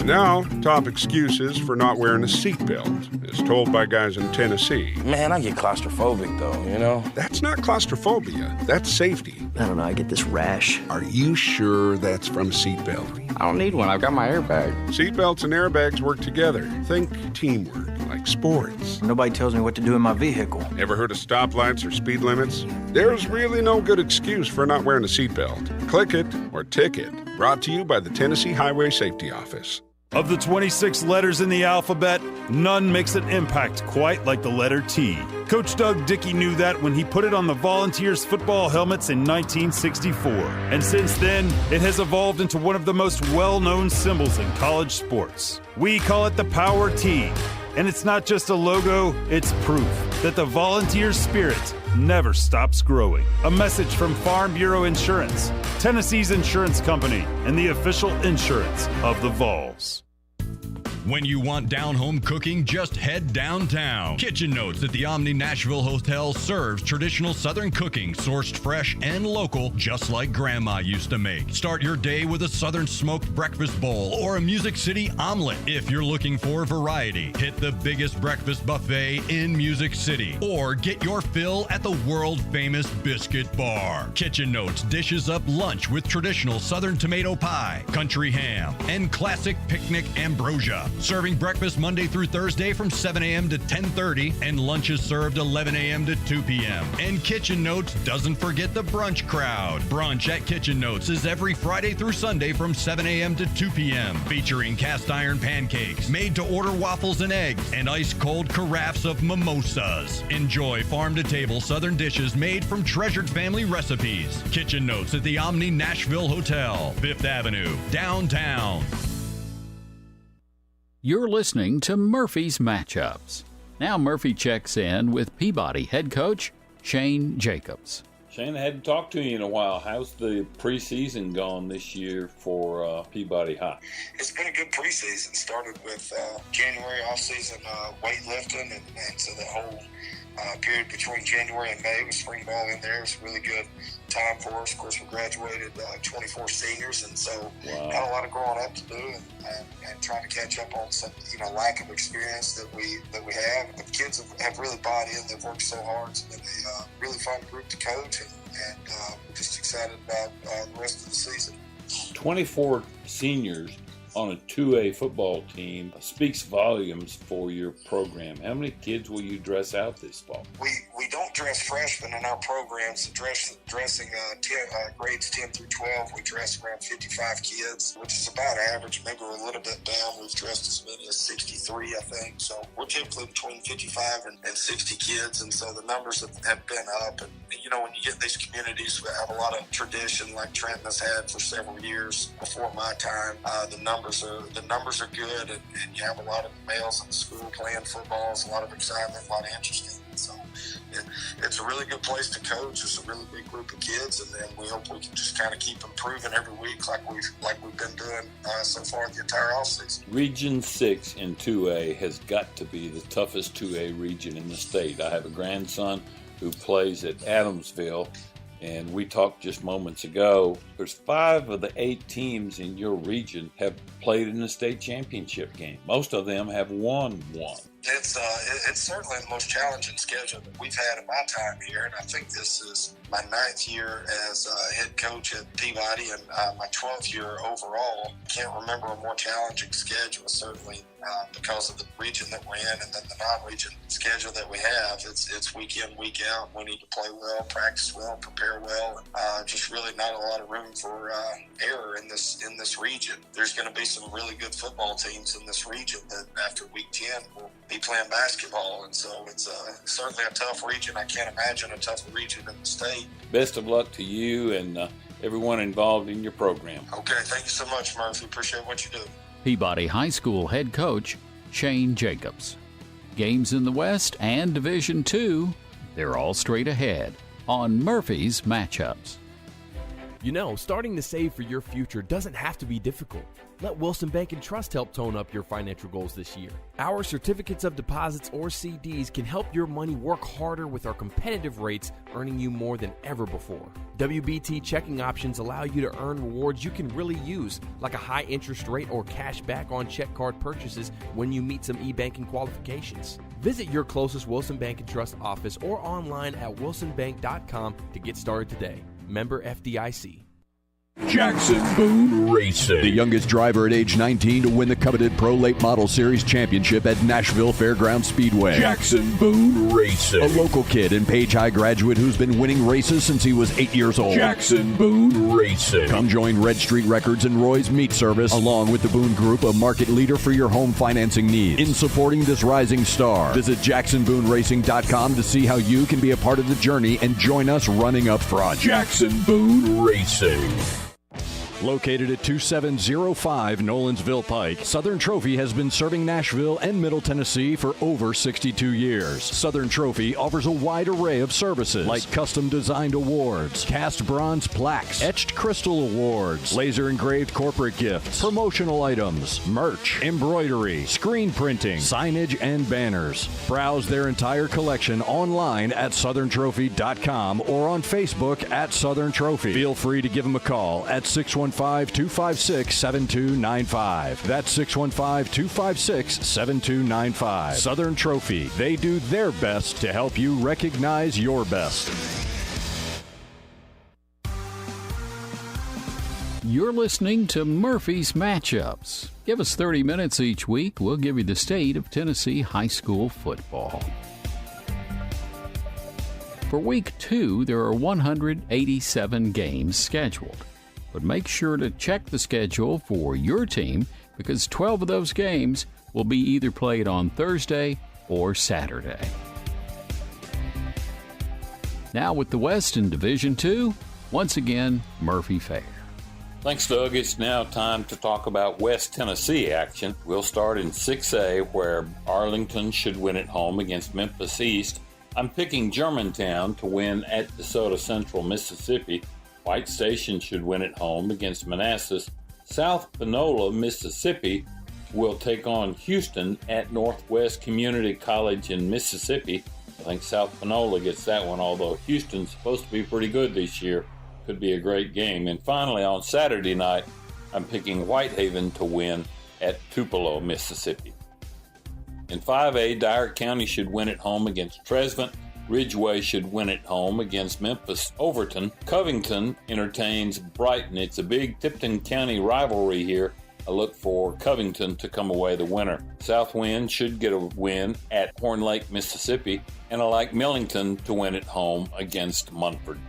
Now, top excuses for not wearing a seatbelt, as told by guys in Tennessee. Man, I get claustrophobic though, you know? That's not claustrophobia, that's safety. I don't know, I get this rash. Are you sure that's from a seatbelt? I don't need one, I've got my airbag. Seatbelts and airbags work together. Think teamwork, like sports. Nobody tells me what to do in my vehicle. Ever heard of stoplights or speed limits? There's really no good excuse for not wearing a seatbelt. Click it or ticket. Brought to you by the Tennessee Highway Safety Office. Of the 26 letters in the alphabet, none makes an impact quite like the letter T. Coach Doug Dickey knew that when he put it on the Volunteers football helmets in 1964. And since then, it has evolved into one of the most well-known symbols in college sports. We call it the Power T. And it's not just a logo, it's proof that the Volunteer spirit never stops growing. A message from Farm Bureau Insurance, Tennessee's insurance company, and the official insurance of the Vols. When you want down-home cooking, just head downtown. Kitchen Notes at the Omni Nashville Hotel serves traditional Southern cooking, sourced fresh and local, just like Grandma used to make. Start your day with a Southern smoked breakfast bowl or a Music City omelet. If you're looking for variety, hit the biggest breakfast buffet in Music City or get your fill at the world-famous Biscuit Bar. Kitchen Notes dishes up lunch with traditional Southern tomato pie, country ham, and classic picnic ambrosia. Serving breakfast Monday through Thursday from 7 a.m. to 10:30 and lunch is served 11 a.m. to 2 p.m. And Kitchen Notes doesn't forget the brunch crowd. Brunch at Kitchen Notes is every Friday through Sunday from 7 a.m. to 2 p.m. featuring cast iron pancakes, made to order waffles and eggs, and ice cold carafes of mimosas. Enjoy farm to table Southern dishes made from treasured family recipes. Kitchen Notes at the Omni Nashville Hotel, 5th Avenue, downtown. You're listening to Murphy's Matchups. Now Murphy checks in with Peabody head coach Shane Jacobs. Shane, I hadn't talked to you in a while. How's the preseason gone this year for Peabody High? It's been a good preseason. Started with January off-season weightlifting, and so the whole period between January and May with spring ball in there was a really good time for us. Of course, we graduated 24 seniors, and so had a lot of growing up to do and trying to catch up on some lack of experience that we have. But the kids have really bought in. They've worked so hard. It's been a really fun group to coach, and we're just excited about the rest of the season. 24 seniors on a 2A football team speaks volumes for your program. How many kids will you dress out this fall? We don't dress freshmen in our programs. Dressing grades 10 through 12, we dress around 55 kids, which is about average. Maybe we're a little bit down. We've dressed as many as 63, I think. So we're typically between 55 and 60 kids, and so the numbers have been up. And when you get these communities that have a lot of tradition, like Trenton has had for several years before my time, the numbers are good, and you have a lot of males in the school playing football. It's a lot of excitement, a lot of interest in it. So it's a really good place to coach. It's a really big group of kids, and we hope we can just kind of keep improving every week like we've been doing so far the entire offseason. Region 6 in 2A has got to be the toughest 2A region in the state. I have a grandson who plays at Adamsville, and we talked just moments ago. There's 5 of the 8 teams in your region have played in the state championship game. Most of them have won one. It's certainly the most challenging schedule that we've had in my time here, and I think this is my 9th year as head coach at Peabody and my 12th year overall. Can't remember a more challenging schedule, certainly because of the region that we're in and then the non-region schedule that we have. It's week in, week out. We need to play well, practice well, prepare well, and just really not a lot of room for error in this region. There's going to be some really good football teams in this region that after week 10 will be playing basketball, and so it's certainly a tough region. I can't imagine a tougher region in the state. Best of luck to you and everyone involved in your program. Okay, thank you so much, Murphy. Appreciate what you do. Peabody High School head coach Shane Jacobs. Games in the West and Division II, they're all straight ahead on Murphy's Matchups. Starting to save for your future doesn't have to be difficult. Let Wilson Bank and Trust help tone up your financial goals this year. Our certificates of deposits or CDs can help your money work harder with our competitive rates, earning you more than ever before. WBT checking options allow you to earn rewards you can really use, like a high interest rate or cash back on check card purchases when you meet some e-banking qualifications. Visit your closest Wilson Bank and Trust office or online at wilsonbank.com to get started today. Member FDIC. Jackson Boone Racing. The youngest driver at age 19 to win the coveted Pro Late Model Series Championship at Nashville Fairgrounds Speedway. Jackson Boone Racing. A local kid and Page High graduate who's been winning races since he was 8 years old. Jackson Boone Racing. Come join Red Street Records and Roy's Meat Service, along with the Boone Group, a market leader for your home financing needs. In supporting this rising star, visit JacksonBooneRacing.com to see how you can be a part of the journey and join us running up front. Jackson Boone Racing. Located at 2705 Nolensville Pike, Southern Trophy has been serving Nashville and Middle Tennessee for over 62 years. Southern Trophy offers a wide array of services like custom-designed awards, cast bronze plaques, etched crystal awards, laser-engraved corporate gifts, promotional items, merch, embroidery, screen printing, signage, and banners. Browse their entire collection online at southerntrophy.com or on Facebook at Southern Trophy. Feel free to give them a call at 615-256-7295. That's 615-256-7295. Southern Trophy. They do their best to help you recognize your best. You're listening to Murphy's Matchups. Give us 30 minutes each week. We'll give you the state of Tennessee high school football. For week 2, there are 187 games scheduled. But make sure to check the schedule for your team because 12 of those games will be either played on Thursday or Saturday. Now with the West in Division II, once again, Murphy Fair. Thanks, Doug. It's now time to talk about West Tennessee action. We'll start in 6A, where Arlington should win at home against Memphis East. I'm picking Germantown to win at DeSoto Central, Mississippi. White Station should win at home against Manassas. South Panola, Mississippi will take on Houston at Northwest Community College in Mississippi. I think South Panola gets that one, although Houston's supposed to be pretty good this year. Could be a great game. And finally, on Saturday night, I'm picking Whitehaven to win at Tupelo, Mississippi. In 5A, Dyer County should win at home against Trezevant. Ridgeway should win at home against Memphis Overton. Covington entertains Brighton. It's a big Tipton County rivalry here. I look for Covington to come away the winner. Southwind should get a win at Horn Lake, Mississippi, and I like Millington to win at home against Munford.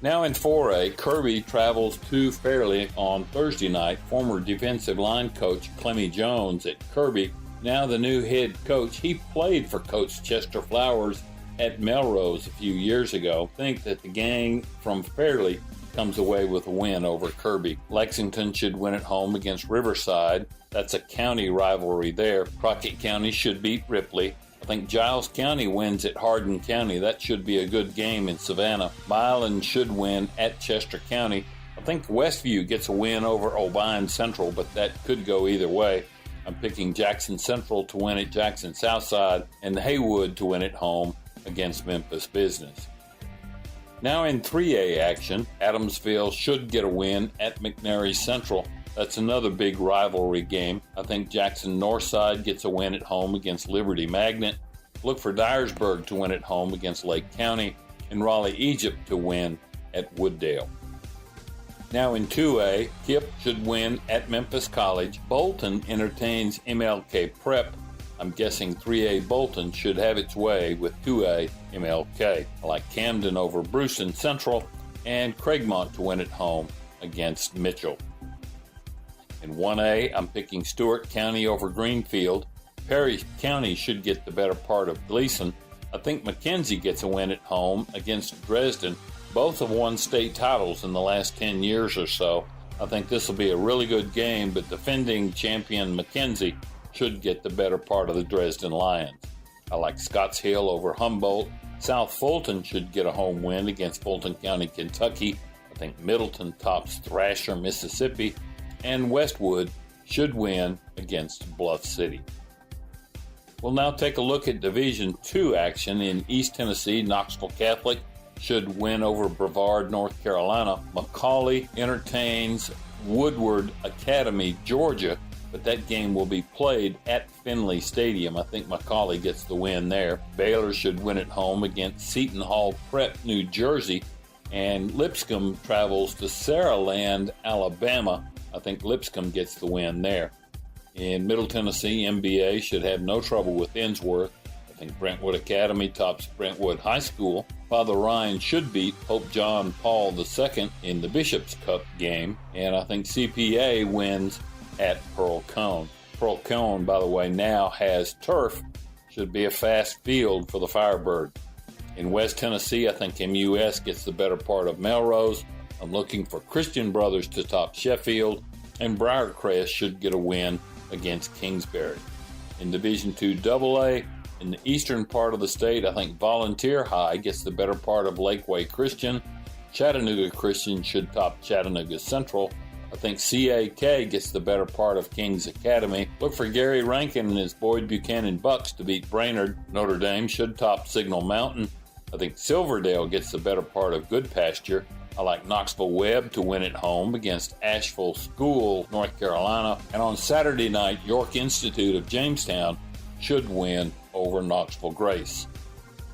Now in 4A, Kirby travels to Fairleigh on Thursday night. Former defensive line coach Clemmy Jones at Kirby, now the new head coach. He played for Coach Chester Flowers at Melrose a few years ago. Think that the gang from Fairleigh comes away with a win over Kirby. Lexington should win at home against Riverside. That's a county rivalry there. Crockett County should beat Ripley. I think Giles County wins at Hardin County. That should be a good game in Savannah. Milan should win at Chester County. I think Westview gets a win over Obion Central, but that could go either way. I'm picking Jackson Central to win at Jackson Southside and Haywood to win at home against Memphis Business. Now in 3A action, Adamsville should get a win at McNary Central. That's another big rivalry game. I think Jackson Northside gets a win at home against Liberty Magnet. Look for Dyersburg to win at home against Lake County and Raleigh Egypt to win at Wooddale. Now in 2A, Kip should win at Memphis College. Bolton entertains MLK Prep. I'm guessing 3A Bolton should have its way with 2A MLK. I like Camden over Brewston Central and Craigmont to win at home against Mitchell. In 1A, I'm picking Stewart County over Greenfield. Perry County should get the better part of Gleason. I think McKenzie gets a win at home against Dresden. Both have won state titles in the last 10 years or so. I think this will be a really good game, but defending champion McKenzie should get the better part of the Dresden Lions. I like Scotts Hill over Humboldt. South Fulton should get a home win against Fulton County, Kentucky. I think Middleton tops Thrasher, Mississippi. and Westwood should win against Bluff City. We'll now take a look at Division II action in East Tennessee. Knoxville Catholic should win over Brevard, North Carolina. McCallie entertains Woodward Academy, Georgia, but that game will be played at Finley Stadium. I think McCallie gets the win there. Baylor should win at home against Seton Hall Prep, New Jersey, and Lipscomb travels to Saraland, Alabama. I think Lipscomb gets the win there. In Middle Tennessee, MBA should have no trouble with Innsworth. I think Brentwood Academy tops Brentwood High School. Father Ryan should beat Pope John Paul II in the Bishop's Cup game. And I think CPA wins at Pearl Cone. Pearl Cone, by the way, now has turf. Should be a fast field for the Firebird. In West Tennessee, I think MUS gets the better part of Melrose. I'm looking for Christian Brothers to top Sheffield. And Briarcrest should get a win against Kingsbury. In Division II AA, in the eastern part of the state, I think Volunteer High gets the better part of Lakeway Christian. Chattanooga Christian should top Chattanooga Central. I think CAK gets the better part of Kings Academy. Look for Gary Rankin and his Boyd Buchanan Bucks to beat Brainerd. Notre Dame should top Signal Mountain. I think Silverdale gets the better part of Good Pasture. I like Knoxville Webb to win at home against Asheville School, North Carolina. And on Saturday night, York Institute of Jamestown should win over Knoxville Grace.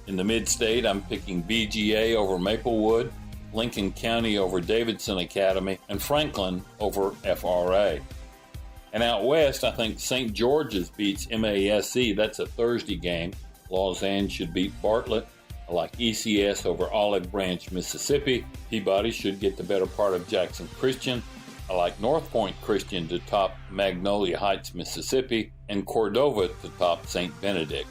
In the Mid-State, I'm picking BGA over Maplewood, Lincoln County over Davidson Academy, and Franklin over FRA. And out west, I think St. George's beats MASC. That's a Thursday game. Lausanne should beat Bartlett. I like ECS over Olive Branch, Mississippi. Peabody should get the better part of Jackson Christian. I like North Point Christian to top Magnolia Heights, Mississippi, and Cordova to top St. Benedict.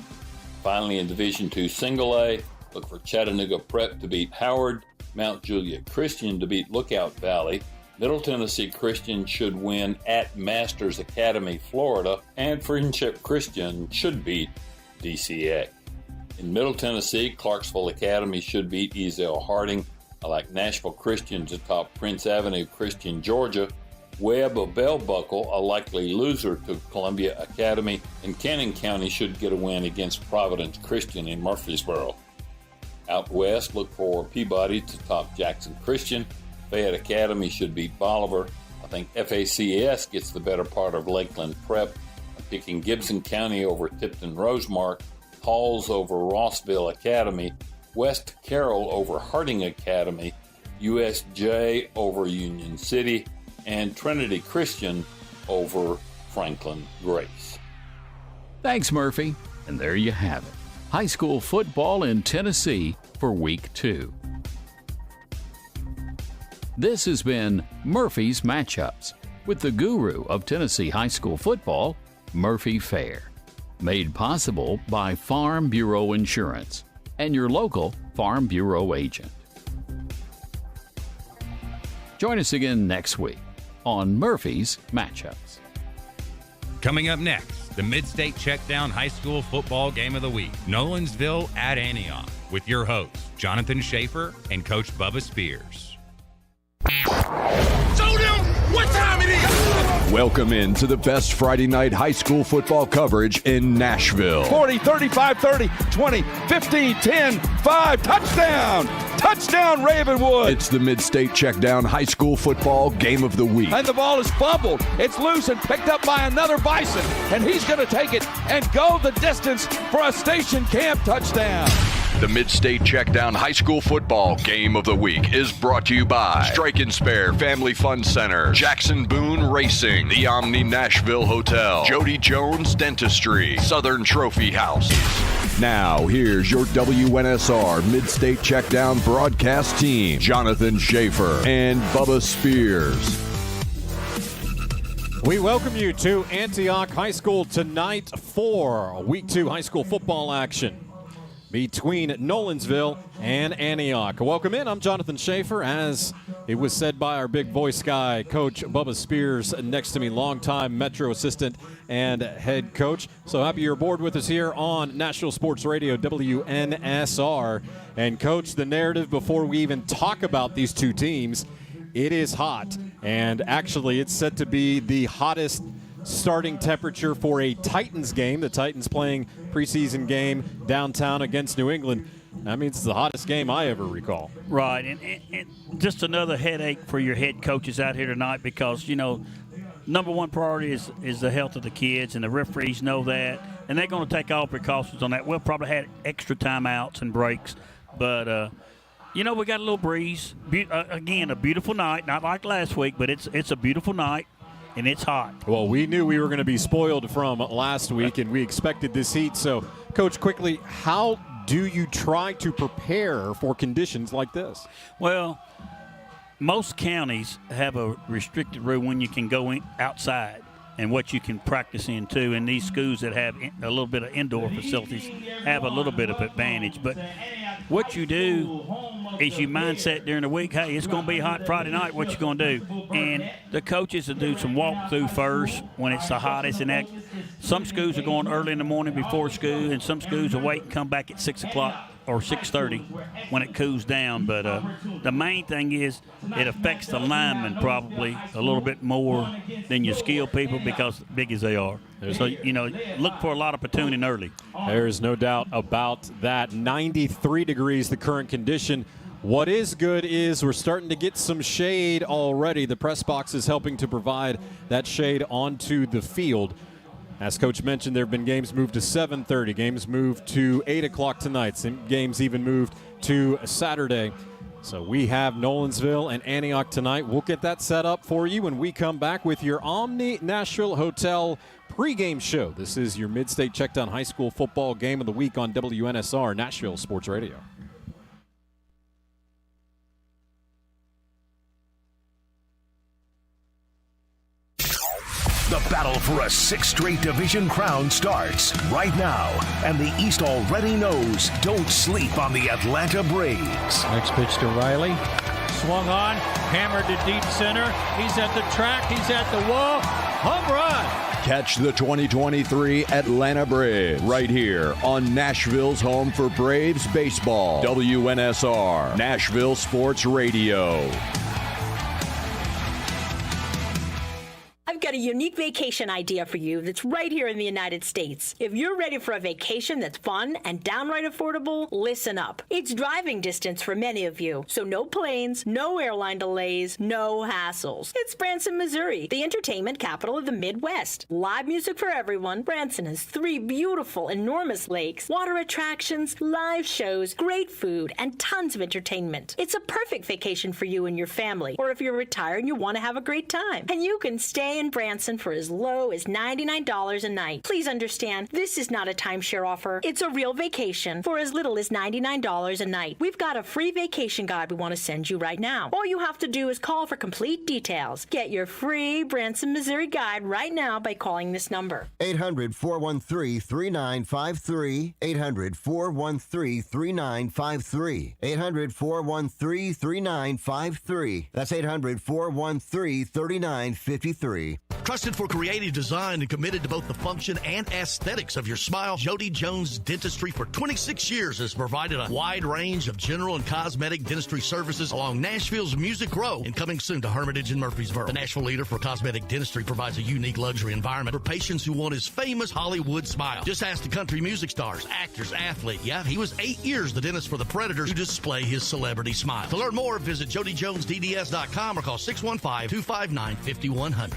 Finally, in Division II Single A, look for Chattanooga Prep to beat Howard, Mount Juliet Christian to beat Lookout Valley. Middle Tennessee Christian should win at Masters Academy, Florida, and Friendship Christian should beat DCA. In Middle Tennessee, Clarksville Academy should beat Ezel Harding. I like Nashville Christian to top Prince Avenue Christian, Georgia. Webb of Bell Buckle, a likely loser to Columbia Academy. And Cannon County should get a win against Providence Christian in Murfreesboro. Out west, look for Peabody to top Jackson Christian. Fayette Academy should beat Bolivar. I think FACS gets the better part of Lakeland Prep. I'm picking Gibson County over Tipton Rosemark. Halls over Rossville Academy, West Carroll over Harding Academy, USJ over Union City, and Trinity Christian over Franklin Grace. Thanks, Murphy. And there you have it. High school football in Tennessee for Week 2. This has been Murphy's Matchups with the guru of Tennessee high school football, Murphy Fair. Made possible by Farm Bureau Insurance and your local Farm Bureau agent. Join us again next week on Murphy's Matchups. Coming up next, the MidState Checkdown High School Football Game of the Week, Nolensville at Antioch, with your hosts, Jonathan Schaefer and Coach Bubba Spears. Show them what time it is! Welcome in to the best Friday night high school football coverage in Nashville. 40, 35, 30, 20, 15, 10, 5, touchdown! Touchdown, Ravenwood! It's the MidState Checkdown High School Football Game of the Week. And the ball is fumbled. It's loose and picked up by another Bison. And he's going to take it and go the distance for a station camp touchdown. The MidState Checkdown High School Football Game of the Week is brought to you by Strike and Spare Family Fun Center, Jackson Boone Racing, the Omni Nashville Hotel, Jody Jones Dentistry, Southern Trophy House. Now, here's your WNSR MidState Checkdown broadcast team, Jonathan Schaefer and Bubba Spears. We welcome you to Antioch High School tonight for Week 2 high school football action between Nolensville and Antioch. Welcome in. I'm Jonathan Schaefer. As it was said by our big voice guy, Coach Bubba Spears, next to me, longtime Metro assistant and head coach. So happy you're aboard with us here on National Sports Radio, WNSR. And, Coach, the narrative before we even talk about these two teams it is hot. And actually, it's set to be the hottest starting temperature for a Titans game. The Titans playing preseason game downtown against New England. That means it's the hottest game I ever recall. Right, and just another headache for your head coaches out here tonight because, number one priority is the health of the kids, and the referees know that, and they're going to take all precautions on that. We'll probably have extra timeouts and breaks, but, we got a little breeze. Again, a beautiful night, not like last week, but it's a beautiful night. And it's hot. Well, we knew we were going to be spoiled from last week, and we expected this heat. So, Coach, quickly, how do you try to prepare for conditions like this? Well, most counties have a restricted rule when you can go outside and what you can practice in, too. And these schools that have a little bit of indoor facilities have a little bit of advantage. But what you do is you mindset during the week, hey, it's going to be hot Friday night, what you going to do? And the coaches will do some walkthrough first when it's the hottest. And some schools are going early in the morning before school, and some schools will wait and come back at 6 o'clock or 6:30 when it cools down. But the main thing is it affects the linemen probably a little bit more than your skill people because big as they are. So, look for a lot of platooning early. There's no doubt about that. 93 degrees, the current condition. What is good is we're starting to get some shade already. The press box is helping to provide that shade onto the field. As Coach mentioned, there have been games moved to 7:30, games moved to 8 o'clock tonight, some games even moved to Saturday. So we have Nolensville and Antioch tonight. We'll get that set up for you when we come back with your Omni Nashville Hotel pregame show. This is your MidState Checkdown High School Football Game of the Week on WNSR Nashville Sports Radio. The battle for a sixth straight division crown starts right now, and the East already knows don't sleep on the Atlanta Braves. Next pitch to Riley. Swung on, hammered to deep center. He's at the track, he's at the wall. Home run! Catch the 2023 Atlanta Braves right here on Nashville's home for Braves baseball. WNSR, Nashville Sports Radio. I've got a unique vacation idea for you that's right here in the United States. If you're ready for a vacation that's fun and downright affordable, listen up. It's driving distance for many of you, so no planes, no airline delays, no hassles. It's Branson, Missouri, the entertainment capital of the Midwest. Live music for everyone. Branson has 3 beautiful, enormous lakes, water attractions, live shows, great food, and tons of entertainment. It's a perfect vacation for you and your family, or if you're retired and you want to have a great time. And you can stay in Branson for as low as $99 a night. Please understand, this is not a timeshare offer. It's a real vacation for as little as $99 a night. We've got a free vacation guide we want to send you right now. All you have to do is call for complete details. Get your free Branson, Missouri guide right now by calling this number. 800-413-3953. 800-413-3953. 800-413-3953. That's 800-413-3953. Trusted for creative design and committed to both the function and aesthetics of your smile, Jody Jones Dentistry for 26 years has provided a wide range of general and cosmetic dentistry services along Nashville's Music Row and coming soon to Hermitage and Murfreesboro. The Nashville leader for cosmetic dentistry provides a unique luxury environment for patients who want his famous Hollywood smile. Just ask the country music stars, actors, athlete. Yeah, he was 8 years the dentist for the Predators to display his celebrity smile. To learn more, visit JodyJonesDDS.com or call 615-259-5100.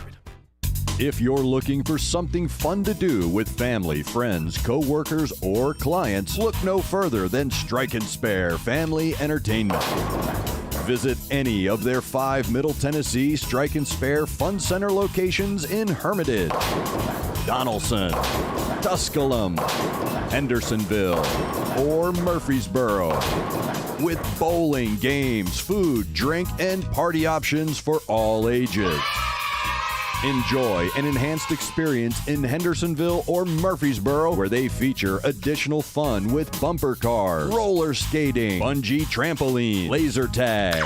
If you're looking for something fun to do with family, friends, co-workers, or clients, look no further than Strike and Spare Family Entertainment. Visit any of their 5 Middle Tennessee Strike and Spare Fun Center locations in Hermitage, Donaldson, Tusculum, Hendersonville, or Murfreesboro. With bowling, games, food, drink, and party options for all ages. Enjoy an enhanced experience in Hendersonville or Murfreesboro, where they feature additional fun with bumper cars, roller skating, bungee trampoline, laser tag,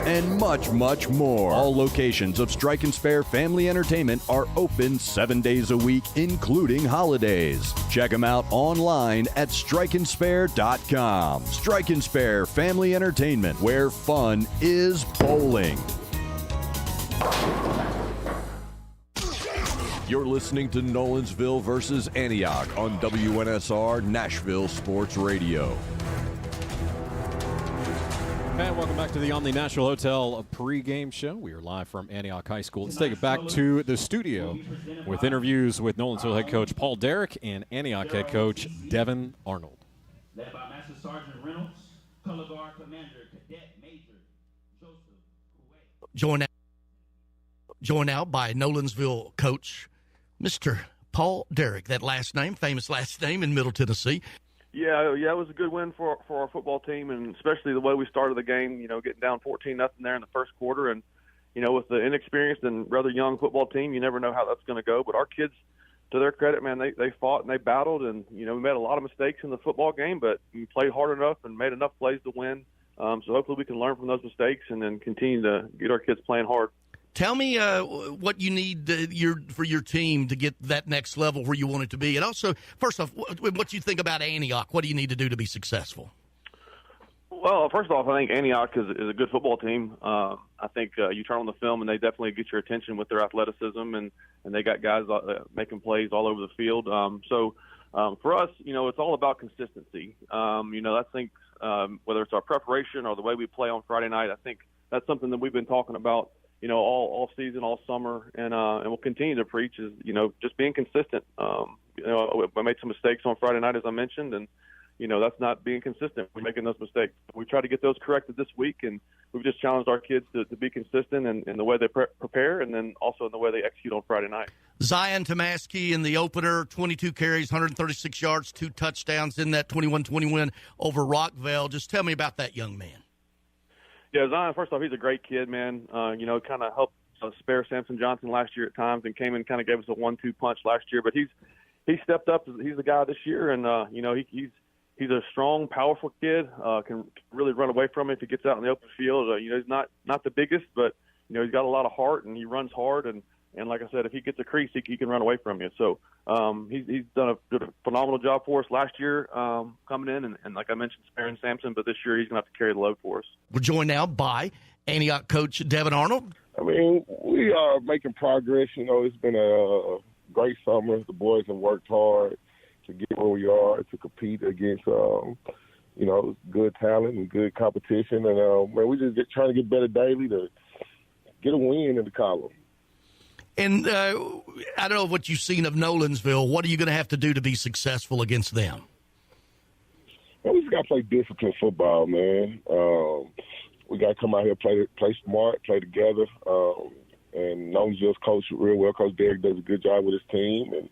and much, much more. All locations of Strike and Spare Family Entertainment are open 7 days a week, including holidays. Check them out online at strikeandspare.com. Strike and Spare Family Entertainment, where fun is bowling. You're listening to Nolensville versus Antioch on WNSR Nashville Sports Radio. And welcome back to the Omni Nashville Hotel pregame show. We are live from Antioch High School. Let's take it back to the studio with interviews with Nolensville head coach Paul Derrick and Antioch head coach Devin Arnold. Led by Master Sergeant Reynolds, Color Guard Commander Cadet Major Joseph. Joined out by Nolensville coach Mr. Paul Derrick. That last name, famous last name in Middle Tennessee. Yeah, it was a good win for our football team, and especially the way we started the game, getting down 14-0 there in the first quarter. And, with the inexperienced and rather young football team, you never know how that's going to go. But our kids, to their credit, man, they fought and they battled. And, we made a lot of mistakes in the football game, but we played hard enough and made enough plays to win. So hopefully we can learn from those mistakes and then continue to get our kids playing hard. Tell me what you need for your team to get that next level where you want it to be. And also, first off, what do you think about Antioch? What do you need to do to be successful? Well, first off, I think Antioch is a good football team. I think you turn on the film, and they definitely get your attention with their athleticism, and they got guys making plays all over the field. So for us, it's all about consistency. I think whether it's our preparation or the way we play on Friday night, I think that's something that we've been talking about all season, all summer, and we'll continue to preach is, just being consistent. I made some mistakes on Friday night, as I mentioned, and, that's not being consistent. We're making those mistakes. We try to get those corrected this week, and we've just challenged our kids to be consistent in the way they prepare and then also in the way they execute on Friday night. Zion Tomaski in the opener, 22 carries, 136 yards, 2 touchdowns in that 21-20 win over Rockville. Just tell me about that young man. Yeah, Zion, first off, he's a great kid, man. Kind of helped spare Samson Johnson last year at times and came and kind of gave us a 1-2 punch last year. But he stepped up. He's the guy this year, and, he's a strong, powerful kid, can really run away from it if he gets out in the open field. He's not the biggest, but, he's got a lot of heart, and he runs hard. And like I said, if he gets a crease, he can run away from you. So he's done a phenomenal job for us last year coming in, and like I mentioned, sparing Samson, but this year he's going to have to carry the load for us. We're joined now by Antioch coach Devin Arnold. I mean, we are making progress. It's been a great summer. The boys have worked hard to get where we are, to compete against, good talent and good competition. And, we're just trying to get better daily to get a win in the column. And I don't know what you've seen of Nolensville. What are you going to have to do to be successful against them? Man, we just got to play disciplined football, man. We got to come out here, play smart, play together. And Nolensville's coach real well. Coach Derrick does a good job with his team. And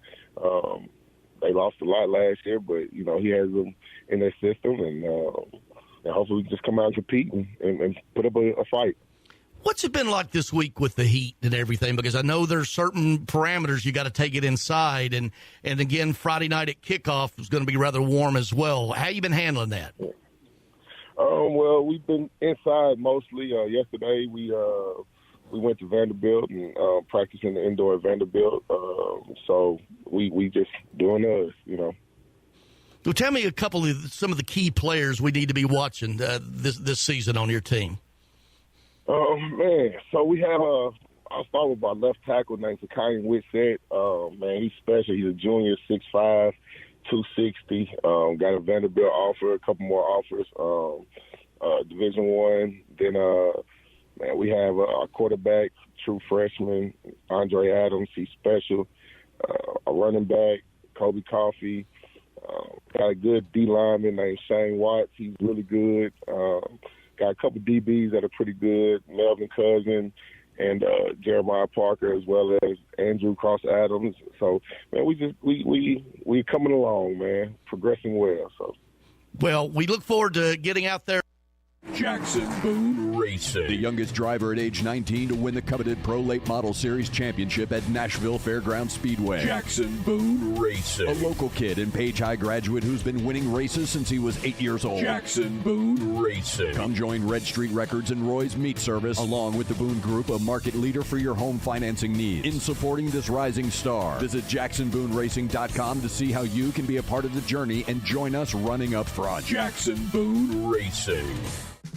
they lost a lot last year, but, he has them in their system. And hopefully we can just come out and compete and put up a fight. What's it been like this week with the heat and everything? Because I know there's certain parameters you got to take it inside, and again, Friday night at kickoff is going to be rather warm as well. How you been handling that? Well, we've been inside mostly. Yesterday we went to Vanderbilt and practiced in the indoor at Vanderbilt. So we just doing us, Well, tell me some of the key players we need to be watching this season on your team. Oh, man. So we have I'll start with our left tackle named Zakian Whitsett. Man, he's special. He's a junior, 6'5", 260. Got a Vanderbilt offer, a couple more offers, Division I. Then, man, we have our quarterback, true freshman, Andre Adams. He's special. A running back, Kobe Coffey. Got a good D lineman named Shane Watts. He's really good. Got a couple DBs that are pretty good, Melvin Cousin and Jeremiah Parker, as well as Andrew Cross Adams. So, man, we coming along, man, progressing well. So, well, we look forward to getting out there. Jackson Boone Racing, the youngest driver at age 19 to win the coveted Pro Late Model Series championship at Nashville Fairgrounds Speedway. Jackson Boone Racing, a local kid and Page High graduate who's been winning races since he was 8 years old. Jackson Boone Racing. Come join Red Street Records and Roy's Meat Service, along with the Boone Group, a market leader for your home financing needs. In supporting this rising star, visit JacksonBooneRacing.com to see how you can be a part of the journey and join us running up front. Jackson Boone Racing.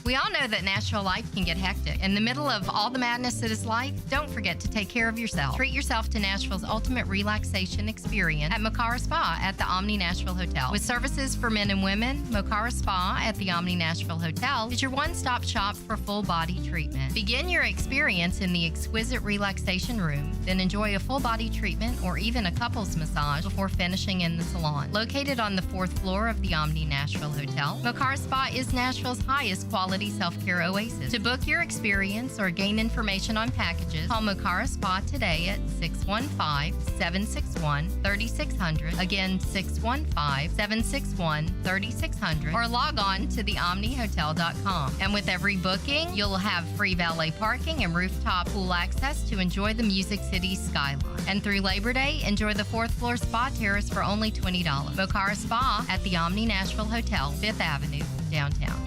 We all know that Nashville life can get hectic. In the middle of all the madness that is life, don't forget to take care of yourself. Treat yourself to Nashville's ultimate relaxation experience at Mocara Spa at the Omni Nashville Hotel. With services for men and women, Mocara Spa at the Omni Nashville Hotel is your one-stop shop for full body treatment. Begin your experience in the exquisite relaxation room, then enjoy a full body treatment or even a couple's massage before finishing in the salon. Located on the 4th floor of the Omni Nashville Hotel, Mocara Spa is Nashville's highest quality self-care oasis. To book your experience or gain information on packages, call Mocara Spa today at 615-761-3600. Again, 615-761-3600. Or log on to theomnihotel.com. And with every booking, you'll have free valet parking and rooftop pool access to enjoy the Music City skyline. And through Labor Day, enjoy the 4th floor spa terrace for only $20. Mocara Spa at the Omni Nashville Hotel, 5th Avenue, downtown.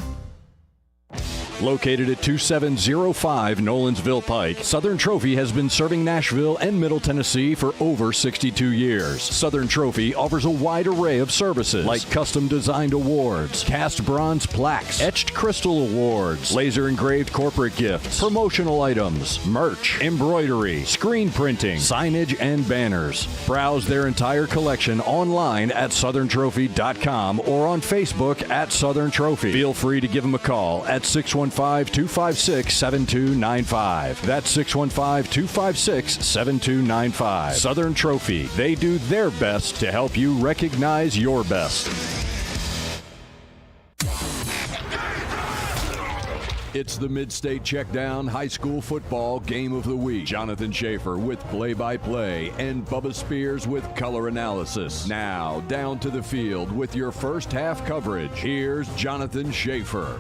Located at 2705 Nolensville Pike, Southern Trophy has been serving Nashville and Middle Tennessee for over 62 years. Southern Trophy offers a wide array of services like custom-designed awards, cast bronze plaques, etched crystal awards, laser-engraved corporate gifts, promotional items, merch, embroidery, screen printing, signage, and banners. Browse their entire collection online at southerntrophy.com or on Facebook at Southern Trophy. Feel free to give them a call at 615-256-7295. That's 615-256-7295. Southern Trophy. They do their best to help you recognize your best. It's the MidState Checkdown High School Football Game of the Week. Jonathan Schaefer with play-by-play and Bubba Spears with color analysis. Now, down to the field with your first half coverage. Here's Jonathan Schaefer.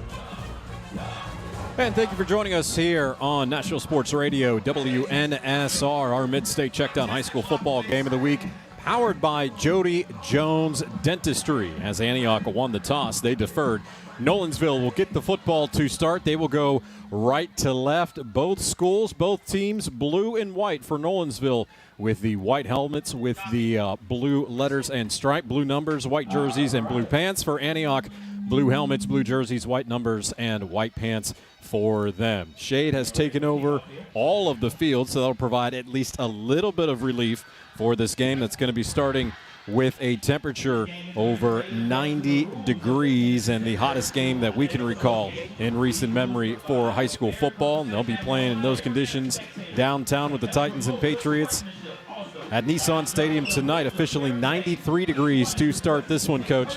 And thank you for joining us here on National Sports Radio, WNSR, our MidState Checkdown High School Football Game of the Week, powered by Jody Jones Dentistry. As Antioch won the toss, they deferred. Nolensville will get the football to start. They will go right to left. Both schools, both teams, blue and white for Nolensville with the white helmets with the blue letters and stripe, blue numbers, white jerseys, and blue pants. For Antioch, blue helmets, blue jerseys, white numbers, and white pants for them. Shade has taken over all of the field, so that'll provide at least a little bit of relief for this game that's going to be starting with a temperature over 90 degrees and the hottest game that we can recall in recent memory for high school football. And they'll be playing in those conditions downtown with the Titans and Patriots at Nissan Stadium tonight. Officially 93 degrees to start this one, Coach.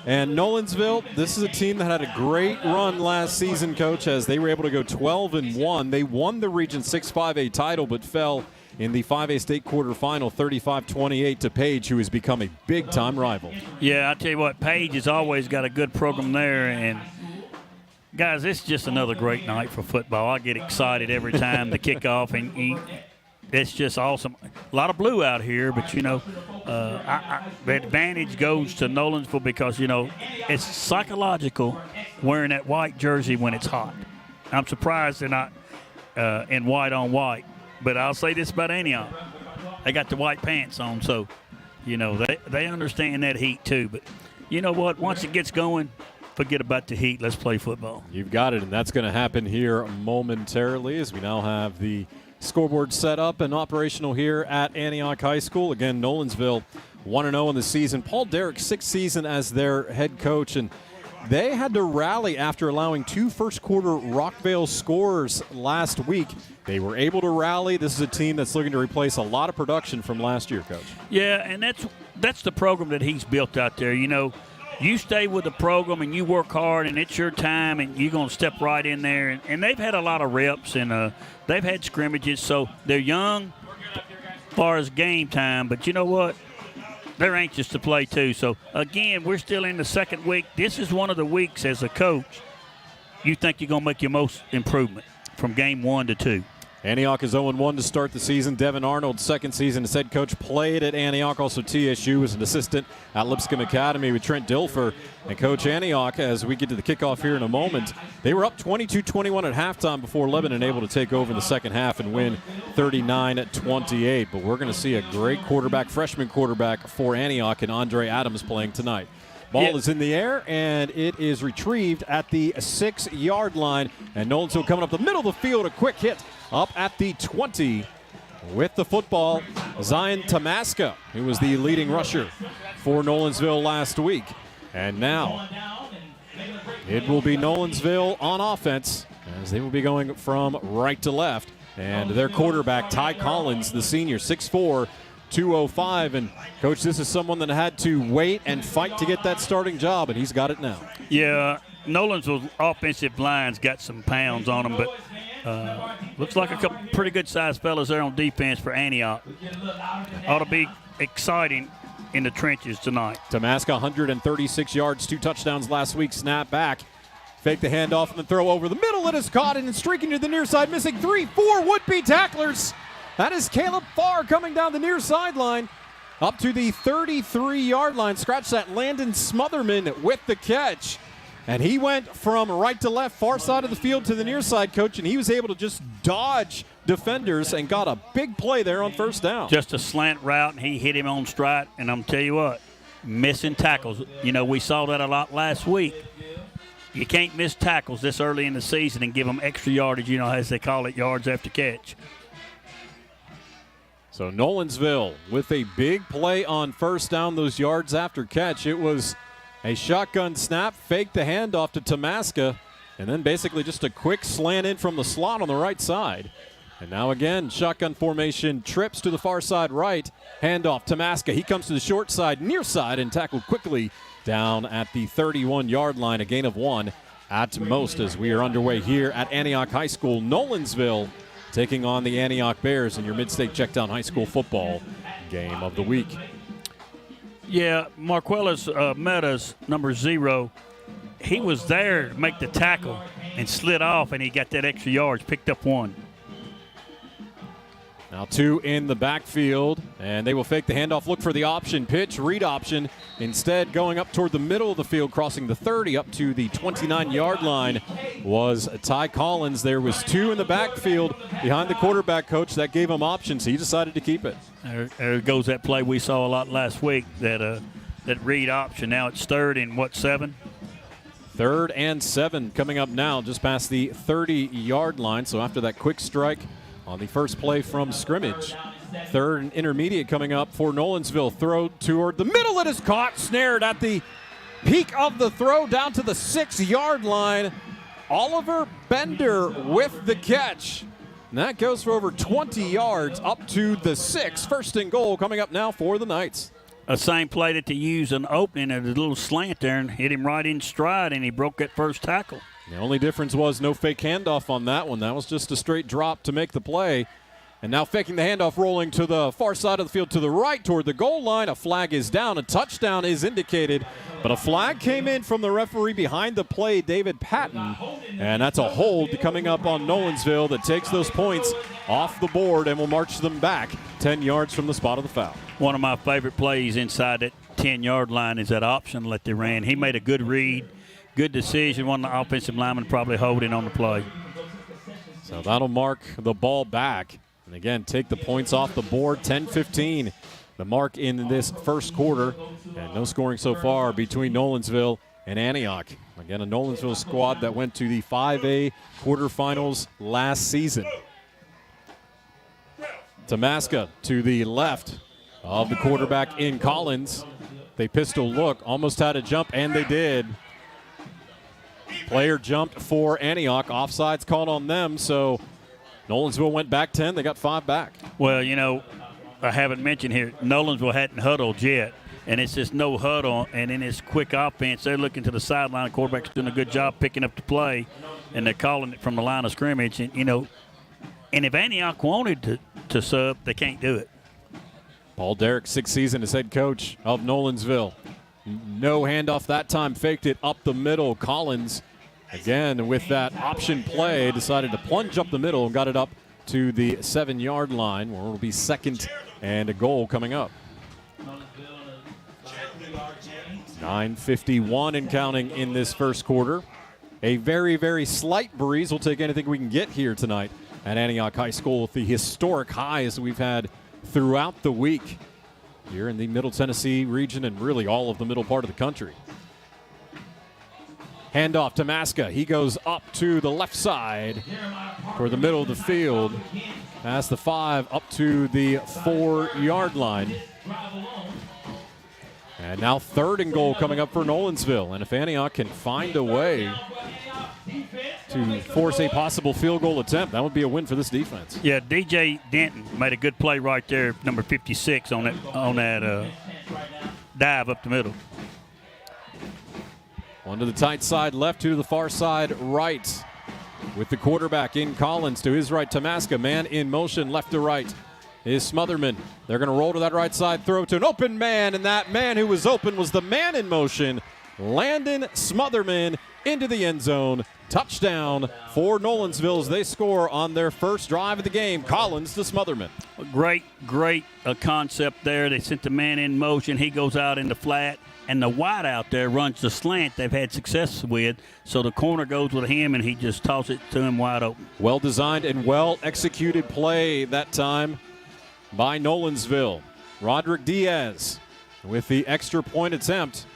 And Nolensville, this is a team that had a great run last season, Coach, as they were able to go 12-1. They won the Region 6 5A title, but fell in the 5A state quarterfinal 35-28 to Page, who has become a big-time rival. Yeah, I tell you what, Page has always got a good program there. And, guys, it's just another great night for football. I get excited every time the kickoff, and it's just awesome. A lot of blue out here, but, you know, the advantage goes to Nolensville because, you know, it's psychological wearing that white jersey when it's hot. I'm surprised they're not in white on white. But I'll say this about Antioch. They got the white pants on, so, you know, they understand that heat too. But you know what? Once it gets going, forget about the heat. Let's play football. You've got it, and that's going to happen here momentarily as we now have the scoreboard set up and operational here at Antioch High School. Again, Nolensville 1-0 in the season. Paul Derrick's sixth season as their head coach, and they had to rally after allowing 2 first-quarter Rockvale scores last week. They were able to rally. This is a team that's looking to replace a lot of production from last year, Coach. Yeah, and that's the program that he's built out there. You know, you stay with the program and you work hard, and it's your time, and you're going to step right in there. And they've had a lot of reps, and they've had scrimmages, so they're young as far as game time. But you know what? They're anxious to play too. So, again, we're still in the second week. This is one of the weeks as a coach you think you're going to make your most improvement from game 1 to 2. Antioch is 0-1 to start the season. Devin Arnold, second season as head coach, played at Antioch. Also TSU was an assistant at Lipscomb Academy with Trent Dilfer. And Coach Antioch, as we get to the kickoff here in a moment, they were up 22-21 at halftime before Lebanon able to take over in the second half and win 39-28. But we're going to see a great quarterback, freshman quarterback for Antioch, and Andre Adams playing tonight. Ball is in the air, and it is retrieved at the 6-yard line. And Nolensville coming up the middle of the field, a quick hit up at the 20 with the football. Zion Tamaska, who was the leading rusher for Nolensville last week. And now it will be Nolensville on offense as they will be going from right to left. And their quarterback, Ty Collins, the senior, 6'4", 205. And, Coach, this is someone that had to wait and fight to get that starting job, and he's got it now. Yeah, Nolensville's offensive line's got some pounds on them, but looks like a couple pretty good-sized fellas there on defense for Antioch. Ought to be exciting in the trenches tonight. Tamaska, 136 yards, 2 touchdowns last week, snap back. Fake the handoff and the throw over the middle. It is caught and streaking to the near side, missing 3-4 would-be tacklers. That is Caleb Farr coming down the near sideline up to the 33-yard line. Scratch that, Landon Smotherman with the catch. And he went from right to left, far side of the field to the near side, Coach, and he was able to just dodge defenders and got a big play there on first down. Just a slant route, and he hit him on stride. And I'm tell you what, missing tackles. You know, we saw that a lot last week. You can't miss tackles this early in the season and give them extra yardage, you know, as they call it, yards after catch. So Nolensville with a big play on first down, those yards after catch. It was a shotgun snap, fake the handoff to Tamaska, and then basically just a quick slant in from the slot on the right side. And now again, shotgun formation, trips to the far side right, handoff Tamaska. He comes to the short side, near side, and tackled quickly down at the 31-yard line, a gain of 1 at most as we are underway here at Antioch High School. Nolensville taking on the Antioch Bears in your MidState Checkdown High School football game of the week. Yeah, Marquelis Meadows, number 0, he was there to make the tackle and slid off, and he got that extra yards, picked up 1. Now 2 in the backfield, and they will fake the handoff, look for the option pitch, read option. Instead, going up toward the middle of the field, crossing the 30 up to the 29-yard line was Ty Collins. There was 2 in the backfield behind the quarterback, Coach. That gave him options. He decided to keep it. There goes that play we saw a lot last week, that read option. Now it's 3rd and 7? 3rd and 7 coming up now just past the 30-yard line. So after that quick strike on the first play from scrimmage. 3rd and intermediate coming up for Nolensville. Throw toward the middle. It is caught, snared at the peak of the throw down to the 6-yard line. Oliver Bender with the catch. And that goes for over 20 yards up to the 6. 1st and goal coming up now for the Knights. A same play that they used an opening and a little slant there and hit him right in stride, and he broke that first tackle. The only difference was no fake handoff on that one. That was just a straight drop to make the play. And now faking the handoff, rolling to the far side of the field to the right toward the goal line. A flag is down. A touchdown is indicated. But a flag came in from the referee behind the play, David Patton. And that's a hold coming up on Nolensville that takes those points off the board and will march them back 10 yards from the spot of the foul. One of my favorite plays inside that 10-yard line is that option that they ran. He made a good read. Good decision. One of the offensive linemen probably holding on the play. So that'll mark the ball back. And again, take the points off the board. 10-15, the mark in this first quarter. And no scoring so far between Nolensville and Antioch. Again, a Nolensville squad that went to the 5A quarterfinals last season. Tamaska to the left of the quarterback in Collins. They pistol look, almost had a jump, and they did. Player jumped for Antioch. Offside's called on them, so Nolensville went back 10. They got 5 back. Well, you know, I haven't mentioned here, Nolensville hadn't huddled yet, and it's just no huddle. And in this quick offense, they're looking to the sideline. The quarterback's doing a good job picking up the play, and they're calling it from the line of scrimmage. And, you know, and if Antioch wanted to sub, they can't do it. Paul Derrick, 6th season as head coach of Nolensville. No handoff that time, faked it up the middle. Collins, again, with that option play, decided to plunge up the middle and got it up to the 7-yard line, where it will be 2nd and a goal coming up. 9:51 and counting in this first quarter. A very, very slight breeze. We'll take anything we can get here tonight at Antioch High School with the historic highs we've had throughout the week here in the Middle Tennessee region and really all of the middle part of the country. Handoff to Maska. He goes up to the left side for the middle of the field. Past the 5 up to the 4-yard line. And now 3rd and goal coming up for Nolensville. And if Antioch can find a way to force a possible field goal attempt, that would be a win for this defense. Yeah, DJ Denton made a good play right there, number 56, on that dive up the middle. One to the tight side left, 2 to the far side right. With the quarterback in Collins to his right, Tamaska. Man in motion left to right is Smotherman. They're going to roll to that right side, throw to an open man, and that man who was open was the man in motion, Landon Smotherman, into the end zone. Touchdown for Nolensville as they score on their first drive of the game. Collins to Smotherman. A great concept there. They sent the man in motion. He goes out in the flat, and the wide out there runs the slant they've had success with. So the corner goes with him, and he just tosses it to him wide open. Well designed and well executed play that time by Nolensville. Roderick Diaz with the extra point attempt.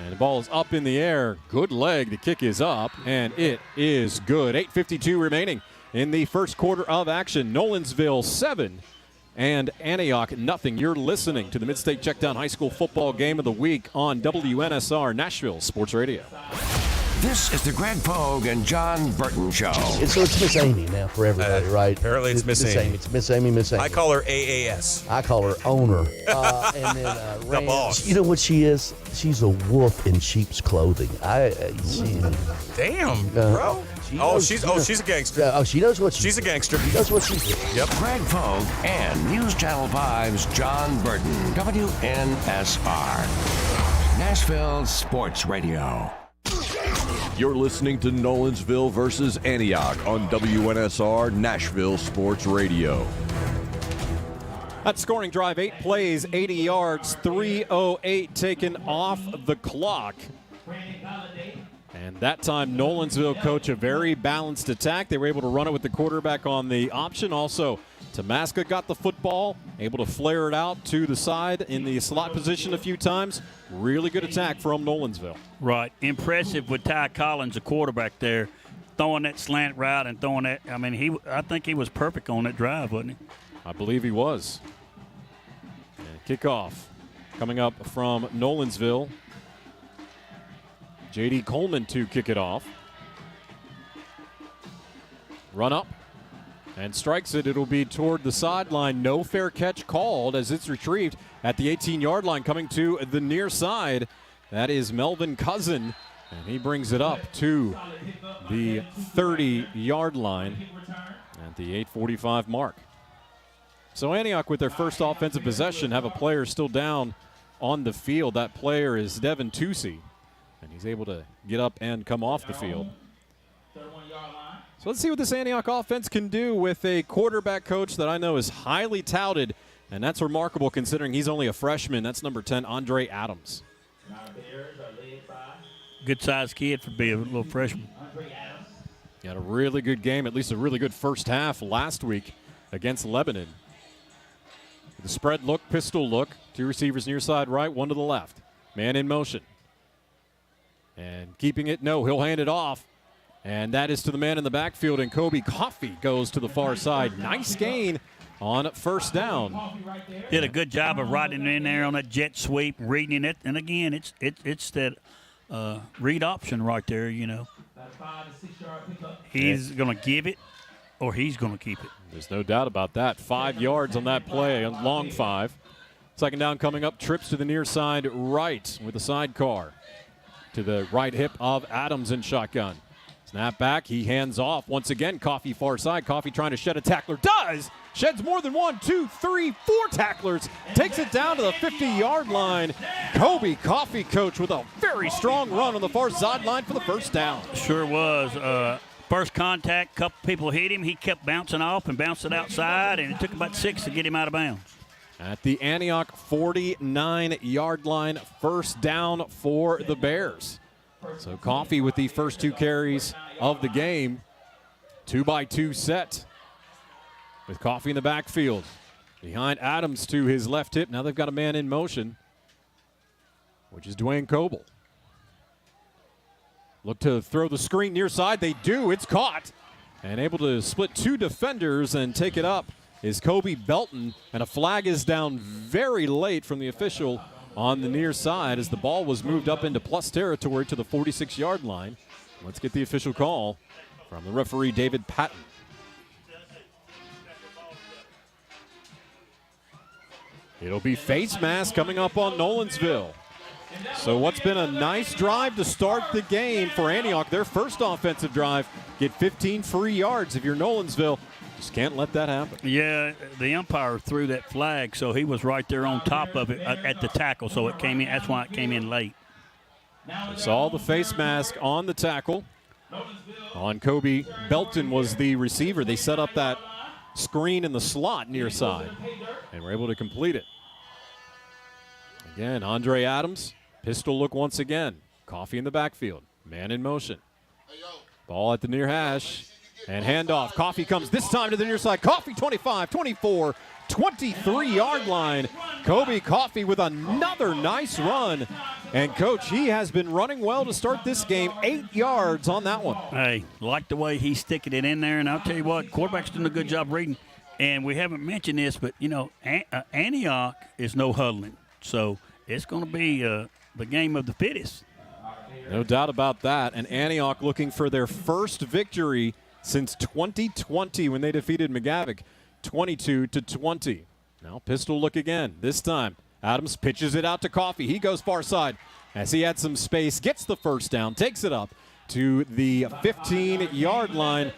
And the ball is up in the air. Good leg. The kick is up, and it is good. 8:52 remaining in the first quarter of action. Nolensville 7 and Antioch nothing. You're listening to the MidState Checkdown High School Football Game of the Week on WNSR Nashville Sports Radio. This is the Greg Pogue and John Burton Show. It's Miss Amy now for everybody, right? Apparently it's Miss Amy. It's Miss Amy, Miss Amy. I call her AAS. I call her owner. And then the boss. You know what she is? She's a wolf in sheep's clothing. Damn, bro. She's a gangster. She knows what she's a gangster. She knows what she's doing. Yep. Greg Pogue and News Channel 5's John Burton, WNSR, Nashville Sports Radio. You're listening to Nolensville versus Antioch on WNSR Nashville Sports Radio. That scoring drive, 8 plays, 80 yards, 3:08 taken off the clock. And that time, Nolensville coach a very balanced attack. They were able to run it with the quarterback on the option. Also, Tamaska got the football, able to flare it out to the side in the slot position a few times. Really good attack from Nolensville. Right. Impressive with Ty Collins, the quarterback there, throwing that slant route and throwing that. I mean, I think he was perfect on that drive, wasn't he? I believe he was. And kickoff coming up from Nolensville. J.D. Coleman to kick it off. Run up and strikes it. It'll be toward the sideline. No fair catch called as it's retrieved at the 18-yard line, coming to the near side. That is Melvin Cousin, and he brings it up to the 30-yard line at the 8:45 mark. So Antioch, with their first offensive possession, have a player still down on the field. That player is Devin Tucci, and he's able to get up and come off the field. So let's see what this Antioch offense can do with a quarterback coach that I know is highly touted, and that's remarkable considering he's only a freshman. That's number 10, Andre Adams. Good-sized kid for being a little freshman. He had a really good game, at least a really good first half last week against Lebanon. The spread look, pistol look, 2 receivers near side right, 1 to the left. Man in motion. And keeping it, no, he'll hand it off. And that is to the man in the backfield, and Kobe Coffey goes to the far side. Nice gain on first down. Did a good job of riding in there on that jet sweep, reading it. And again, it's that read option right there, you know. He's going to give it or he's going to keep it. There's no doubt about that. 5 yards on that play, a long 5. Second down coming up, trips to the near side right with a sidecar to the right hip of Adams in shotgun. Snap back, he hands off. Once again, Coffey far side. Coffey trying to shed a tackler. Does! Sheds more than 1, 2, 3, 4 tacklers. Takes it down to the 50-yard line. Kobe Coffey, coach, with a very strong run on the far sideline for the first down. Sure was. First contact, couple people hit him. He kept bouncing off and bounced it outside, and it took about 6 to get him out of bounds. At the Antioch 49-yard line, first down for the Bears. So Coffey with the first 2 carries of the game. 2-by-2 set with Coffey in the backfield. Behind Adams to his left hip. Now they've got a man in motion, which is Dwayne Coble. Look to throw the screen near side. They do. It's caught. And able to split 2 defenders and take it up is Kobe Belton. And a flag is down very late from the official on the near side as the ball was moved up into plus territory to the 46-yard line. Let's get the official call from the referee, David Patton. It'll be face mask coming up on Nolensville. So what's been a nice drive to start the game for Antioch, their first offensive drive, get 15 free yards. If you're Nolensville, just can't let that happen. Yeah, the umpire threw that flag, so he was right there on top of it at the tackle, so it came in. That's why it came in late. Saw the face mask on the tackle. On Kobe Belton was the receiver. They set up that screen in the slot near side and were able to complete it. Again, Andre Adams, pistol look once again. Coffee in the backfield, man in motion. Ball at the near hash and handoff. Coffee comes this time to the near side. Coffee 25, 24, 23-yard line. Kobe Coffee with another nice run. And, Coach, he has been running well to start this game. 8 yards on that one. Hey, like the way he's sticking it in there. And I'll tell you what, quarterback's doing a good job reading. And we haven't mentioned this, but, you know, Antioch is no huddling. So it's going to be the game of the fittest. No doubt about that. And Antioch looking for their first victory since 2020 when they defeated McGavock 22-20. Now pistol look again. This time Adams pitches it out to Coffee. He goes far side as he had some space, gets the first down, takes it up to the 15-yard line.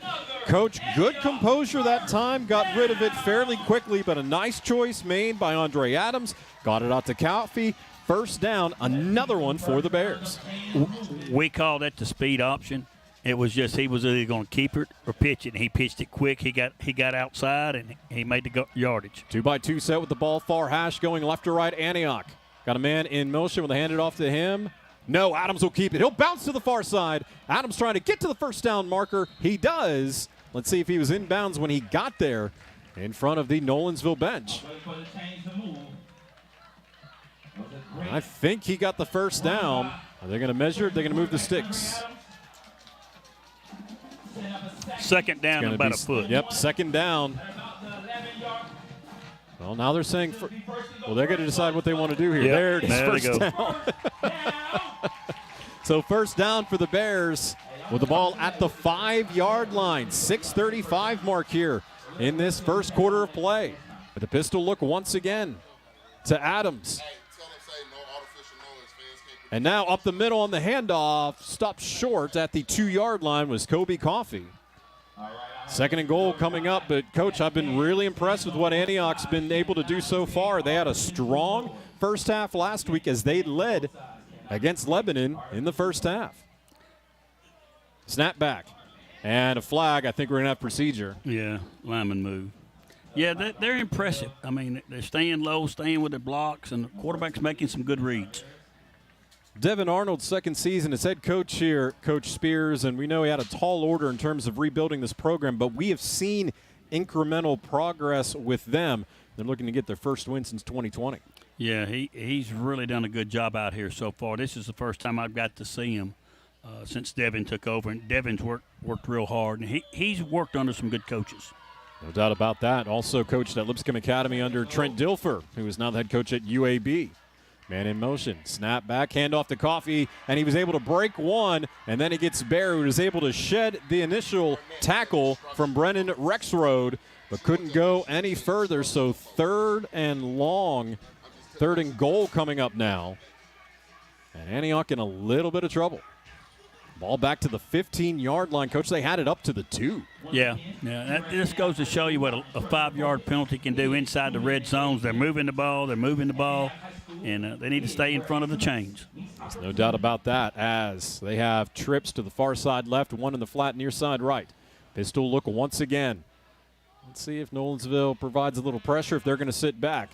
Coach, good composure that time, got rid of it fairly quickly, but a nice choice made by Andre Adams. Got it out to Coffee. First down, another one for the Bears. We call that the speed option. It was just he was either going to keep it or pitch it, and he pitched it quick. He got outside, and he made the yardage. 2-by-2 set with the ball far hash going left to right. Antioch got a man in motion. Will they hand it off to him? No, Adams will keep it. He'll bounce to the far side. Adams trying to get to the first down marker. He does. Let's see if he was in bounds when he got there in front of the Nolensville bench. I think he got the first down. Are they going to measure it? They're going to move the sticks. Second down, about a foot. Yep, second down. Well, now they're saying, well, they're going to decide what they want to do here. Yep, there it is, there first down. So first down for the Bears with the ball at the 5-yard line. 6:35 mark here in this first quarter of play. With the pistol look once again to Adams. And now up the middle on the handoff, stopped short at the 2-yard line was Kobe Coffee. Second and goal coming up, but Coach, I've been really impressed with what Antioch's been able to do so far. They had a strong first half last week as they led against Lebanon in the first half. Snap back and a flag. I think we're going to have procedure. Yeah, lineman move. Yeah, they're impressive. I mean, they're staying low, staying with their blocks, and the quarterback's making some good reads. Devin Arnold's second season as head coach here, Coach Spears, and we know he had a tall order in terms of rebuilding this program, but we have seen incremental progress with them. They're looking to get their first win since 2020. Yeah, he's really done a good job out here so far. This is the first time I've got to see him since Devin took over, and Devin's worked real hard, and he's worked under some good coaches. No doubt about that. Also coached at Lipscomb Academy under Trent Dilfer, who is now the head coach at UAB. Man in motion, snap back, handoff to Coffee, and he was able to break one, and then he gets Bear, who was able to shed the initial tackle from Brennan Rexroad, but couldn't go any further. So third and goal coming up now. And Antioch in a little bit of trouble. Ball back to the 15-yard line. Coach, they had it up to the 2. Yeah. This goes to show you what a 5-yard penalty can do inside the red zones. They're moving the ball, and they need to stay in front of the chains. There's no doubt about that, as they have trips to the far side left, one in the flat near side right. Pistol look once again. Let's see if Nolensville provides a little pressure if they're going to sit back.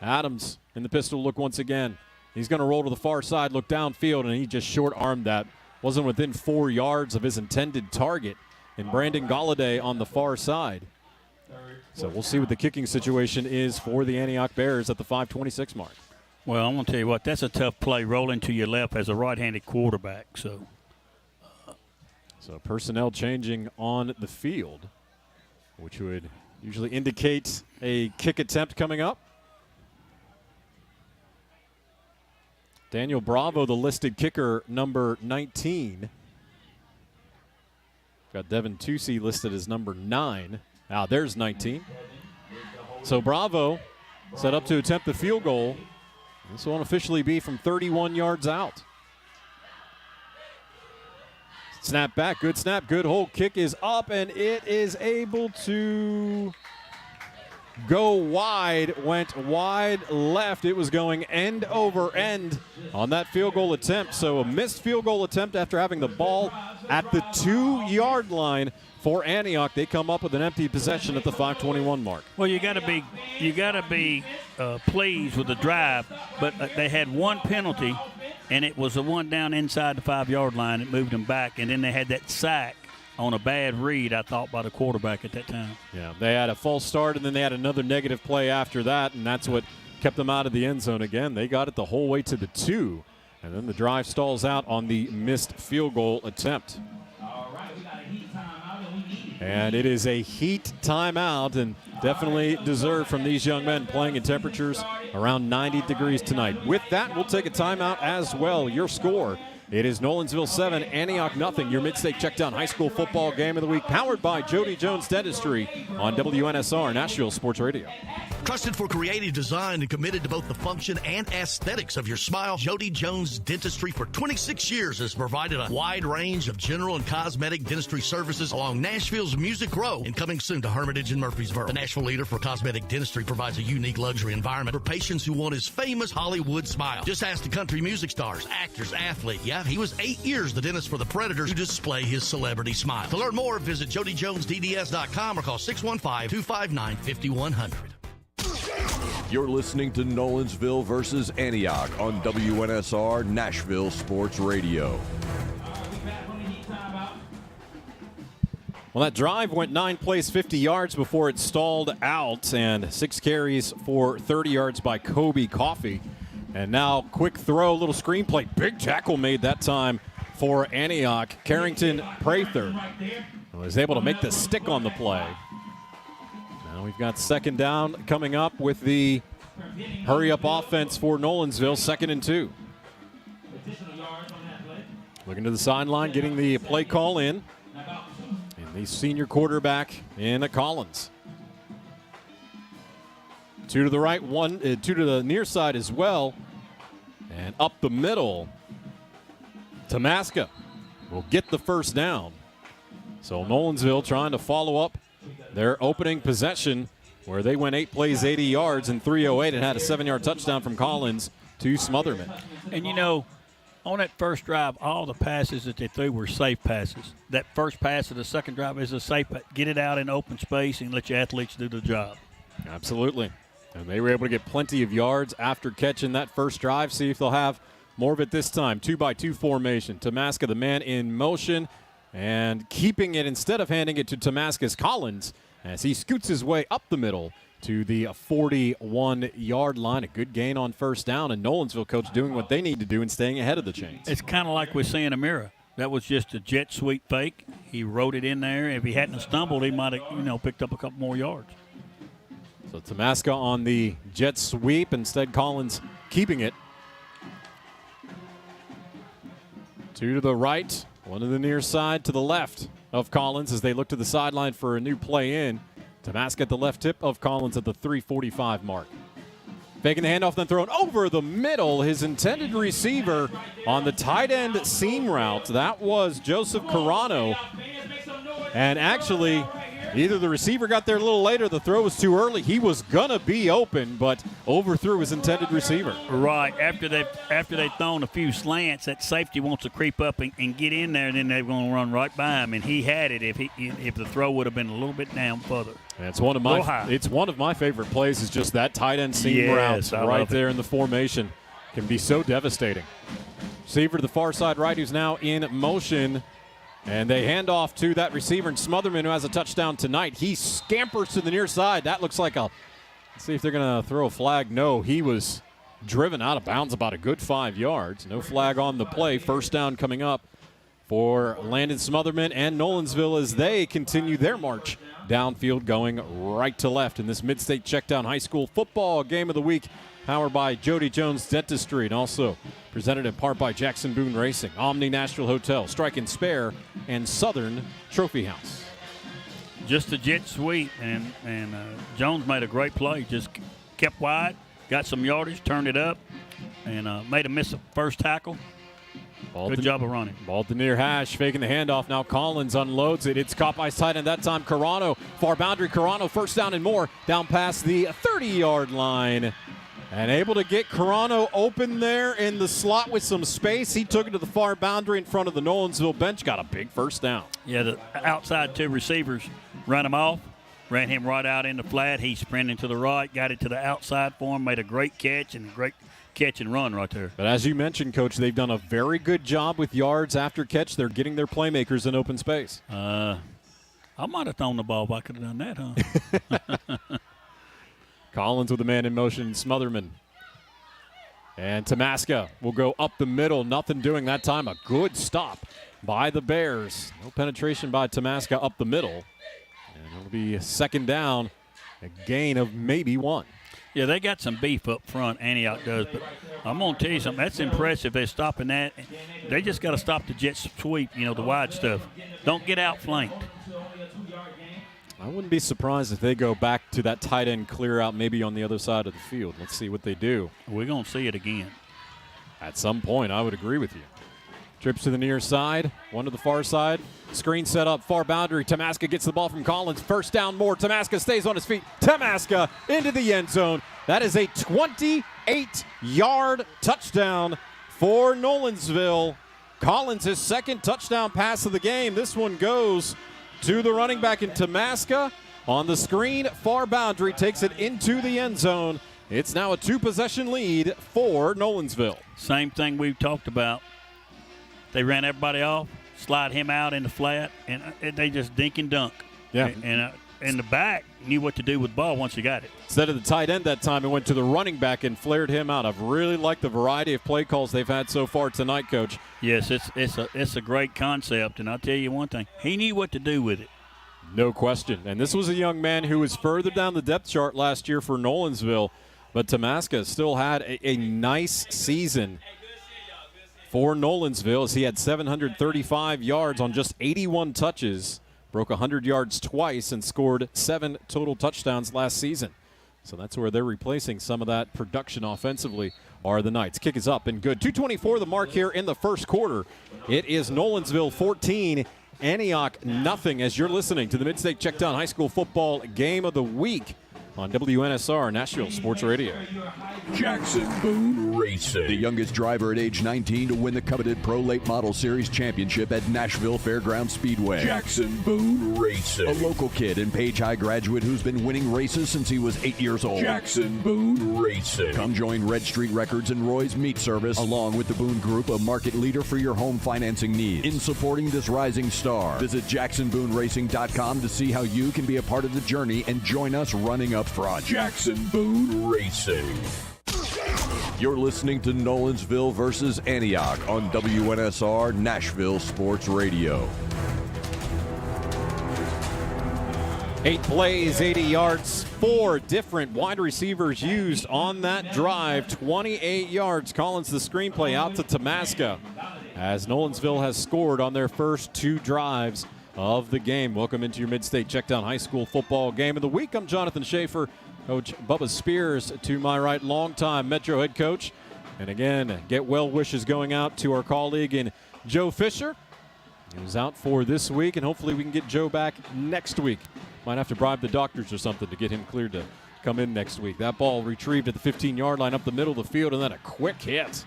Adams in the pistol look once again. He's going to roll to the far side, look downfield, and he just short-armed that. Wasn't within 4 yards of his intended target in Brandon Galladay on the far side. So we'll see what the kicking situation is for the Antioch Bears at the 5:26 mark. Well, I'm going to tell you what, that's a tough play rolling to your left as a right-handed quarterback. So So personnel changing on the field, which would usually indicate a kick attempt coming up. Daniel Bravo, the listed kicker, number 19. Got Devin Tusey listed as number 9. Now there's 19. So Bravo set up to attempt the field goal. This won't officially be from 31 yards out. Snap back, good snap, good hold. Kick is up, and it is able to go wide. Went wide left. It was going end over end on that field goal attempt. So a missed field goal attempt after having the ball at the 2-yard line for Antioch. They come up with an empty possession at the 5:21 mark. Well, you got to be pleased with the drive, but they had one penalty, and it was the one down inside the 5-yard line. It moved them back, and then they had that sack on a bad read, I thought, by the quarterback at that time. Yeah, they had a false start, and then they had another negative play after that, and that's what kept them out of the end zone again. They got it the whole way to the 2, and then the drive stalls out on the missed field goal attempt. And it is a heat timeout, and definitely deserved from these young men playing in temperatures around 90 degrees tonight. With that, we'll take a timeout as well. Your score, it is Nolensville 7, Antioch nothing. Your Midstate Checkdown High School Football Game of the Week, powered by Jody Jones Dentistry on WNSR, Nashville Sports Radio. Trusted for creative design and committed to both the function and aesthetics of your smile, Jody Jones Dentistry for 26 years has provided a wide range of general and cosmetic dentistry services along Nashville's Music Row and coming soon to Hermitage and Murfreesboro. The Nashville leader for cosmetic dentistry provides a unique luxury environment for patients who want his famous Hollywood smile. Just ask the country music stars, actors, athlete. Yeah, he was 8 years the dentist for the Predators to display his celebrity smile. To learn more, visit JodyJonesDDS.com or call 615-259-5100. You're listening to Nolensville versus Antioch on WNSR Nashville Sports Radio. Well, that drive went 9 plays, 50 yards before it stalled out, and 6 carries for 30 yards by Kobe Coffey. And now quick throw, little screenplay. Big tackle made that time for Antioch. Carrington Prather was able to make the stick on the play. Now we've got second down coming up with the hurry-up offense for Nolensville, 2nd and 2. Looking to the sideline, getting the play call in. And the senior quarterback in Collins. 2 to the right, 2 to the near side as well. And up the middle, Tamaska will get the first down. So Nolensville trying to follow up their opening possession where they went 8 plays, 80 yards, and 3:08 and had a 7-yard touchdown from Collins to Smotherman. And, you know, on that first drive, all the passes that they threw were safe passes. That first pass of the second drive is a safe pass. Get it out in open space and let your athletes do the job. Absolutely. And they were able to get plenty of yards after catching that first drive. See if they'll have more of it this time. 2-by-2 formation. Tamaska, the man in motion, and keeping it instead of handing it to Tamaska's Collins as he scoots his way up the middle to the 41-yard line. A good gain on first down, and Nolensville coach doing what they need to do and staying ahead of the chains. It's kind of like we're seeing Amira. That was just a jet sweep fake. He wrote it in there. If he hadn't stumbled, he might have, picked up a couple more yards. So Tamaska on the jet sweep. Instead, Collins keeping it. 2 to the right, 1 to the near side, to the left of Collins as they look to the sideline for a new play in. Tamaska at the left tip of Collins at the 3:45 mark. Faking the handoff, then thrown over the middle. His intended receiver on the tight end seam route. That was Joseph Carano. And actually, either the receiver got there a little later, the throw was too early. He was gonna be open, but overthrew his intended receiver. Right. After they've thrown a few slants, that safety wants to creep up and get in there, and then they're going to run right by him. And he had it if the throw would have been a little bit down further. And it's one of my favorite plays. Is just that tight end seam route right there in the formation. Can be so devastating. Receiver to the far side right, who's now in motion. And they hand off to that receiver, and Smotherman, who has a touchdown tonight. He scampers to the near side. That looks like let's see if they're going to throw a flag. No, he was driven out of bounds about a good 5 yards. No flag on the play. First down coming up for Landon Smotherman and Nolensville as they continue their march downfield, going right to left in this MidState Checkdown High School football game of the week, powered by Jody Jones Dentistry and also presented in part by Jackson Boone Racing, Omni Nashville Hotel, Strike and Spare, and Southern Trophy House. Just a jet sweep, and Jones made a great play. Just kept wide, got some yardage, turned it up, and made a miss at first tackle. Good job of running. Ball to near hash, faking the handoff. Now Collins unloads it. It's caught by tight end that time. Carano, far boundary. Carano, first down and more, down past the 30-yard line. And able to get Carano open there in the slot with some space. He took it to the far boundary in front of the Nolensville bench. Got a big first down. Yeah, the outside two receivers ran him off, ran him right out in the flat. He sprinted to the right, got it to the outside for him, made a great catch and great catch and run right there. But as you mentioned, Coach, they've done a very good job with yards after catch. They're getting their playmakers in open space. I might have thrown the ball if I could have done that, huh? Collins with a man in motion, Smotherman. And Tamaska will go up the middle. Nothing doing that time. A good stop by the Bears. No penetration by Tamaska up the middle. And it'll be second down, a gain of maybe one. Yeah, they got some beef up front, Antioch does, but I'm going to tell you something. That's impressive. They're stopping that. They just got to stop the jet sweep, the wide stuff. Don't get outflanked. I wouldn't be surprised if they go back to that tight end clear out maybe on the other side of the field. Let's see what they do. We're going to see it again. At some point, I would agree with you. Trips to the near side, one to the far side. Screen set up, far boundary. Tamaska gets the ball from Collins. First down more. Tamaska stays on his feet. Tamaska into the end zone. That is a 28-yard touchdown for Nolensville. Collins, his second touchdown pass of the game. This one goes to the running back in Tamaska. On the screen, far boundary, takes it into the end zone. It's now a two-possession lead for Nolensville. Same thing we've talked about. They ran everybody off, slide him out in the flat, and they just dink and dunk. Yeah. And the back knew what to do with the ball once he got it. Instead of the tight end that time, it went to the running back and flared him out. I've really liked the variety of play calls they've had so far tonight, Coach. Yes, it's a great concept, and I'll tell you one thing. He knew what to do with it. No question. And this was a young man who was further down the depth chart last year for Nolensville, but Tamaska still had a nice season for Nolensville as he had 735 yards on just 81 touches, broke 100 yards twice, and scored 7 total touchdowns last season. So that's where they're replacing some of that production offensively are the Knights. Kick is up and good. 2:24 the mark here in the first quarter. It is Nolensville 14, Antioch nothing, as you're listening to the MidState Checkdown High School football game of the week on WNSR Nashville Sports Radio. Jackson Boone Racing. The youngest driver at age 19 to win the coveted Pro Late Model Series Championship at Nashville Fairgrounds Speedway. Jackson Boone Racing. A local kid and Page High graduate who's been winning races since he was 8 years old. Jackson Boone Racing. Come join Red Street Records and Roy's Meat Service along with the Boone Group, a market leader for your home financing needs. In supporting this rising star, visit JacksonBooneRacing.com to see how you can be a part of the journey and join us running up front. Jackson Boone Racing. You're listening to Nolensville versus Antioch on WNSR Nashville Sports Radio. 8 plays, 80 yards, 4 different wide receivers used on that drive. 28 yards. Collins the screenplay out to Tamaska as Nolensville has scored on their first 2 drives of the game. Welcome into your MidState Checkdown High School football game of the week. I'm Jonathan Schaefer. Coach Bubba Spears to my right, longtime Metro head coach. And again, get well wishes going out to our colleague in Joe Fisher. He was out for this week, and hopefully we can get Joe back next week. Might have to bribe the doctors or something to get him cleared to come in next week. That ball retrieved at the 15-yard line up the middle of the field, and then a quick hit.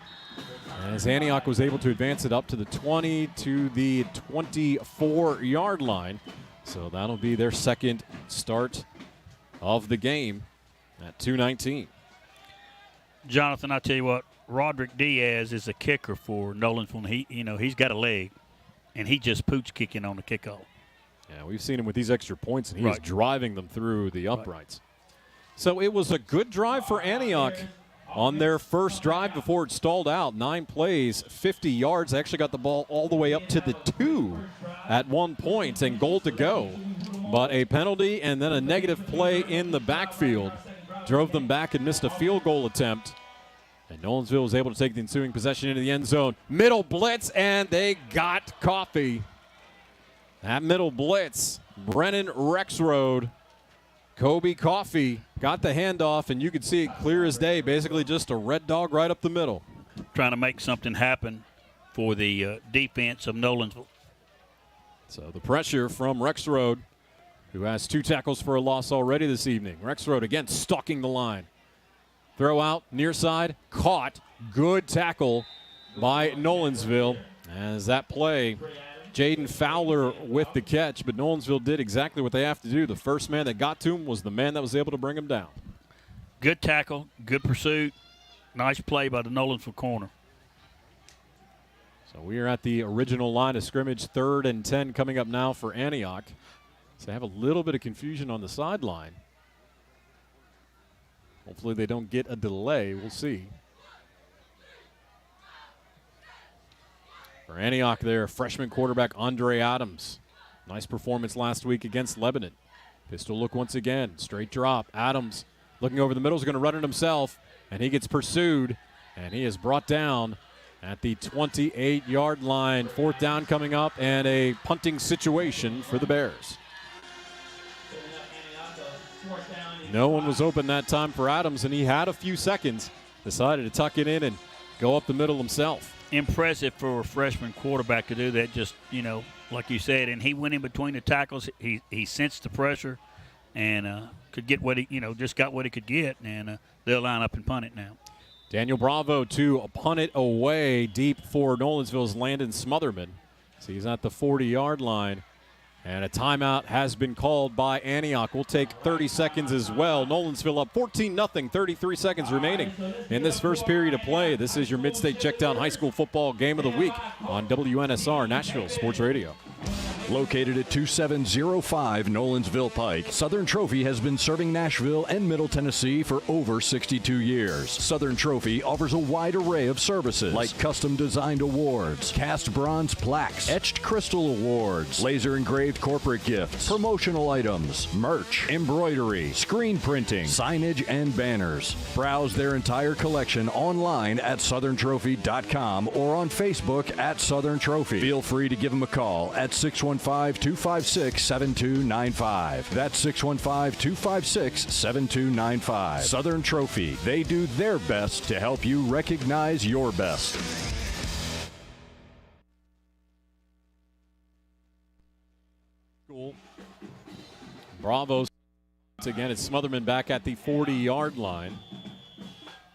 As Antioch was able to advance it up to the 20 to the 24-yard line. So that'll be their second start of the game at 2:19. Jonathan, I tell you what, Roderick Diaz is a kicker for Nolensville. He's got a leg, and he just pooch kicking on the kickoff. Yeah, we've seen him with these extra points, and he's driving them through the uprights. So it was a good drive for Antioch. on their first drive before it stalled out. 9 plays, 50 yards. They actually got the ball all the way up to the 2 at one point and goal to go. But a penalty and then a negative play in the backfield drove them back and missed a field goal attempt. And Nolensville was able to take the ensuing possession into the end zone. Middle blitz, and they got Coffee. That middle blitz, Brennan Rexroad. Kobe Coffee got the handoff, and you could see it clear as day, basically just a red dog right up the middle. Trying to make something happen for the defense of Nolensville. So the pressure from Rexroad, who has 2 tackles for a loss already this evening. Rexroad again stalking the line. Throw out, near side, caught. Good tackle by Nolensville. As that play, Jaden Fowler with the catch, but Nolensville did exactly what they have to do. The first man that got to him was the man that was able to bring him down. Good tackle, good pursuit. Nice play by the Nolensville corner. So we are at the original line of scrimmage, 3rd and 10 coming up now for Antioch. So they have a little bit of confusion on the sideline. Hopefully they don't get a delay. We'll see. For Antioch there, freshman quarterback Andre Adams. Nice performance last week against Lebanon. Pistol look once again. Straight drop. Adams looking over the middle is going to run it himself, and he gets pursued, and he is brought down at the 28-yard line. 4th down coming up, and a punting situation for the Bears. No one was open that time for Adams, and he had a few seconds. Decided to tuck it in and go up the middle himself. Impressive for a freshman quarterback to do that, just, like you said. And he went in between the tackles. He sensed the pressure and could get what he, just got what he could get. And they'll line up and punt it now. Daniel Bravo to punt it away deep for Nolensville's Landon Smotherman. So he's at the 40-yard line. And a timeout has been called by Antioch. We'll take 30 seconds as well. Nolensville up 14-0, 33 seconds remaining in this first period of play. This is your MidState Checkdown High School Football Game of the Week on WNSR Nashville Sports Radio. Located at 2705 Nolensville Pike, Southern Trophy has been serving Nashville and Middle Tennessee for over 62 years. Southern Trophy offers a wide array of services like custom-designed awards, cast bronze plaques, etched crystal awards, laser-engraved corporate gifts, promotional items, merch, embroidery, screen printing, signage, and banners. Browse their entire collection online at southerntrophy.com or on Facebook at Southern Trophy. Feel free to give them a call at 615-256-7295. That's 615-256-7295. Southern Trophy. They do their best to help you recognize your best. Cool. Bravos. Once again, it's Smotherman back at the 40-yard line.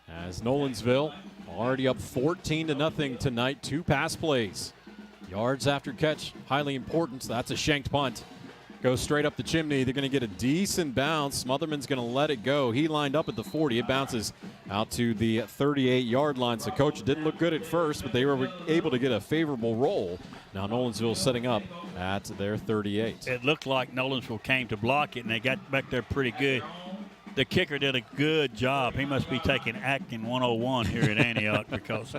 As Nolensville already up 14-0 tonight. 2 pass plays. Yards after catch, highly important. So that's a shanked punt. Goes straight up the chimney. They're going to get a decent bounce. Smotherman's going to let it go. He lined up at the 40. It bounces out to the 38-yard line. So, Coach, it didn't look good at first, but they were able to get a favorable roll. Now Nolensville setting up at their 38. It looked like Nolensville came to block it, and they got back there pretty good. The kicker did a good job. He must be taking acting 101 here at Antioch because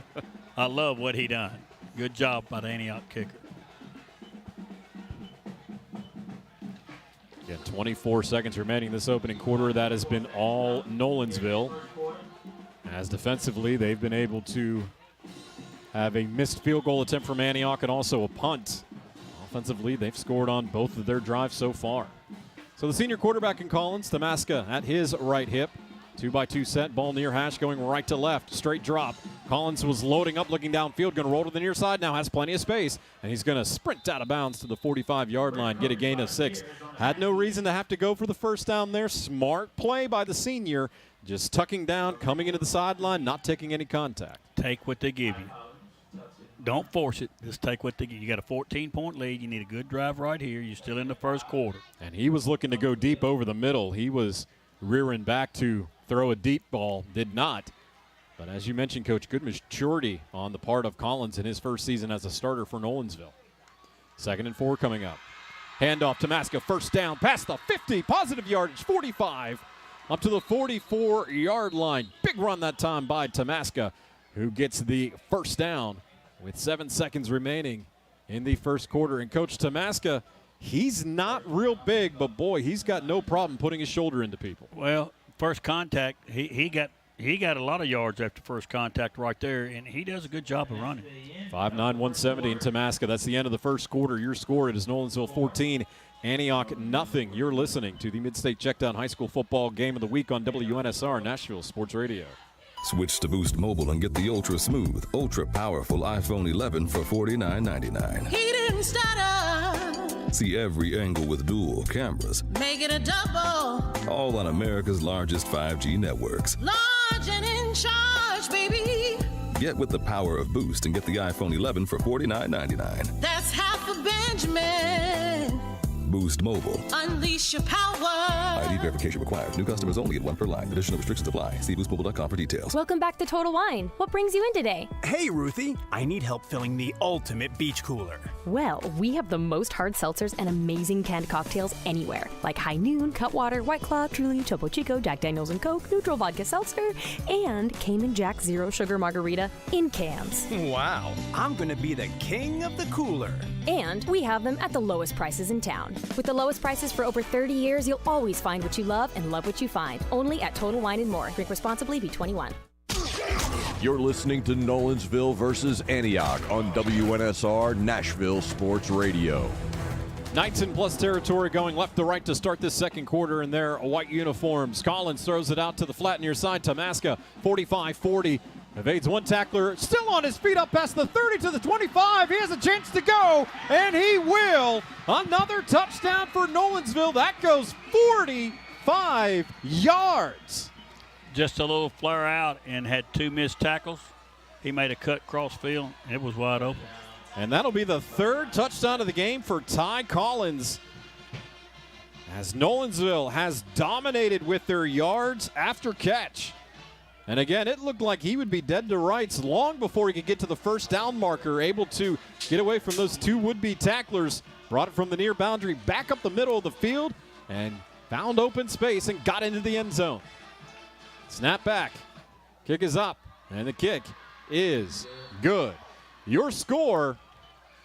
I love what he done. Good job by the Antioch kicker. Again, 24 seconds remaining this opening quarter. That has been all Nolensville. As defensively, they've been able to have a missed field goal attempt from Antioch and also a punt. Offensively, they've scored on both of their drives so far. So the senior quarterback in Collins, Damaska at his right hip. 2-by-2 set, ball near hash, going right to left. Straight drop. Collins was loading up, looking downfield, going to roll to the near side. Now has plenty of space, and he's going to sprint out of bounds to the 45-yard line, get a gain of 6. Had no reason to have to go for the first down there. Smart play by the senior, just tucking down, coming into the sideline, not taking any contact. Take what they give you. Don't force it. Just take what they give you. You got a 14-point lead. You need a good drive right here. You're still in the first quarter. And he was looking to go deep over the middle. He was rearing back to throw a deep ball, did not. But as you mentioned, Coach, good maturity on the part of Collins in his first season as a starter for Nolensville. 2nd and 4 coming up. Handoff to Maska, first down, past the 50, positive yardage, 45. up to the 44-yard line. Big run that time by Tamaska, who gets the first down with 7 seconds remaining in the first quarter. And Coach Tamaska, he's not real big, but boy, he's got no problem putting his shoulder into people. Well, first contact, he got a lot of yards after first contact right there, and he does a good job of running. 5'9", 170 in Tamaska. That's the end of the first quarter. Your score, it is Nolensville 14, Antioch nothing. You're listening to the Midstate Checkdown High School Football Game of the Week on WNSR Nashville Sports Radio. Switch to Boost Mobile and get the ultra smooth, ultra powerful iPhone 11 for $49.99. He didn't stutter. See every angle with dual cameras, Make it a double. all on America's largest 5G networks. Large and in charge, baby. Get with the power of Boost and get the iPhone 11 for $49.99. That's half a Benjamin. Boost Mobile. Unleash your power. ID verification required. New customers only at 1 per line. Additional restrictions apply. See boostmobile.com for details. Welcome back to Total Wine. What brings you in today? Hey, Ruthie. I need help filling the ultimate beach cooler. Well, we have the most hard seltzers and amazing canned cocktails anywhere, like High Noon, Cutwater, White Claw, Truly, Topo Chico, Jack Daniels and Coke, Neutral Vodka Seltzer, and Cayman Jack Zero Sugar Margarita in cans. Wow. I'm going to be the king of the cooler. And we have them at the lowest prices in town. With the lowest prices for over 30 years, you'll always find what you love and love what you find. Only at Total Wine & More. Drink responsibly, be 21. You're listening to Nolensville versus Antioch on WNSR Nashville Sports Radio. Knights in plus territory going left to right to start this second quarter in their white uniforms. Collins throws it out to the flat near side. Tamaska, 45-40. Evades one tackler, still on his feet up past the 30 to the 25. He has a chance to go, and he will. Another touchdown for Nolensville. That goes 45 yards. Just a little flare out and had 2 missed tackles. He made a cut cross field, and it was wide open. And that'll be the third touchdown of the game for Ty Collins, as Nolensville has dominated with their yards after catch. And again, it looked like he would be dead to rights long before he could get to the first down marker, able to get away from those 2 would-be tacklers, brought it from the near boundary back up the middle of the field, and found open space and got into the end zone. Snap back, kick is up, and the kick is good. Your score,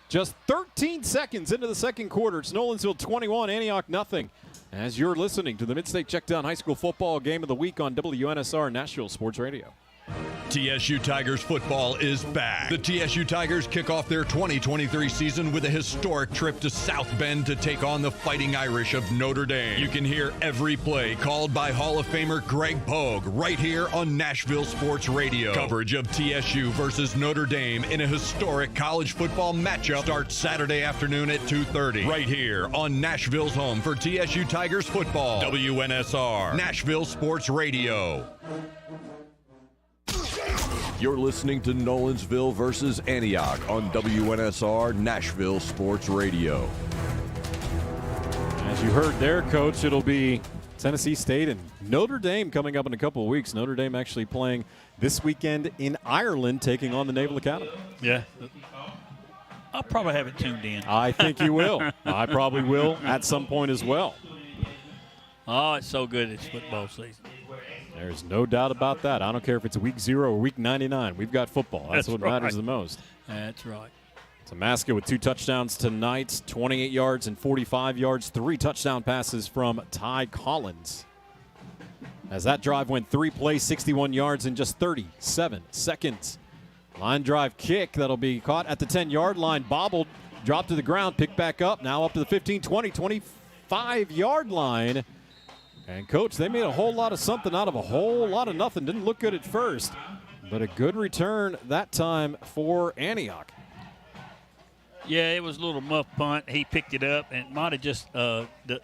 just 13 seconds into the second quarter. It's Nolensville 21, Antioch nothing. As you're listening to the Midstate Checkdown High School Football Game of the Week on WNSR Nashville Sports Radio. TSU Tigers football is back. The TSU Tigers kick off their 2023 season with a historic trip to South Bend to take on the Fighting Irish of Notre Dame. You can hear every play called by Hall of Famer Greg Pogue right here on Nashville Sports Radio. Coverage of TSU versus Notre Dame in a historic college football matchup starts Saturday afternoon at 2:30 right here on Nashville's home for TSU Tigers football. WNSR, Nashville Sports Radio. You're listening to Nolensville versus Antioch on WNSR Nashville Sports Radio. As you heard there, Coach, it'll be Tennessee State and Notre Dame coming up in a couple of weeks. Notre Dame actually playing this weekend in Ireland, taking on the Naval Academy. Yeah. I'll probably have it tuned in. I think you will. I probably will at some point as well. Oh, it's so good. It's football season. There's no doubt about that. I don't care if it's week 0 or week 99. We've got football. That's what right. matters the most. That's right. Tamaska with 2 touchdowns tonight, 28 yards and 45 yards, 3 touchdown passes from Ty Collins. As that drive went 3 plays, 61 yards in just 37 seconds. Line drive kick that'll be caught at the 10-yard line, bobbled, dropped to the ground, picked back up, now up to the 15, 20, 25-yard line. And, Coach, they made a whole lot of something out of a whole lot of nothing. Didn't look good at first, but a good return that time for Antioch. Yeah, it was a little muff punt. He picked it up and might have just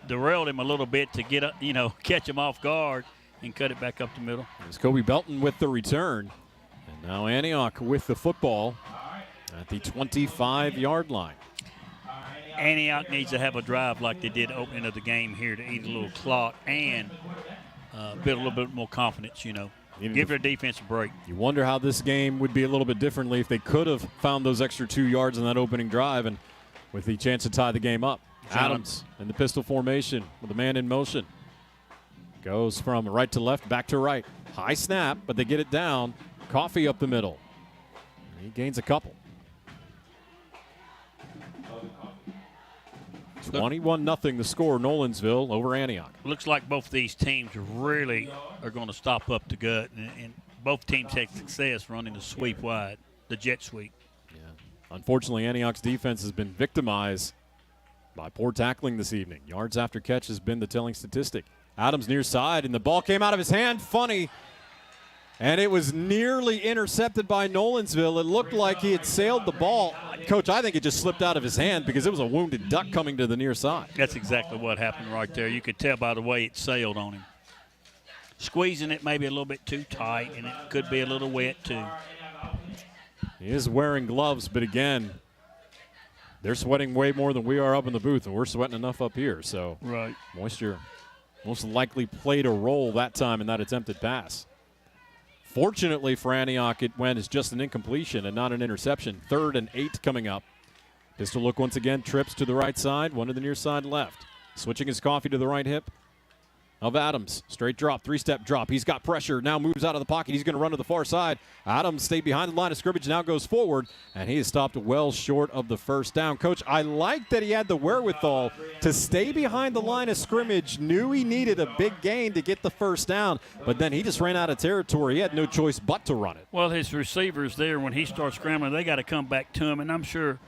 derailed him a little bit to get up, catch him off guard and cut it back up the middle. It's Kobe Belton with the return. And now Antioch with the football at the 25-yard line. Antioch needs to have a drive like they did opening of the game here to eat a little clock and build a little bit more confidence, Give their defense a break. You wonder how this game would be a little bit differently if they could have found those extra 2 yards in that opening drive and with the chance to tie the game up. Adams in the pistol formation with a man in motion. Goes from right to left, back to right. High snap, but they get it down. Coffee up the middle. He gains a couple. 21-0 the score, Nolensville over Antioch. Looks like both these teams really are going to stop up the gut, and both teams had success running the sweep wide, the jet sweep. Yeah. Unfortunately, Antioch's defense has been victimized by poor tackling this evening. Yards after catch has been the telling statistic. Adams near side, and the ball came out of his hand. Funny. And it was nearly intercepted by Nolensville. It looked like he had sailed the ball. Coach, I think it just slipped out of his hand because it was a wounded duck coming to the near side. That's exactly what happened right there. You could tell by the way it sailed on him. Squeezing it maybe a little bit too tight, and it could be a little wet too. He is wearing gloves, but again, they're sweating way more than we are up in the booth, and we're sweating enough up here. So right. Moisture most likely played a role that time in that attempted pass. Fortunately for Antioch, it went as just an incompletion and not an interception. 3rd and 8 coming up. Pistol look once again, trips to the right side, one to the near side left. Switching his coffee to the right hip of Adams. Straight drop, 3-step drop. He's got pressure, now moves out of the pocket. He's going to run to the far side. Adams stayed behind the line of scrimmage, now goes forward, and he is stopped well short of the first down. Coach, I like that he had the wherewithal to stay behind the line of scrimmage, knew he needed a big gain to get the first down, but then he just ran out of territory. He had no choice but to run it. Well, his receivers there, when he starts scrambling, they got to come back to him, and I'm sure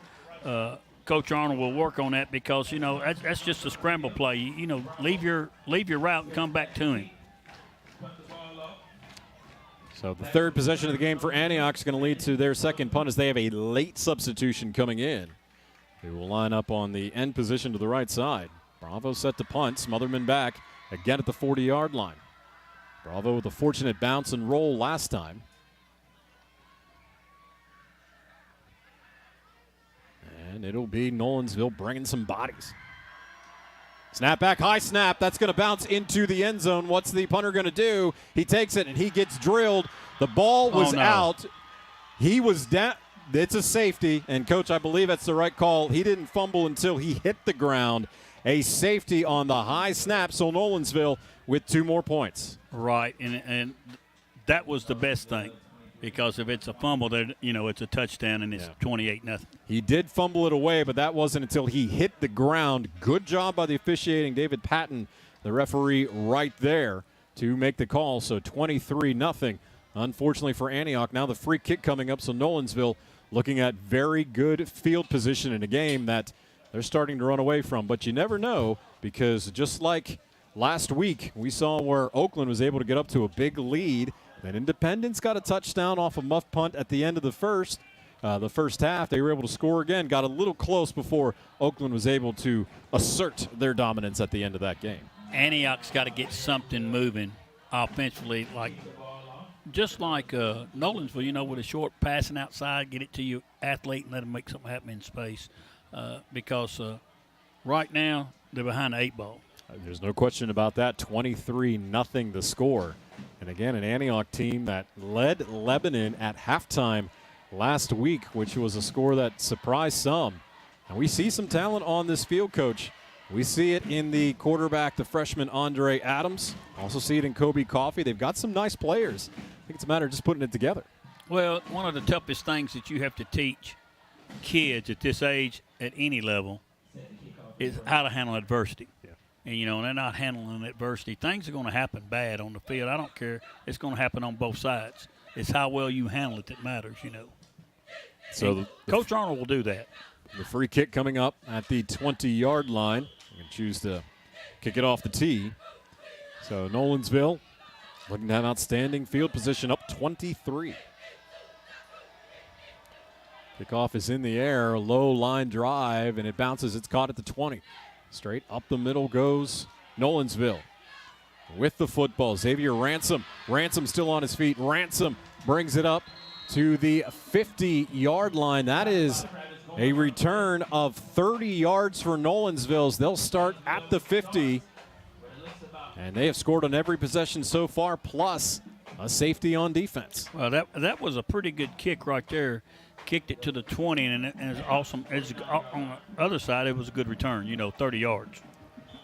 Coach Arnold will work on that because, you know, that's just a scramble play. You know, leave your route and come back to him. So the third possession of the game for Antioch is going to lead to their second punt as they have a late substitution coming in. They will line up on the end position to the right side. Bravo set to punt. Smotherman back again at the 40-yard line. Bravo with a fortunate bounce and roll last time. And it'll be Nolensville bringing some bodies. Snap back, high snap. That's going to bounce into the end zone. What's the punter going to do? He takes it, and he gets drilled. The ball was out. He was down. It's a safety. And, Coach, I believe that's the right call. He didn't fumble until he hit the ground. A safety on the high snap. So Nolensville with 2 more points. Right, and that was the best thing. Because if it's a fumble, then you know it's a touchdown and it's 28-0. He did fumble it away, but that wasn't until he hit the ground. Good job by the officiating David Patton, the referee, right there to make the call. So 23-0. Unfortunately for Antioch, now the free kick coming up. So Nolensville looking at very good field position in a game that they're starting to run away from. But you never know, because just like last week, we saw where Oakland was able to get up to a big lead. Then Independence got a touchdown off a muff punt at the end of the first half. They were able to score again, got a little close before Oakland was able to assert their dominance at the end of that game. Antioch's got to get something moving offensively, just like Nolensville, you know, with a short passing outside, get it to your athlete and let them make something happen in space. Because right now they're behind the 8 ball. There's no question about that. 23-0 the score. And again, an Antioch team that led Lebanon at halftime last week, which was a score that surprised some. And we see some talent on this field, Coach. We see it in the quarterback, the freshman Andre Adams. Also see it in Kobe Coffey. They've got some nice players. I think it's a matter of just putting it together. Well, one of the toughest things that you have to teach kids at this age at any level is how to handle adversity. And, you know, they're not handling adversity. Things are going to happen bad on the field. I don't care. It's going to happen on both sides. It's how well you handle it that matters, you know. So Coach Arnold will do that. The free kick coming up at the 20-yard line. You can choose to kick it off the tee. So Nolensville looking to have outstanding field position, up 23. Kickoff is in the air, a low line drive, and it bounces. It's caught at the 20. Straight up the middle goes Nolensville with the football. Xavier Ransom. Ransom still on his feet. Ransom brings it up to the 50-yard line. That is a return of 30 yards for Nolensville. They'll start at the 50. And they have scored on every possession so far, plus a safety on defense. Well, that was a pretty good kick right there. Kicked it to the 20, and it's awesome. On the other side, it was a good return, 30 yards.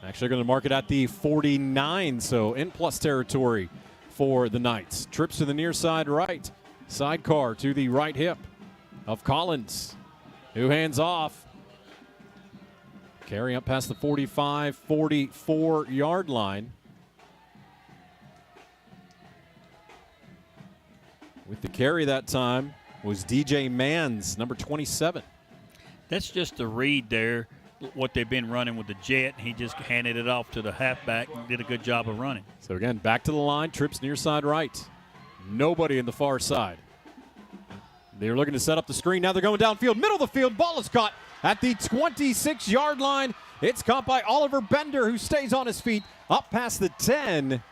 Actually going to mark it at the 49, so in plus territory for the Knights. Trips to the near side right. Sidecar to the right hip of Collins, who hands off. Carry up past the 45, 44-yard line. With the carry that time was DJ Manns, number 27. That's just a read there, what they've been running with the jet. He just handed it off to the halfback and did a good job of running. So again, back to the line, trips near side right. Nobody in the far side. They're looking to set up the screen. Now they're going downfield, middle of the field. Ball is caught at the 26-yard line. It's caught by Oliver Bender, who stays on his feet up past the 10.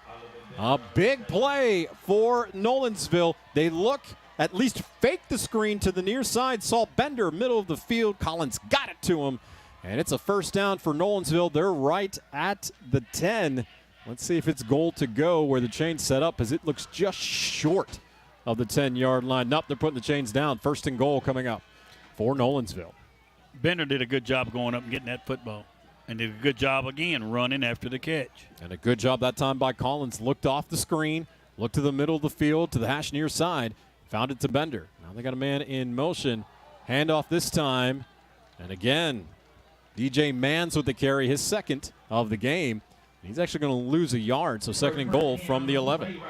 A big play for Nolensville. They look, at least fake the screen to the near side. Saw Bender, middle of the field. Collins got it to him. And it's a first down for Nolensville. They're right at the 10. Let's see if it's goal to go where the chain's set up, as it looks just short of the 10-yard line. Nope, they're putting the chains down. First and goal coming up for Nolensville. Bender did a good job going up and getting that football. And did a good job again running after the catch. And a good job that time by Collins. Looked off the screen, looked to the middle of the field, to the hash near side, found it to Bender. Now they got a man in motion. Handoff this time. And again, DJ Manns with the carry, his second of the game. He's actually going to lose a yard, so second and goal from the 11.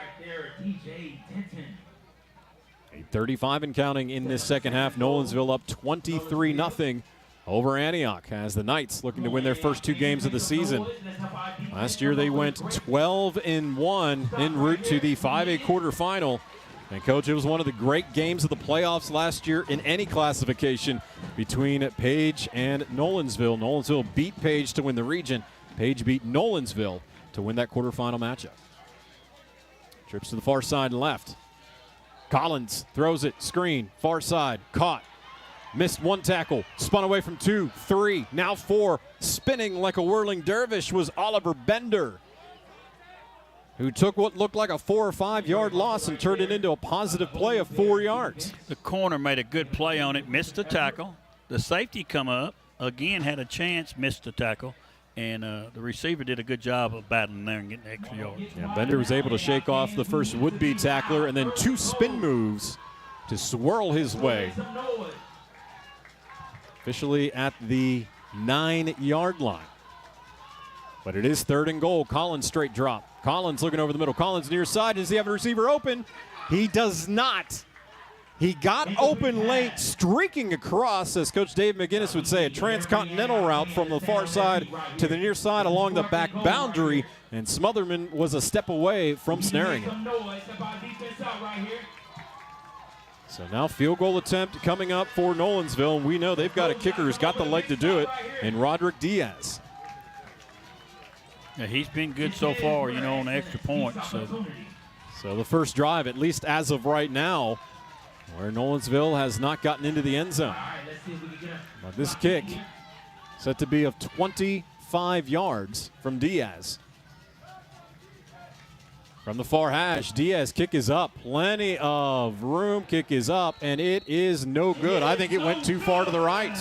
8:35 and counting in this second half. Nolensville up 23-0 over Antioch, as the Knights looking to win their first two games of the season. Last year they went 12-1 en route to the 5A quarterfinal. And, Coach, it was one of the great games of the playoffs last year in any classification between Page and Nolensville. Nolensville beat Page to win the region. Page beat Nolensville to win that quarterfinal matchup. Trips to the far side and left. Collins throws it, screen, far side, caught. Missed one tackle, spun away from 2, 3, now 4. Spinning like a whirling dervish was Oliver Bender, who took what looked like a 4 or 5 yard loss and turned it into a positive play of 4 yards. The corner made a good play on it, missed the tackle. The safety come up, again had a chance, missed the tackle. And the receiver did a good job of battling there and getting the extra yards. Yeah, Bender was able to shake off the first would-be tackler and then 2 spin moves to swirl his way. Officially at the 9-yard line. But it is third and goal. Collins straight drop. Collins looking over the middle. Collins near side. Does he have a receiver open? He does not. He got open late, streaking across, as Coach Dave McGinnis would say, a transcontinental route from the far side to the near side along the back boundary, and Smotherman was a step away from snaring it. So now field goal attempt coming up for Nolensville, and we know they've got a kicker who's got the leg to do it, and Roderick Diaz. Yeah, he's been good so far, you know, on the extra points. So the first drive, at least as of right now, where Nolensville has not gotten into the end zone. But this kick set to be of 25 yards from Diaz. From the far hash, Diaz kick is up. Plenty of room, kick is up, and it is no good. I think it went too far to the right.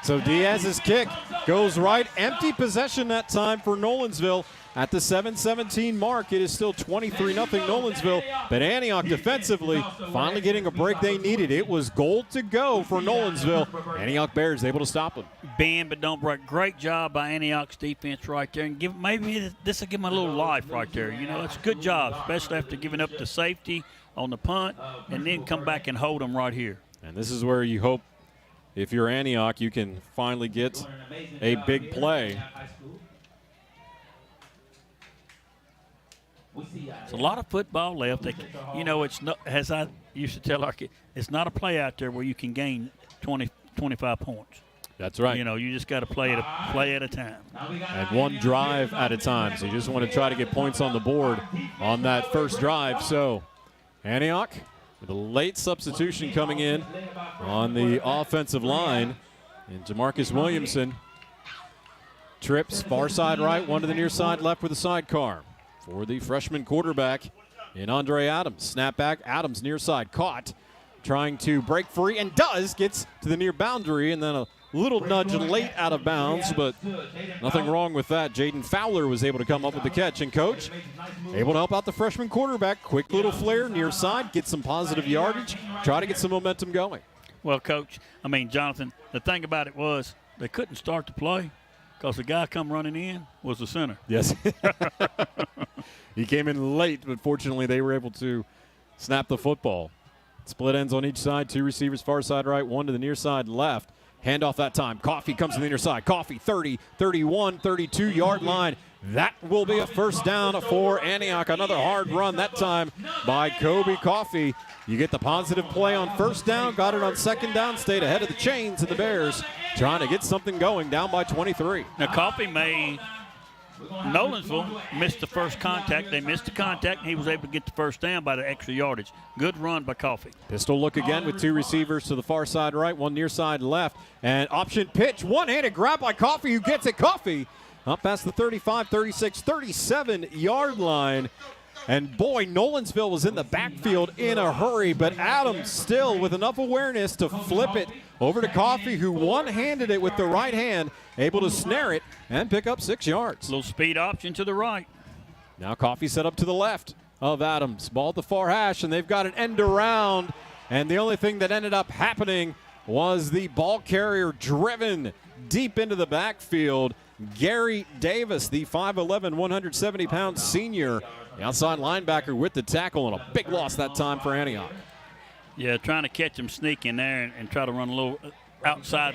So Diaz's kick goes right. Empty possession that time for Nolensville. At the 7:17 mark, it is still 23-0 Nolensville, but Antioch defensively finally getting a break they needed. It was goal to go for Nolensville. Antioch Bears able to stop them. Bend but don't break. Great job by Antioch's defense right there, and maybe this will give them a little life right there. You know, it's a good job, especially after giving up the safety on the punt, and then come back and hold them right here. And this is where you hope, if you're Antioch, you can finally get a big play. It's a lot of football left. You know, it's not, as I used to tell our kids, it's not a play out there where you can gain 20, 25 points. That's right. You know, you just got to play at a time. And one drive at a time. So you just want to try to get points on the board on that first drive. So Antioch with a late substitution coming in on the offensive line. And Jamarcus Williamson trips far side right, one to the near side left with a sidecar. For the freshman quarterback in Andre Adams. Snap back, Adams near side, caught, trying to break free, and does, gets to the near boundary, and then a little nudge late out of bounds, but nothing wrong with that. Jaden Fowler was able to come up with the catch. And Coach, able to help out the freshman quarterback. Quick little flare near side, get some positive yardage, try to get some momentum going. Well, Coach, Jonathan, the thing about it was they couldn't start the play because the guy come running in was the center. Yes. He came in late, but fortunately they were able to snap the football. Split ends on each side, 2 receivers far side right, 1 to the near side left. Handoff that time. Coffee comes to the near side. Coffee 30, 31, 32-yard line. That will be a first down for Antioch. Another hard run that time by Kobe Coffee. You get the positive play on first down, got it on second down, stayed ahead of the chains of the Bears, trying to get something going, down by 23. Now, Coffee Nolensville missed the first contact. They missed the contact, and he was able to get the first down by the extra yardage. Good run by Coffee. Pistol look again with 2 receivers to the far side right, 1 near side left. And option pitch, one-handed grab by Coffee, who gets it. Coffee up past the 35, 36, 37-yard line. And boy, Nolensville was in the backfield in a hurry, but Adams still with enough awareness to flip it over to Coffee, who one-handed it with the right hand, able to snare it and pick up 6 yards. Little speed option to the right. Now Coffee set up to the left of Adams. Ball at the far hash, and they've got an end around. And the only thing that ended up happening was the ball carrier driven deep into the backfield. Gary Davis, the 5'11", 170-pound senior, the outside linebacker with the tackle, and a big loss that time for Antioch. Yeah, trying to catch him sneak in there and try to run a little outside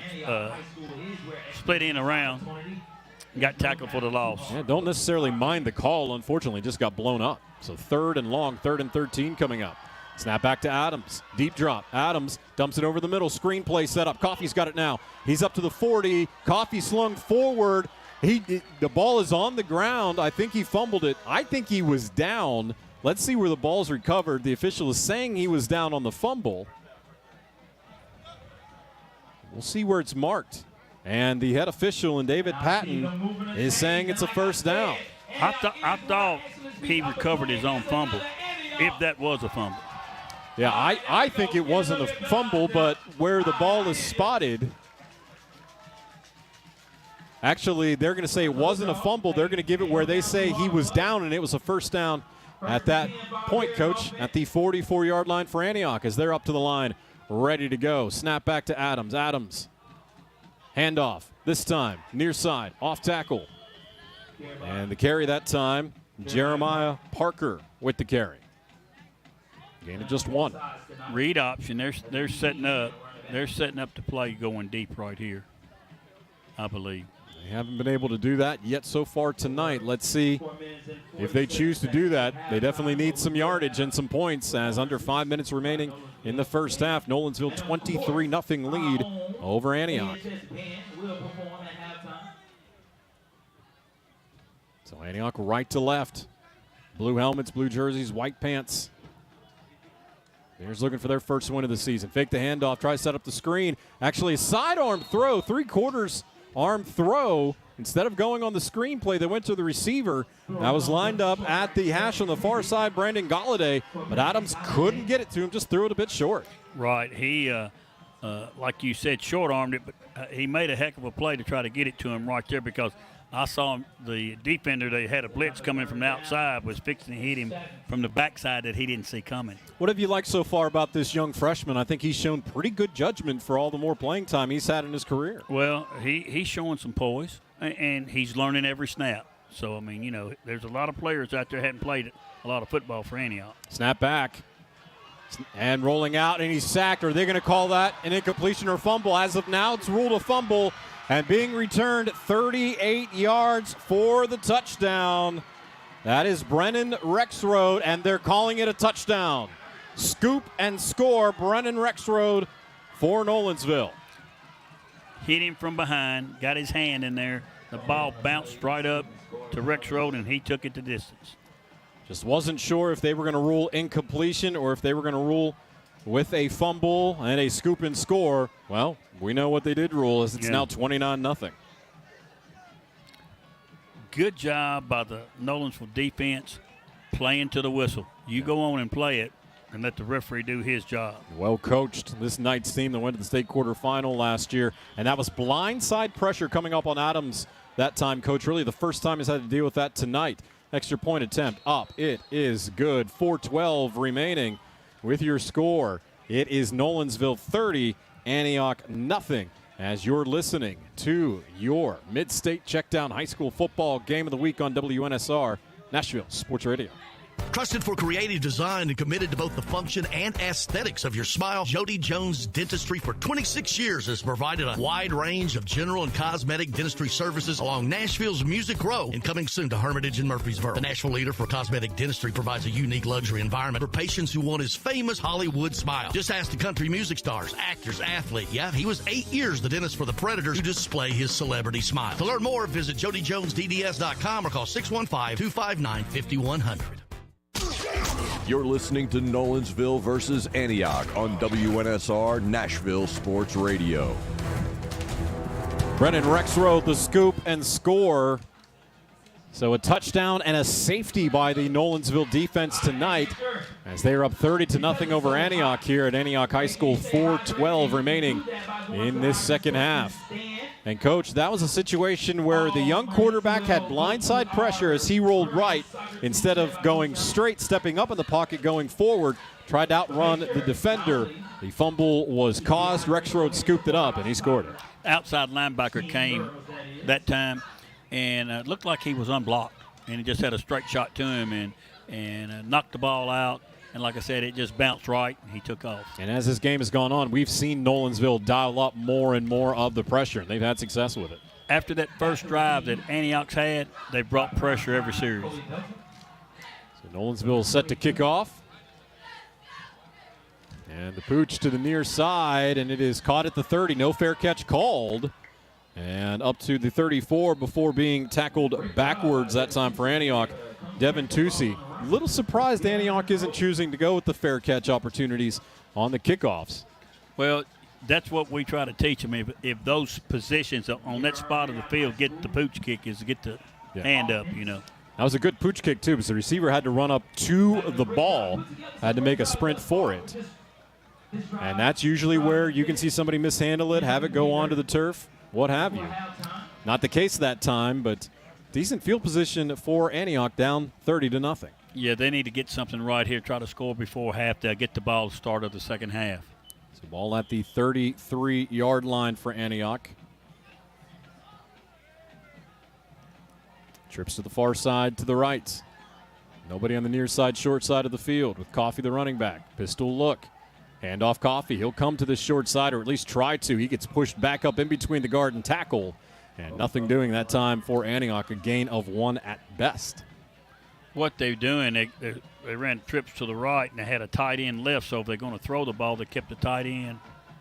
split in around. Got tackled for the loss. Yeah, don't necessarily mind the call, unfortunately, just got blown up. So 3rd and long, 3rd and 13 coming up. Snap back to Adams. Deep drop. Adams dumps it over the middle. Screen play set up. Coffee's got it now. He's up to the 40. Coffee slung forward. The ball is on the ground. I think he fumbled it. I think he was down. Let's see where the ball's recovered. The official is saying he was down on the fumble. We'll see where it's marked. And the head official, and David Patton, is saying it's a first down. I thought he recovered his own fumble, if that was a fumble. Yeah, I think it wasn't a fumble, but where the ball is spotted, actually, they're going to say it wasn't a fumble. They're going to give it where they say he was down, and it was a first down at that point, Coach, at the 44-yard line for Antioch as they're up to the line, ready to go. Snap back to Adams. Adams, handoff, this time, near side, off tackle. And the carry that time, Jeremiah Parker with the carry. Gain of just 1. Read option. They're setting up. They're setting up to play going deep right here, I believe. They haven't been able to do that yet so far tonight. Let's see if they choose to do that. They definitely need some yardage and some points as under 5 minutes remaining in the first half. Nolensville 23-0 lead over Antioch. So Antioch right to left. Blue helmets, blue jerseys, white pants. Bears looking for their first win of the season. Fake the handoff, try to set up the screen. Actually a sidearm throw, 3/4 arm throw. Instead of going on the screenplay, they went to the receiver. That was lined up at the hash on the far side, Brandon Galladay. But Adams couldn't get it to him, just threw it a bit short. Right. He, like you said, short-armed it, but he made a heck of a play to try to get it to him right there because I saw the defender, they had a blitz coming from the outside, was fixing to hit him from the backside that he didn't see coming. What have you liked so far about this young freshman? I think he's shown pretty good judgment for all the more playing time he's had in his career. Well, he's showing some poise, and he's learning every snap. So, I mean, you know, there's a lot of players out there that hadn't played a lot of football for Antioch. Snap back. And rolling out, and he's sacked. Are they going to call that an incompletion or fumble? As of now, it's ruled a fumble. And being returned 38 yards for the touchdown. That is Brennan Rexroad, and they're calling it a touchdown. Scoop and score, Brennan Rexroad for Nolensville. Hit him from behind, got his hand in there. The ball bounced right up to Rexroad, and he took it the distance. Just wasn't sure if they were going to rule incompletion or if they were going to rule with a fumble and a scoop and score. Well, we know what they did rule is it's now 29-0. Good job by the Nolensville defense playing to the whistle. You go on and play it, and let the referee do his job. Well coached, this Knights team that went to the state quarterfinal last year, and that was blindside pressure coming up on Adams that time, Coach. Really the first time he's had to deal with that tonight. Extra point attempt up. It is good. 4:12 remaining with your score. It is Nolensville 30, Antioch nothing. As you're listening to your Mid-State Checkdown High School Football Game of the Week on WNSR, Nashville Sports Radio. Trusted for creative design and committed to both the function and aesthetics of your smile, Jody Jones Dentistry for 26 years has provided a wide range of general and cosmetic dentistry services along Nashville's Music Row and coming soon to Hermitage and Murfreesboro. The Nashville leader for cosmetic dentistry provides a unique luxury environment for patients who want his famous Hollywood smile. Just ask the country music stars, actors, athlete. Yeah, he was 8 years the dentist for the Predators to display his celebrity smile. To learn more, visit jodyjonesdds.com or call 615-259-5100. You're listening to Nolensville versus Antioch on WNSR Nashville Sports Radio. Brennan Rexroth the scoop and score. So a touchdown and a safety by the Nolensville defense tonight as they are up 30-0 over Antioch here at Antioch High School. 4:12 remaining in this second half. And, Coach, that was a situation where the young quarterback had blindside pressure as he rolled right. Instead of going straight, stepping up in the pocket, going forward, tried to outrun the defender. The fumble was caused. Rexroth scooped it up, and he scored it. Outside linebacker came that time, and it looked like he was unblocked. And he just had a straight shot to him and knocked the ball out. And like I said, it just bounced right, and he took off. And as this game has gone on, we've seen Nolensville dial up more and more of the pressure, and they've had success with it. After that first drive that Antioch's had, they brought pressure every series. So Nolensville set to kick off. And the pooch to the near side, and it is caught at the 30. No fair catch called. And up to the 34 before being tackled backwards that time for Antioch. Devin Tusi. A little surprised Antioch isn't choosing to go with the fair catch opportunities on the kickoffs. Well, that's what we try to teach them. If those positions on that spot of the field get the pooch kick, is to get the hand up, you know. That was a good pooch kick, too, because the receiver had to run up to the ball, had to make a sprint for it. And that's usually where you can see somebody mishandle it, have it go onto the turf, what have you. Not the case that time, but decent field position for Antioch, down 30-0. Yeah, they need to get something right here, try to score before half to get the ball to start of the second half. So ball at the 33-yard line for Antioch. Trips to the far side, to the right. Nobody on the near side, short side of the field with Coffey, the running back. Pistol look. Hand off Coffey. He'll come to the short side, or at least try to. He gets pushed back up in between the guard and tackle. And nothing doing that time for Antioch, a gain of 1 at best. What they're doing, they ran trips to the right, and they had a tight end left, so if they're going to throw the ball, they kept the tight end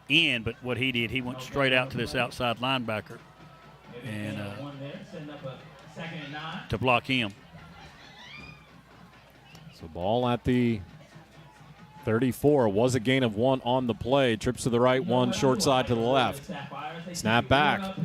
in. But what he did, he went straight out to this outside linebacker and to block him. So ball at the 34. Was a gain of 1 on the play. Trips to the right, 1 short side to the left. Snap back.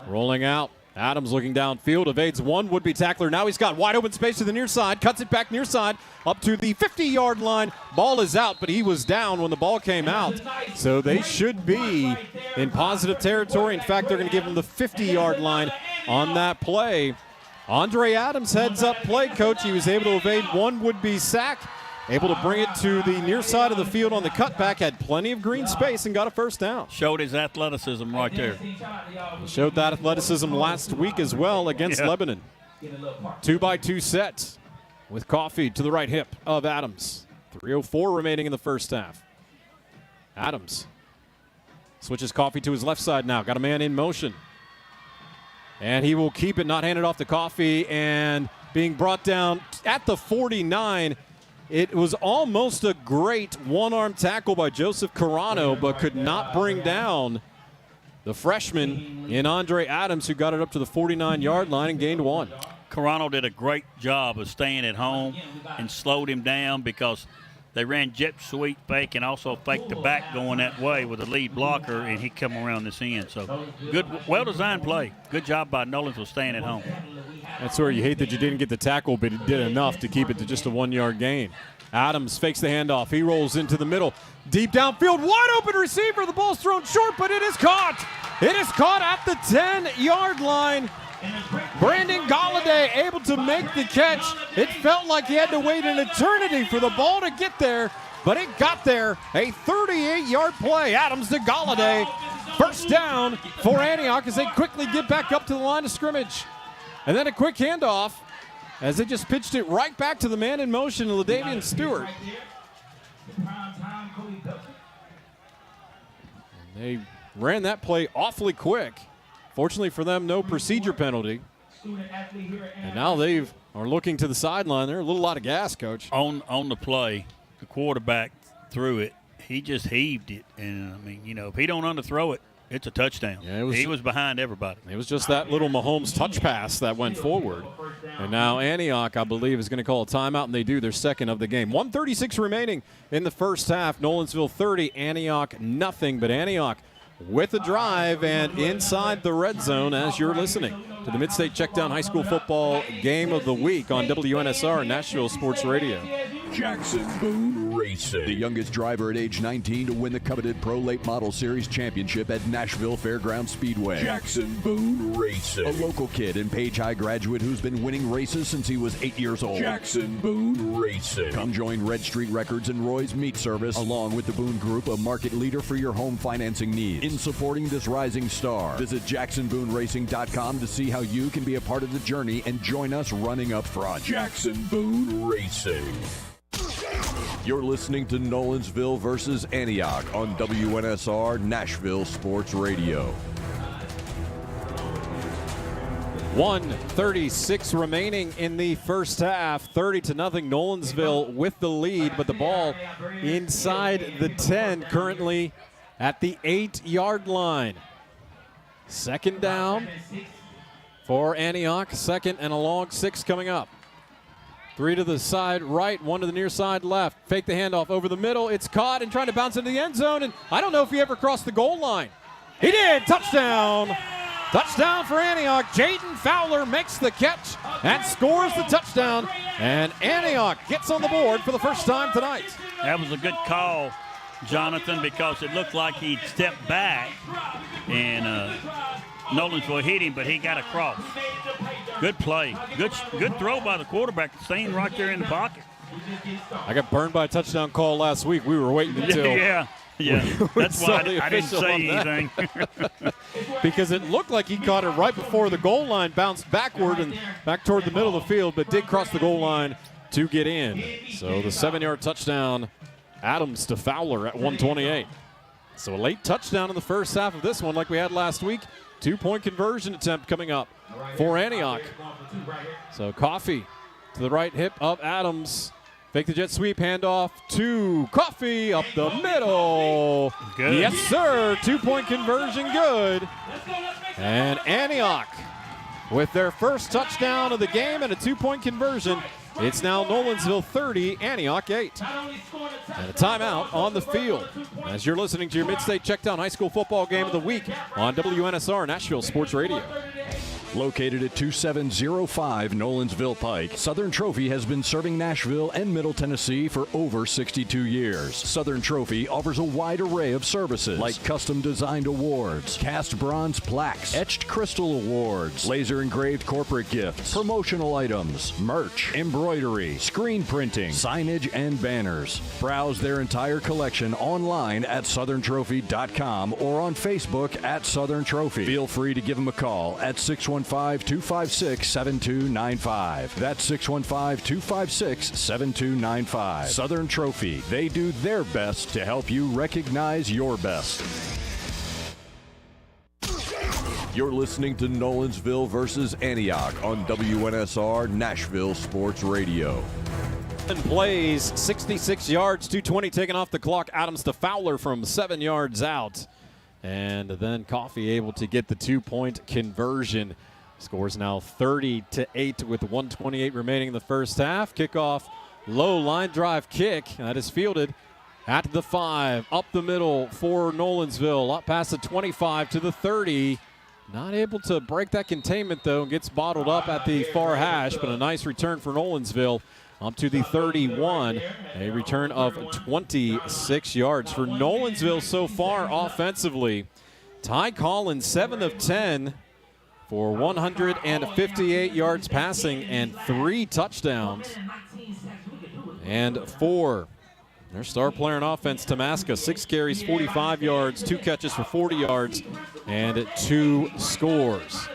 Rolling out. Adams looking downfield, evades 1 would-be tackler. Now he's got wide open space to the near side, cuts it back near side, up to the 50-yard line. Ball is out, but he was down when the ball came out. So they should be in positive territory. In fact, they're going to give him the 50-yard line on that play. Andre Adams heads up play, Coach. He was able to evade 1 would-be sack, able to bring it to the near side of the field on the cutback, had plenty of green space and got a first down. Showed his athleticism right there. He showed that athleticism last week as well against Lebanon. 2-by-2 sets with Coffey to the right hip of Adams. 3:04 remaining in the first half. Adams switches Coffey to his left side now. Got a man in motion. And he will keep it, not handed off to Coffey, and being brought down at the 49. It was almost a great one-arm tackle by Joseph Carano, but could not bring down the freshman in Andre Adams, who got it up to the 49-yard line and gained 1. Carano did a great job of staying at home and slowed him down because they ran jet sweep fake and also faked the back going that way with the lead blocker, and he come around this end. So good, well-designed play. Good job by Nolensville staying at home. That's where you hate that you didn't get the tackle, but he did enough to keep it to just a 1-yard gain. Adams fakes the handoff. He rolls into the middle. Deep downfield, wide open receiver. The ball's thrown short, but it is caught. It is caught at the 10-yard line. Brandon Galladay able to make the catch. It felt like he had to wait an eternity for the ball to get there, but it got there. A 38-yard play. Adams to Galladay. First down for Antioch as they quickly get back up to the line of scrimmage. And then a quick handoff as they just pitched it right back to the man in motion, LaDavian Stewart. And they ran that play awfully quick. Fortunately for them, no procedure penalty. And now they are looking to the sideline. They're a little out of gas, Coach. On the play, the quarterback threw it. He just heaved it. And, I mean, you know, if he don't underthrow it, it's a touchdown. Yeah, he was behind everybody. It was just that little Mahomes touch pass that went forward. And now Antioch, I believe, is going to call a timeout, and they do their second of the game. 1:36 remaining in the first half. Nolensville 30, Antioch nothing. But Antioch with a drive and inside the red zone as you're listening to the MidState Checkdown High School Football Game of the Week on WNSR Nashville Sports Radio. Jackson Boone Racing, the youngest driver at age 19 to win the coveted Pro Late Model Series championship at Nashville Fairgrounds Speedway. Jackson Boone Racing, a local kid and Page High graduate who's been winning races since he was 8 years old. Jackson Boone Racing. Come join Red Street Records and Roy's Meat Service, along with the Boone Group, a market leader for your home financing needs. In supporting this rising star, visit JacksonBooneRacing.com to see how you can be a part of the journey and join us running up front. Jackson Boone Racing. You're listening to Nolensville versus Antioch on WNSR Nashville Sports Radio. 1:36 remaining in the first half. 30-0 Nolensville with the lead, but the ball inside the 10, currently at the 8-yard line. Second down for Antioch. Second and a long 6 coming up. 3 to the side right, 1 to the near side left. Fake the handoff over the middle. It's caught and trying to bounce into the end zone. And I don't know if he ever crossed the goal line. He did. Touchdown. Touchdown for Antioch. Jaden Fowler makes the catch and scores the touchdown. And Antioch gets on the board for the first time tonight. That was a good call, Jonathan, because it looked like he stepped back and Nolensville hit him, but he got across. Good play. Good throw by the quarterback, staying right there in the pocket. I got burned by a touchdown call last week. We were waiting until yeah. That's why I didn't say anything. Because it looked like he caught it right before the goal line, bounced backward and back toward the middle of the field, but did cross the goal line to get in. So the 7-yard touchdown, Adams to Fowler at 128. So a late touchdown in the first half of this one like we had last week. 2-point conversion attempt coming up for Antioch. So Coffey to the right hip of Adams. Fake the jet sweep, handoff to Coffey up the middle. Good. Yes, sir. 2-point conversion, good. And Antioch with their first touchdown of the game and a 2-point conversion. It's now Nolensville 30, Antioch 8. And a timeout on the field as you're listening to your MidState Checkdown High School Football Game of the Week on WNSR Nashville Sports Radio. Located at 2705 Nolensville Pike, Southern Trophy has been serving Nashville and Middle Tennessee for over 62 years. Southern Trophy offers a wide array of services like custom-designed awards, cast bronze plaques, etched crystal awards, laser-engraved corporate gifts, promotional items, merch, embroidery, screen printing, signage, and banners. Browse their entire collection online at southerntrophy.com or on Facebook at Southern Trophy. Feel free to give them a call at 615-256-7295. That's 615-256-7295. Southern Trophy. They do their best to help you recognize your best. You're listening to Nolensville versus Antioch on WNSR Nashville Sports Radio. Plays 66 yards, 2:20 taken off the clock. Adams to Fowler from 7 yards out. And then Coffey able to get the 2-point conversion. Scores now 30-8 with 1:28 remaining in the first half. Kickoff, low line drive kick. That is fielded at the 5. Up the middle for Nolensville. Up past the 25 to the 30. Not able to break that containment, though, and gets bottled up at the far hash, but a nice return for Nolensville up to the 31, a return of 26 yards. For Nolensville so far offensively, Ty Collins, 7 of 10 for 158 yards passing and 3 touchdowns. And for their star player in offense, Tamaska, 6 carries, 45 yards, 2 catches for 40 yards, and 2 scores.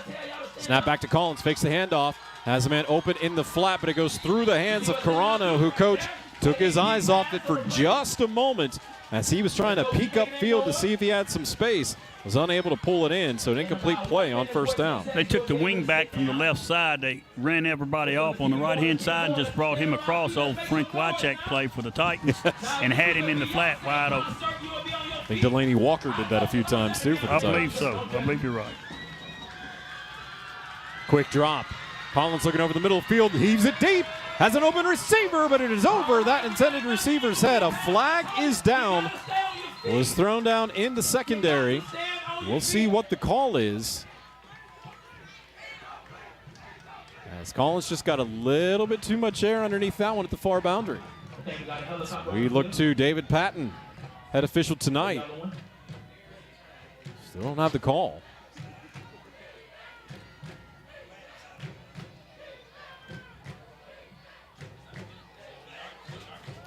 Snap back to Collins, fakes the handoff, has a man open in the flat, but it goes through the hands of Carano, who, coach, took his eyes off it for just a moment as he was trying to peek upfield to see if he had some space. Was unable to pull it in, so an incomplete play on first down. They took the wing back from the left side. They ran everybody off on the right-hand side and just brought him across. Old Frank Wycheck play for the Titans and had him in the flat wide open. I think Delaney Walker did that a few times, too, for the Titans. I believe so. I believe you're right. Quick drop. Collins looking over the middle of the field, heaves it deep, has an open receiver, but it is over that intended receiver's head. A flag is down. Was thrown down into secondary. We'll see what the call is. As Collins just got a little bit too much air underneath that one at the far boundary. We look to David Patton, head official tonight. Still don't have the call.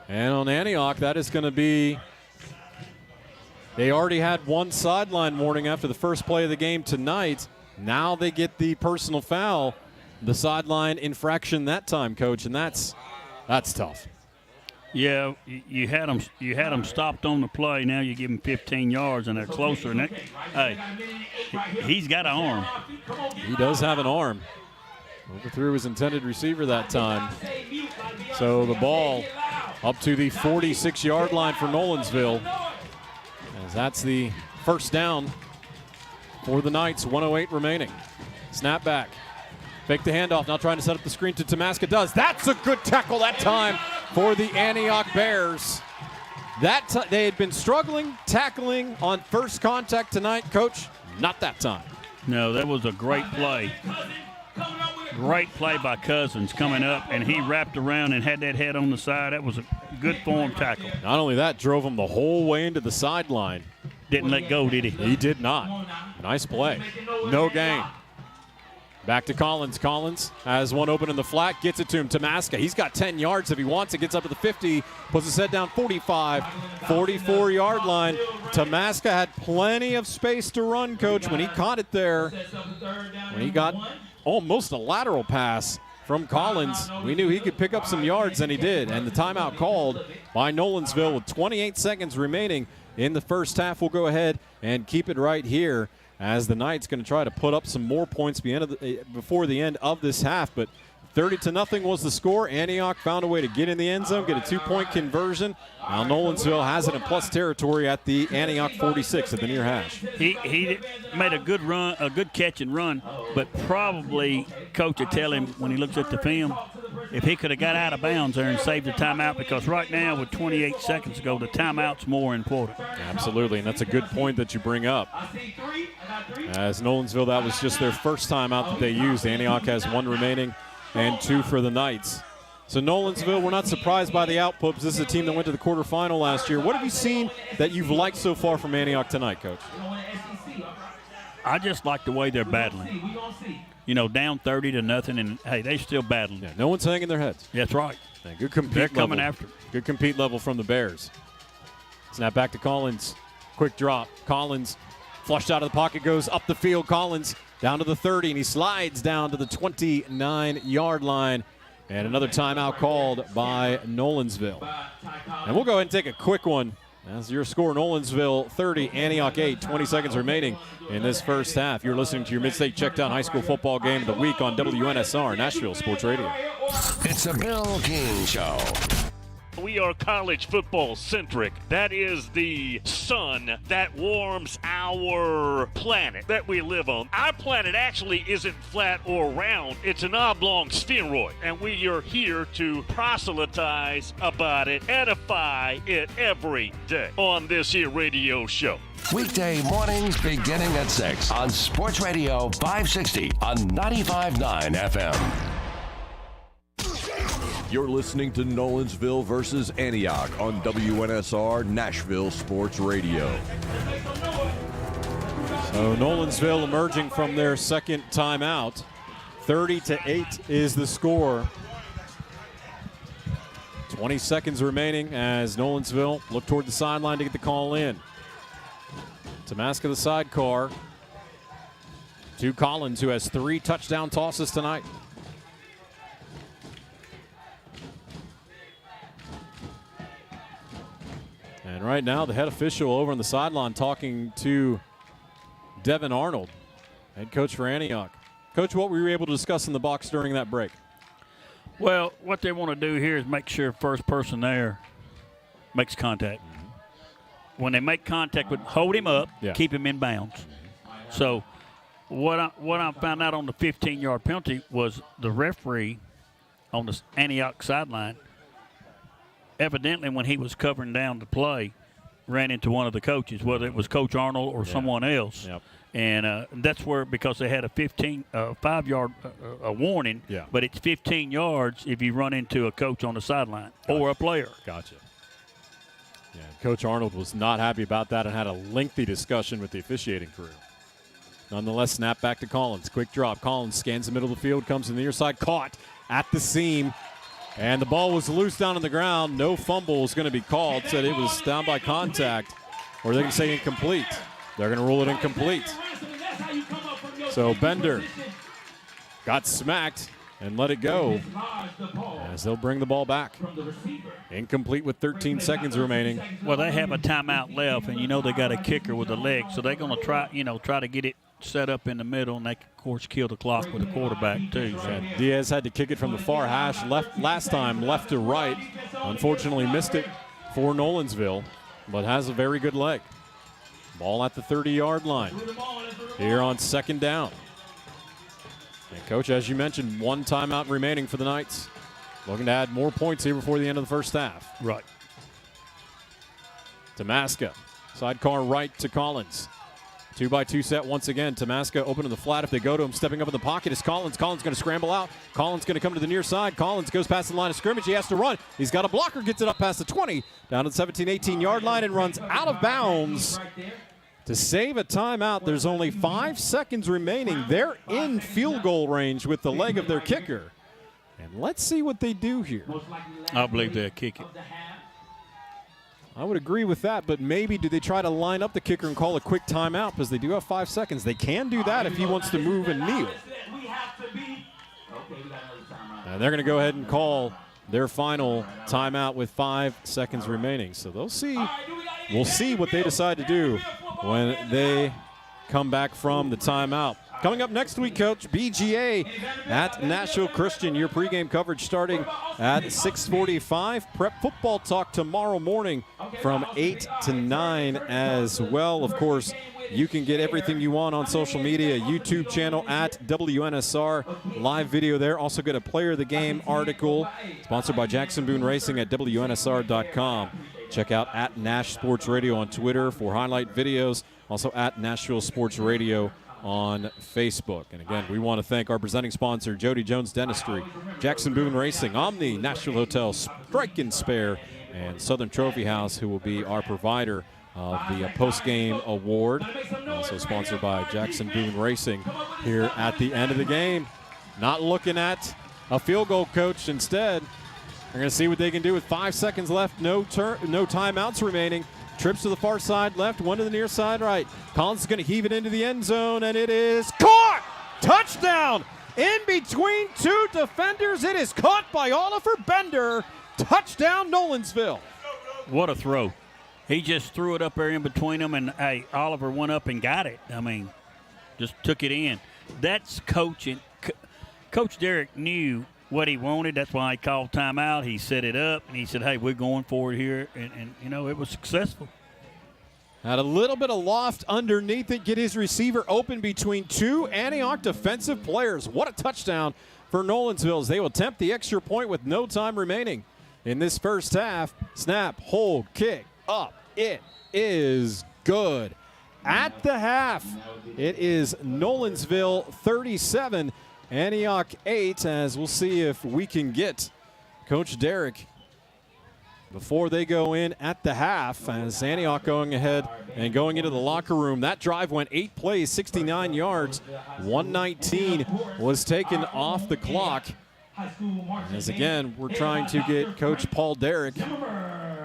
And on Antioch, that is going to be, they already had one sideline warning after the first play of the game tonight. Now they get the personal foul, the sideline infraction that time, Coach, and that's tough. Yeah, you had them stopped on the play. Now you give them 15 yards, and they're closer. And hey, he's got an arm. He does have an arm. Overthrew his intended receiver that time. So the ball up to the 46-yard line for Nolensville, as that's the first down for the Knights. 1:08 remaining. Snap back. Fake the handoff. Now trying to set up the screen to Tamaska. Does. That's a good tackle that time for the Antioch Bears. They had been struggling tackling on first contact tonight, Coach. Not that time. No, that was a great play. Great play by Cousins coming up, and he wrapped around and had that head on the side. That was a good form tackle. Not only that, drove him the whole way into the sideline. Didn't let go, did he? He did not. Nice play. No gain. Back to Collins. Collins has one open in the flat, gets it to him. Tamaska, he's got 10 yards if he wants it, gets up to the 50, puts his head down 45, 44-yard line. Tamaska had plenty of space to run, Coach, when he caught it there. When he got almost a lateral pass from Collins, we knew he could pick up some yards, and he did. And the timeout called by Nolensville with 28 seconds remaining in the first half. We'll go ahead and keep it right here as the Knights going to try to put up some more points before the end of this half. But 30-0 was the score. Antioch found a way to get in the end zone, get a 2-point conversion. Now Nolensville has it in plus territory at the Antioch 46 at the near hash. He made a good run, a good catch and run, but probably coach would tell him when he looks at the film if he could have got out of bounds there and saved the timeout, because right now with 28 seconds to go, the timeout's more important. Absolutely, and that's a good point that you bring up. As Nolensville, that was just their first timeout that they used. Antioch has 1 remaining and 2 for the Knights. So Nolensville, we're not surprised by the outputs. This is a team that went to the quarterfinal last year. What have you seen that you've liked so far from Antioch tonight, Coach? I just like the way they're battling. You know, down 30-0, and hey, they still battling. Yeah, no one's hanging their heads. That's right. Yeah, good compete They're level. coming after. Good compete level from the Bears. Snap back to Collins. Quick drop. Collins flushed out of the pocket, goes up the field. Collins down to the 30, and he slides down to the 29-yard line. And another timeout called by Nolensville. And we'll go ahead and take a quick one. As your score, Nolensville 30, Antioch 8, 20 seconds remaining in this first half. You're listening to your MidState Checkdown High School Football Game of the Week on WNSR, Nashville Sports Radio. It's a Bill King Show. We are college football centric. That is the sun that warms our planet that we live on. Our planet actually isn't flat or round. It's an oblong spheroid. And we are here to proselytize about it, edify it every day on this here radio show. Weekday mornings beginning at 6 on Sports Radio 560 on 95.9 FM. You're listening to Nolensville versus Antioch on WNSR Nashville Sports Radio. So Nolensville emerging from their second timeout. 30-8 is the score. 20 seconds remaining as Nolensville look toward the sideline to get the call in. Tamaska the sidecar to Collins, who has 3 touchdown tosses tonight. And right now, the head official over on the sideline talking to Devin Arnold, head coach for Antioch. Coach, what were you able to discuss in the box during that break? Well, what they want to do here is make sure first person there makes contact. When they make contact, hold him up, keep him in bounds. So what I found out on the 15-yard penalty was the referee on the Antioch sideline, evidently when he was covering down the play, ran into one of the coaches, whether it was Coach Arnold or someone else. Yep. And that's where, because they had a 5-yard warning, but it's 15 yards if you run into a coach on the sideline or a player. Gotcha. Yeah, Coach Arnold was not happy about that and had a lengthy discussion with the officiating crew. Nonetheless, snap back to Collins. Quick drop. Collins scans the middle of the field, comes to the near side, caught at the seam. And the ball was loose down on the ground. No fumble is going to be called. Said it was down by contact, or they're going to say incomplete. They're going to rule it incomplete. So Bender got smacked and let it go as they'll bring the ball back. Incomplete with 13 seconds remaining. Well, they have a timeout left, and you know they got a kicker with a leg, so they're going to try to get it set up in the middle, and they can, of course, kill the clock with the quarterback too. So. Diaz had to kick it from the far hash last time, left to right. Unfortunately, missed it for Nolensville, but has a very good leg. Ball at the 30-yard line here on second down. And, Coach, as you mentioned, 1 timeout remaining for the Knights. Looking to add more points here before the end of the first half. Right. Tamaska, sidecar right to Collins. 2-by-2 set once again. Tamaska open to the flat if they go to him. Stepping up in the pocket is Collins. Collins going to scramble out. Collins going to come to the near side. Collins goes past the line of scrimmage. He has to run. He's got a blocker. Gets it up past the 20. Down to the 17, 18-yard line and runs out of bounds. To save a timeout, there's only 5 seconds remaining. They're in field goal range with the leg of their kicker. And let's see what they do here. I believe they'll kick it. I would agree with that, but maybe do they try to line up the kicker and call a quick timeout because they do have 5 seconds. They can do that if he wants to move and kneel. And they're going to go ahead and call their final timeout with 5 seconds remaining. So they'll see. We'll see what they decide to do when they come back from the timeout. Coming up next week, Coach, BGA at Nashville Christian. Your pregame coverage starting at 6:45. Prep football talk tomorrow morning from 8 to 9 as well. Of course, you can get everything you want on social media. YouTube channel at WNSR. Live video there. Also get a player of the game article sponsored by Jackson Boone Racing at WNSR.com. Check out at Nash Sports Radio on Twitter for highlight videos. Also at Nashville Sports Radio on Facebook. And again, we want to thank our presenting sponsor, Jody Jones Dentistry, Jackson Boone Racing, Omni, Nashville Hotel, Strike and Spare, and Southern Trophy House, who will be our provider of the post-game award. Also sponsored by Jackson Boone Racing here at the end of the game. Not looking at a field goal, Coach. Instead, they're going to see what they can do with 5 seconds left. No timeouts remaining. Trips to the far side left, one to the near side right. Collins is going to heave it into the end zone, and it is caught! Touchdown! In between 2 defenders, it is caught by Oliver Bender. Touchdown, Nolensville. What a throw. He just threw it up there in between them, and, hey, Oliver went up and got it. I mean, just took it in. That's coaching. Coach Derek knew what he wanted. That's why he called timeout. He set it up, and he said, hey, we're going for it here. And it was successful. Had a little bit of loft underneath it, get his receiver open between two Antioch defensive players. What a touchdown for Nolensville as they will attempt the extra point with no time remaining in this first half. Snap, hold, kick, up. It is good. At the half, it is Nolensville 37, Antioch 8, as we'll see if we can get Coach Derrick before they go in at the half, as Antioch going ahead and going into the locker room. That drive went 8 plays, 69 yards. 119 was taken off the clock. As again, we're trying to get Coach Paul Derrick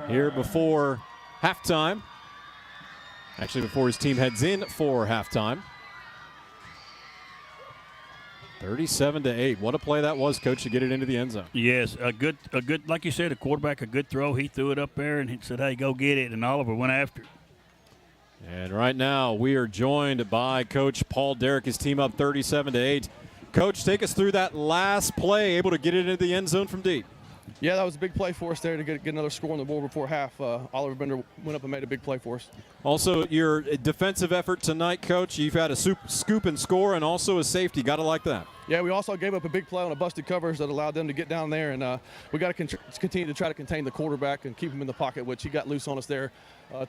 here before halftime. Actually, before his team heads in for halftime. 37-8. What a play that was, Coach, to get it into the end zone. Yes, a good, like you said, a quarterback, a good throw. He threw it up there and he said, hey, go get it. And Oliver went after it. And right now we are joined by Coach Paul Derrick, his team up 37-8. Coach, take us through that last play, able to get it into the end zone from deep. Yeah, that was a big play for us there to get another score on the board before half. Oliver Bender went up and made a big play for us. Also, your defensive effort tonight, Coach, you've had a scoop and score and also a safety. Got to like that. Yeah, we also gave up a big play on a busted covers that allowed them to get down there, and we got to continue to try to contain the quarterback and keep him in the pocket, which he got loose on us there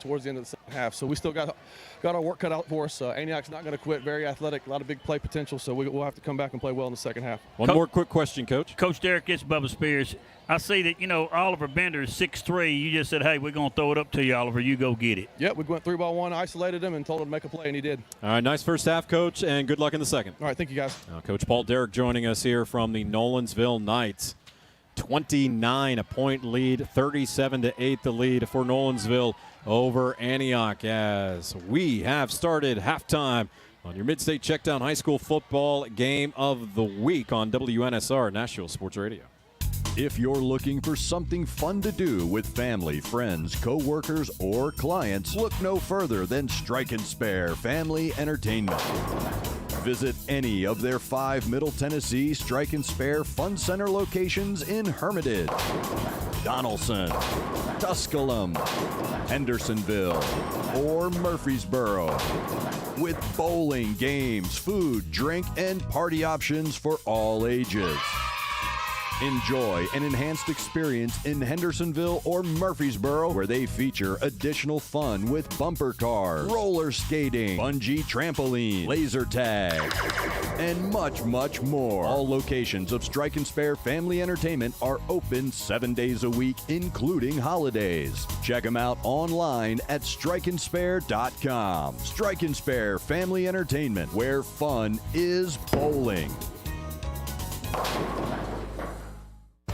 towards the end of the second half. So we still got our work cut out for us. Antioch's not going to quit. Very athletic, a lot of big play potential, so we'll have to come back and play well in the second half. One more quick question, Coach. Coach Derrick, it's Bubba Spears. I see that, Oliver Bender is 6'3". You just said, hey, we're going to throw it up to you, Oliver. You go get it. Yep, we went 3-by-1, isolated him, and told him to make a play, and he did. All right, nice first half, Coach, and good luck in the second. All right, thank you, guys. Coach Paul Derrick joining us here from the Nolensville Knights. 29-point lead, 37-8 the lead for Nolensville over Antioch, as we have started halftime on your MidState Checkdown High School football game of the week on WNSR Nashville Sports Radio. If you're looking for something fun to do with family, friends, co-workers, or clients, look no further than Strike and Spare Family Entertainment. Visit any of their 5 Middle Tennessee Strike and Spare Fun Center locations in Hermitage, Donaldson, Tusculum, Hendersonville, or Murfreesboro. With bowling, games, food, drink, and party options for all ages. Enjoy an enhanced experience in Hendersonville or Murfreesboro, where they feature additional fun with bumper cars, roller skating, bungee trampoline, laser tag, and much, much more. All locations of Strike and Spare Family Entertainment are open 7 days a week, including holidays. Check them out online at strikeandspare.com. Strike and Spare Family Entertainment, where fun is bowling.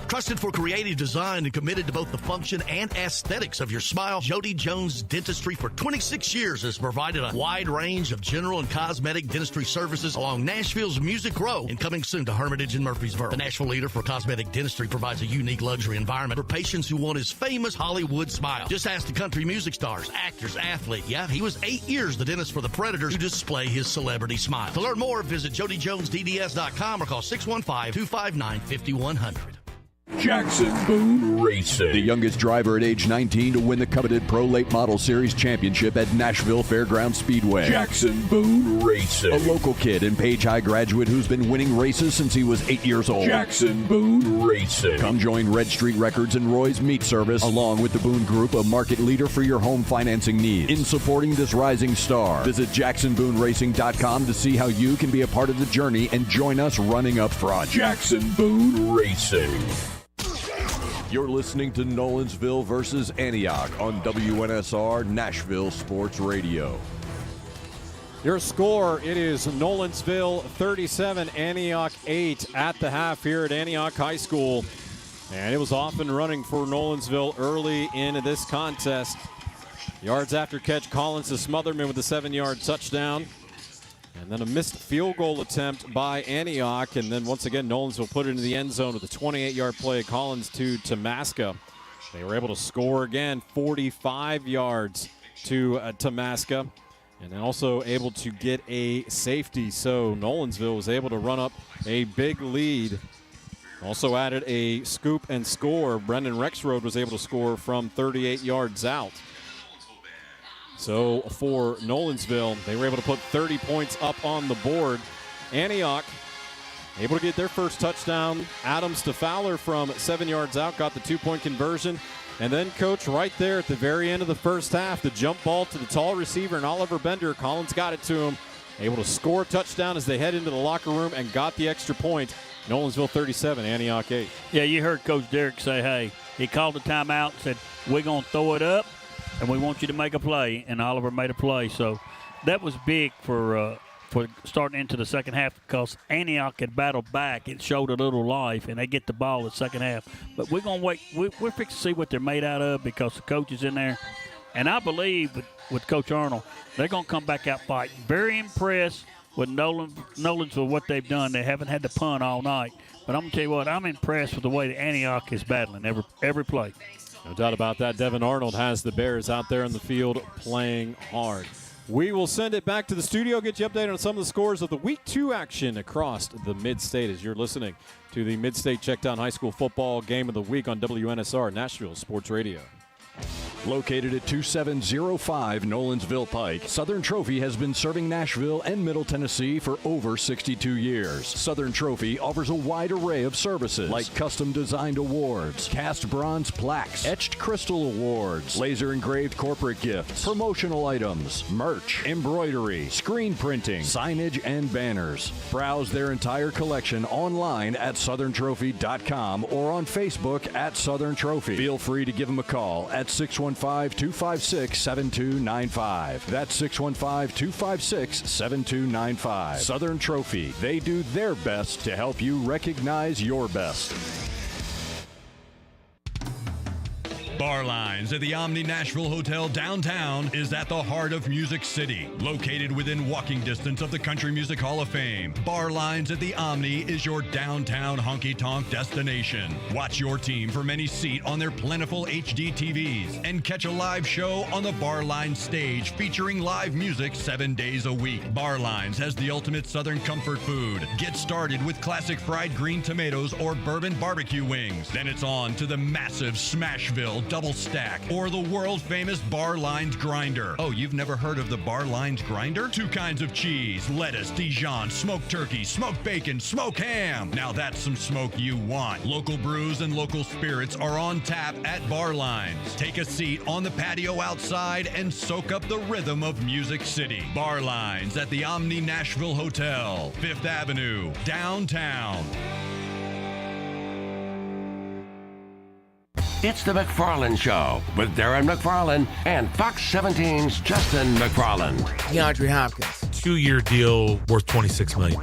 Trusted for creative design and committed to both the function and aesthetics of your smile, Jody Jones Dentistry for 26 years has provided a wide range of general and cosmetic dentistry services along Nashville's Music Row and coming soon to Hermitage and Murfreesboro. The Nashville leader for cosmetic dentistry provides a unique luxury environment for patients who want his famous Hollywood smile. Just ask the country music stars, actors, athlete. Yeah, he was 8 years the dentist for the Predators to display his celebrity smile. To learn more, visit JodyJonesDDS.com or call 615-259-5100. Jackson Boone Racing. The youngest driver at age 19 to win the coveted Pro Late Model Series championship at Nashville Fairgrounds Speedway. Jackson Boone Racing. A local kid and Page High graduate who's been winning races since he was 8 years old. Jackson Boone Racing. Come join Red Street Records and Roy's Meat Service, along with the Boone Group, a market leader for your home financing needs. In supporting this rising star, visit JacksonBooneRacing.com to see how you can be a part of the journey and join us running up front. Jackson Boone Racing. You're listening to Nolensville versus Antioch on WNSR Nashville Sports Radio. Your score, it is Nolensville 37, Antioch 8 at the half here at Antioch High School. And it was off and running for Nolensville early in this contest. Yards after catch, Collins to Smotherman with a 7-yard touchdown. And then a missed field goal attempt by Antioch. And then once again, Nolensville put it into the end zone with a 28-yard play. Collins to Tamaska. They were able to score again, 45 yards to Tamaska. And then also able to get a safety. So Nolensville was able to run up a big lead Also added a scoop and score. Brendan Rexroad was able to score from 38 yards out. So for Nolensville, they were able to put 30 points up on the board. Antioch able to get their first touchdown. Adams to Fowler from 7 yards out, got the 2-point conversion. And then, Coach, right there at the very end of the first half, the jump ball to the tall receiver and Oliver Bender. Collins got it to him. Able to score a touchdown as they head into the locker room and got the extra point. Nolensville 37, Antioch 8. Yeah, you heard Coach Derrick say, hey, he called a timeout and said, we're going to throw it up, and we want you to make a play. And Oliver made a play. So that was big for starting into the second half because Antioch had battled back. It showed a little life, and they get the ball in the second half. But we're going to wait. We're fixing to see what they're made out of because the coach is in there. And I believe with Coach Arnold, they're going to come back out fighting. Very impressed with Nolensville, what they've done. They haven't had to punt all night. But I'm going to tell you what, I'm impressed with the way that Antioch is battling every play. No doubt about that. Devin Arnold has the Bears out there in the field playing hard. We will send it back to the studio, get you updated on some of the scores of the Week 2 action across the Mid-State as you're listening to the Mid-State Checkdown High School Football Game of the Week on WNSR, Nashville Sports Radio. Located at 2705 Nolensville Pike, Southern Trophy has been serving Nashville and Middle Tennessee for over 62 years. Southern Trophy offers a wide array of services like custom-designed awards, cast bronze plaques, etched crystal awards, laser-engraved corporate gifts, promotional items, merch, embroidery, screen printing, signage, and banners. Browse their entire collection online at southerntrophy.com or on Facebook at Southern Trophy. Feel free to give them a call at 615-256-7295. That's 615-256-7295. Southern Trophy. They do their best to help you recognize your best. Bar Lines at the Omni Nashville Hotel downtown is at the heart of Music City. Located within walking distance of the Country Music Hall of Fame, Bar Lines at the Omni is your downtown honky-tonk destination. Watch your team from any seat on their plentiful HD TVs and catch a live show on the Bar Lines stage featuring live music 7 days a week. Bar Lines has the ultimate Southern comfort food. Get started with classic fried green tomatoes or bourbon barbecue wings. Then it's on to the massive Smashville double stack or the world famous Bar Lines grinder. Oh, you've never heard of the Bar Lines grinder? 2 kinds of cheese, lettuce, Dijon, smoked turkey, smoked bacon, smoked ham. Now that's some smoke you want. Local brews and local spirits are on tap at Bar Lines. Take a seat on the patio outside and soak up the rhythm of Music City. Bar Lines at the Omni Nashville Hotel, 5th Avenue, downtown. It's the McFarland Show with Darren McFarland and Fox 17's Justin McFarland. DeAndre Hopkins. 2-year deal worth $26 million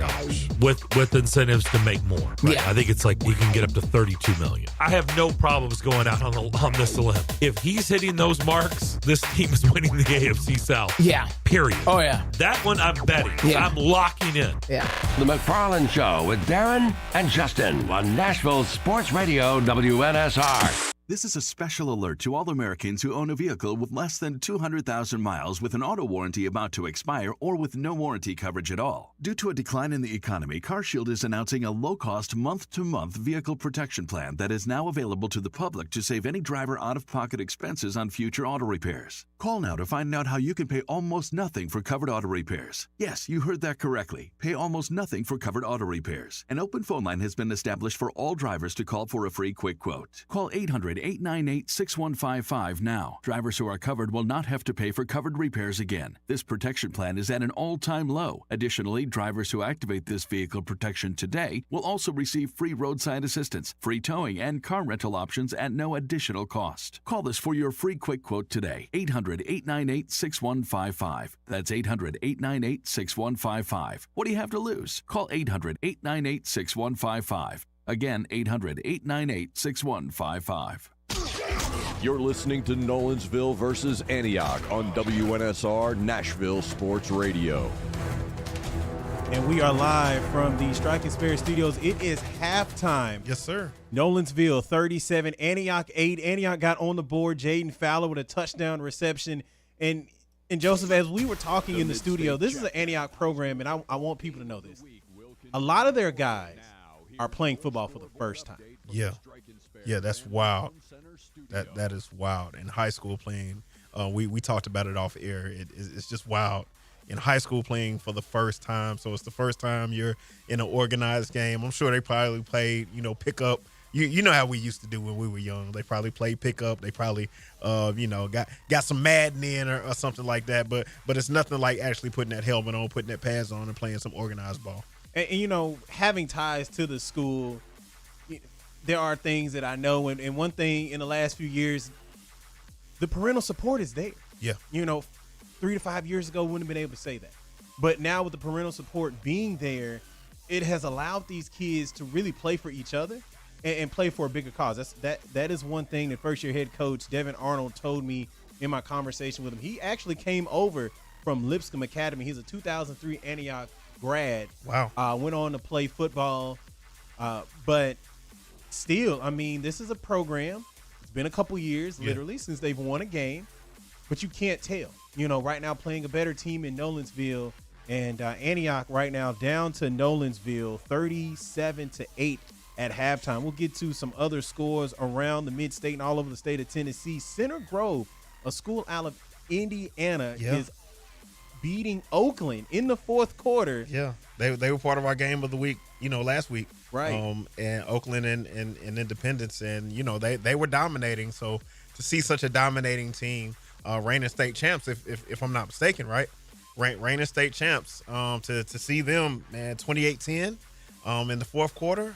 with incentives to make more. Right? Yeah. I think it's like you can get up to $32 million. I have no problems going out on this limb. If he's hitting those marks, this team is winning the AFC South. Yeah. Period. Oh, yeah. That one I'm betting. Yeah. I'm locking in. Yeah. The McFarland Show with Darren and Justin on Nashville Sports Radio WNSR. This is a special alert to all Americans who own a vehicle with less than 200,000 miles with an auto warranty about to expire or with no warranty coverage at all. Due to a decline in the economy, CarShield is announcing a low-cost month-to-month vehicle protection plan that is now available to the public to save any driver out-of-pocket expenses on future auto repairs. Call now to find out how you can pay almost nothing for covered auto repairs. Yes, you heard that correctly. Pay almost nothing for covered auto repairs. An open phone line has been established for all drivers to call for a free quick quote. Call 800-898-6155 now. Drivers who are covered will not have to pay for covered repairs again. This protection plan is at an all-time low. Additionally, drivers who activate this vehicle protection today will also receive free roadside assistance, free towing, and car rental options at no additional cost. Call us for your free quick quote today. 800-898-6155. That's 800-898-6155. What do you have to lose? Call 800-898-6155. Again, 800-898-6155. You're listening to Nolensville versus Antioch on WNSR Nashville Sports Radio. And we are live from the Striking Spirit Studios. It is halftime. Yes, sir. Nolensville 37, Antioch 8. Antioch got on the board. Jaden Fowler with a touchdown reception. And Joseph, as we were talking in the studio, this is an Antioch program, and I want people to know this. A lot of their guys are playing football for the first time. Yeah, that's wild. That is wild. In high school playing, we talked about it off air. It's just wild. In high school playing for the first time, so it's the first time you're in an organized game. I'm sure they probably played, pickup. You know how we used to do when we were young. They probably played pickup. They probably, got some Madden in or something like that. But it's nothing like actually putting that helmet on, putting that pads on, and playing some organized ball. And having ties to the school, there are things that I know. And one thing in the last few years, the parental support is there. Yeah. 3 to 5 years ago, wouldn't have been able to say that. But now with the parental support being there, it has allowed these kids to really play for each other and play for a bigger cause. That is one thing that first-year head coach Devin Arnold told me in my conversation with him. He actually came over from Lipscomb Academy. He's a 2003 Antioch grad. Wow. Went on to play football. But still, this is a program. It's been a couple years, literally, since they've won a game. But you can't tell. Right now playing a better team in Nolensville, and Antioch right now down to Nolensville 37-8 at halftime. We'll get to some other scores around the MidState and all over the state of Tennessee. Center Grove, a school out of Indiana, is beating Oakland in the fourth quarter. Yeah, they were part of our game of the week, last week. Right. And Oakland and Independence, and they were dominating. So to see such a dominating team, reigning state champs, if I'm not mistaken, right? Reigning state champs. To see them, man, 28-10 in the fourth quarter.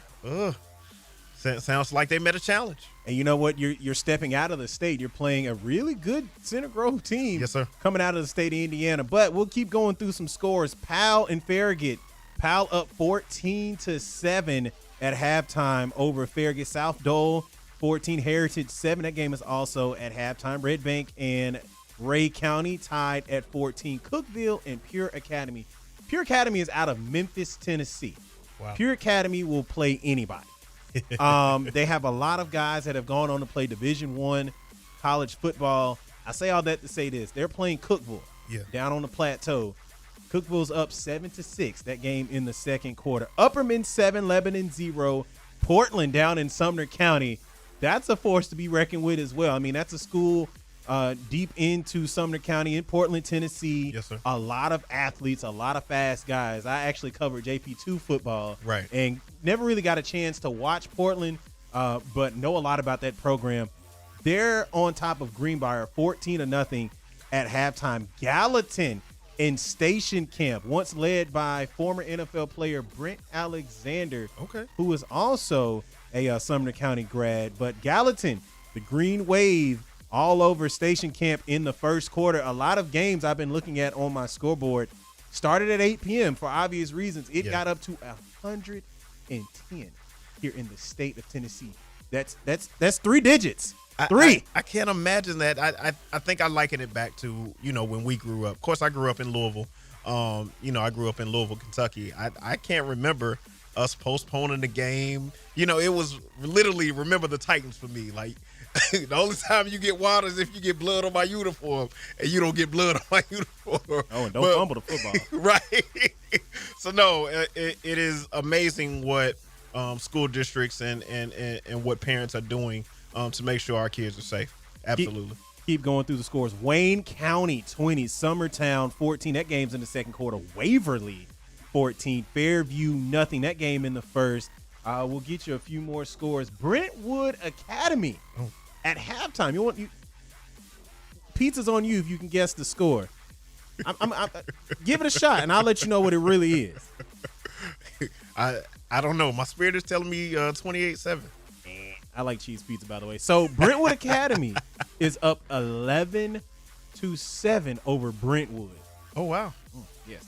Sounds like they met a challenge. And you know what? You're stepping out of the state. You're playing a really good Center Grove team. Yes, sir. Coming out of the state of Indiana. But we'll keep going through some scores. Powell and Farragut. Powell up 14-7 at halftime over Farragut. South Dole 14, Heritage 7. That game is also at halftime. Red Bank and Ray County tied at 14. Cookeville and Pure Academy. Pure Academy is out of Memphis, Tennessee. Wow. Pure Academy will play anybody. They have a lot of guys that have gone on to play Division I college football. I say all that to say this. They're playing Cookeville down on the plateau. Cookeville's up 7-6, that game in the second quarter. Upperman 7, Lebanon 0. Portland down in Sumner County. That's a force to be reckoned with as well. That's a school deep into Sumner County in Portland, Tennessee. Yes, sir. A lot of athletes, a lot of fast guys. I actually covered JP2 football. Right. And never really got a chance to watch Portland, but know a lot about that program. They're on top of Greenbrier, 14-0 at halftime. Gallatin in Station Camp, once led by former NFL player Brent Alexander, who is also a Sumner County grad. But Gallatin, the Green Wave, all over Station Camp in the first quarter. A lot of games I've been looking at on my scoreboard started at 8 p.m. for obvious reasons. It got up to 110 here in the state of Tennessee. That's 3 digits. Three. I can't imagine that. I think I liken it back to, when we grew up. Of course, I grew up in Louisville. I grew up in Louisville, Kentucky. I can't remember us postponing the game. It was literally remember the Titans for me. Like, the only time you get wild is if you get blood on my uniform, and you don't get blood on my uniform. Oh, and don't fumble the football. Right. So, no, it is amazing what school districts and what parents are doing to make sure our kids are safe. Absolutely. Keep going through the scores. Wayne County 20, Summertown 14. That game's in the second quarter. Waverly 14, Fairview nothing. That game in the first. We'll get you a few more scores. Brentwood Academy at halftime. Pizza's on you if you can guess the score. Give it a shot, and I'll let you know what it really is. I don't know. My spirit is telling me 28-7. I like cheese pizza, by the way. So Brentwood Academy is up 11-7 over Brentwood. Oh, wow. Yes.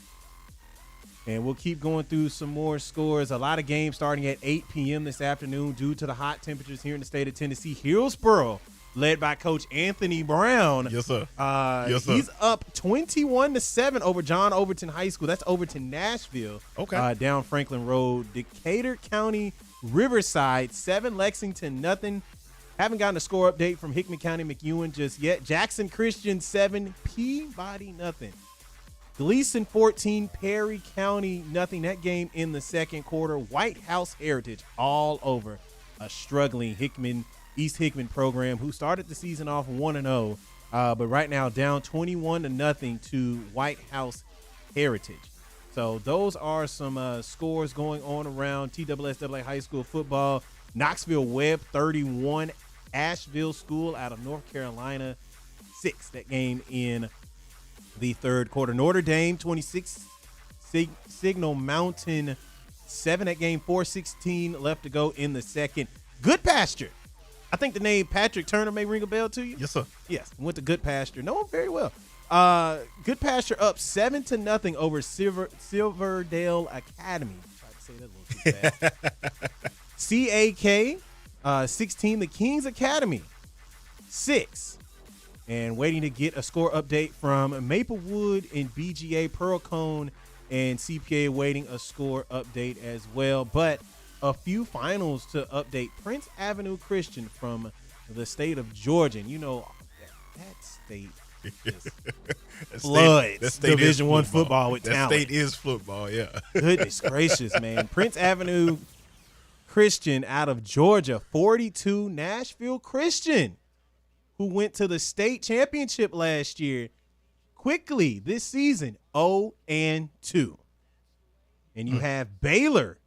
And we'll keep going through some more scores. A lot of games starting at 8 p.m. this afternoon due to the hot temperatures here in the state of Tennessee. Hillsboro, led by Coach Anthony Brown. Yes, sir. He's up 21-7 over John Overton High School. That's Overton, Nashville. Okay. Down Franklin Road. Decatur County, Riverside, 7, Lexington, nothing. Haven't gotten a score update from Hickman County, McEwen just yet. Jackson Christian, 7, Peabody, nothing. Gleason 14, Perry County nothing. That game in the second quarter. White House Heritage all over a struggling East Hickman program who started the season off 1-0, but right now down 21-0 to White House Heritage. So those are some scores going on around TSSAA high school football. Knoxville Webb 31, Asheville School out of North Carolina 6. That game in the third quarter. Notre Dame 26, Signal Mountain 7. That game 4:16 left to go in the second. Good Pasture. I think the name Patrick Turner may ring a bell to you. Yes, sir. Yes, went to Good Pasture. Know him very well. Good Pasture up 7-0 over Silverdale Academy. Tried to say that a little too fast. CAK 16, the Kings Academy 6. And waiting to get a score update from Maplewood and BGA, Pearl-Cone and CPA waiting a score update as well. But a few finals to update. Prince Avenue Christian from the state of Georgia. And you know, that state floods Division I football with talent. That state is football, yeah. Goodness gracious, man. Prince Avenue Christian out of Georgia, 42, Nashville Christian, who went to the state championship last year, quickly this season, 0-2. And you have Baylor.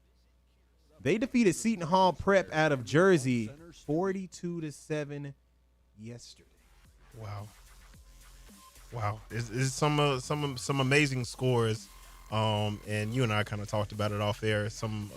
They defeated Seton Hall Prep out of Jersey, 42-7 yesterday. Wow. It's some amazing scores. And you and I kind of talked about it off air. Some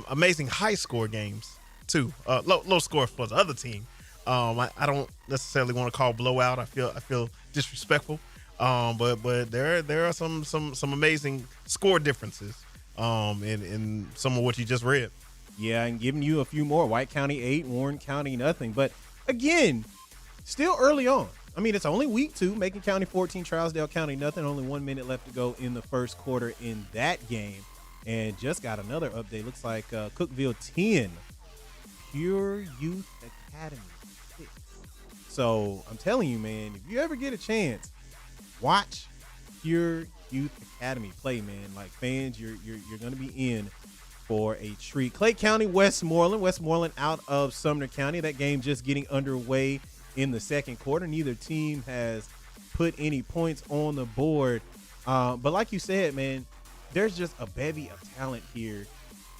amazing high score games too. Low score for the other team. I don't necessarily want to call blowout. I feel disrespectful. But there are some amazing score differences in some of what you just read. Yeah, and giving you a few more. White County 8, Warren County nothing. But again, still early on. I mean, it's only week 2. Macon County 14, Trousdale County nothing. Only 1 minute left to go in the first quarter in that game. And just got another update. Looks like Cookeville 10, Pure Youth Academy 6. So I'm telling you, man, if you ever get a chance, watch Pure Youth Academy play, man. Like fans, you're going to be in for a treat. Clay County, Westmoreland out of Sumner County. That game just getting underway in the second quarter. Neither team has put any points on the board. But like you said, man, there's just a bevy of talent here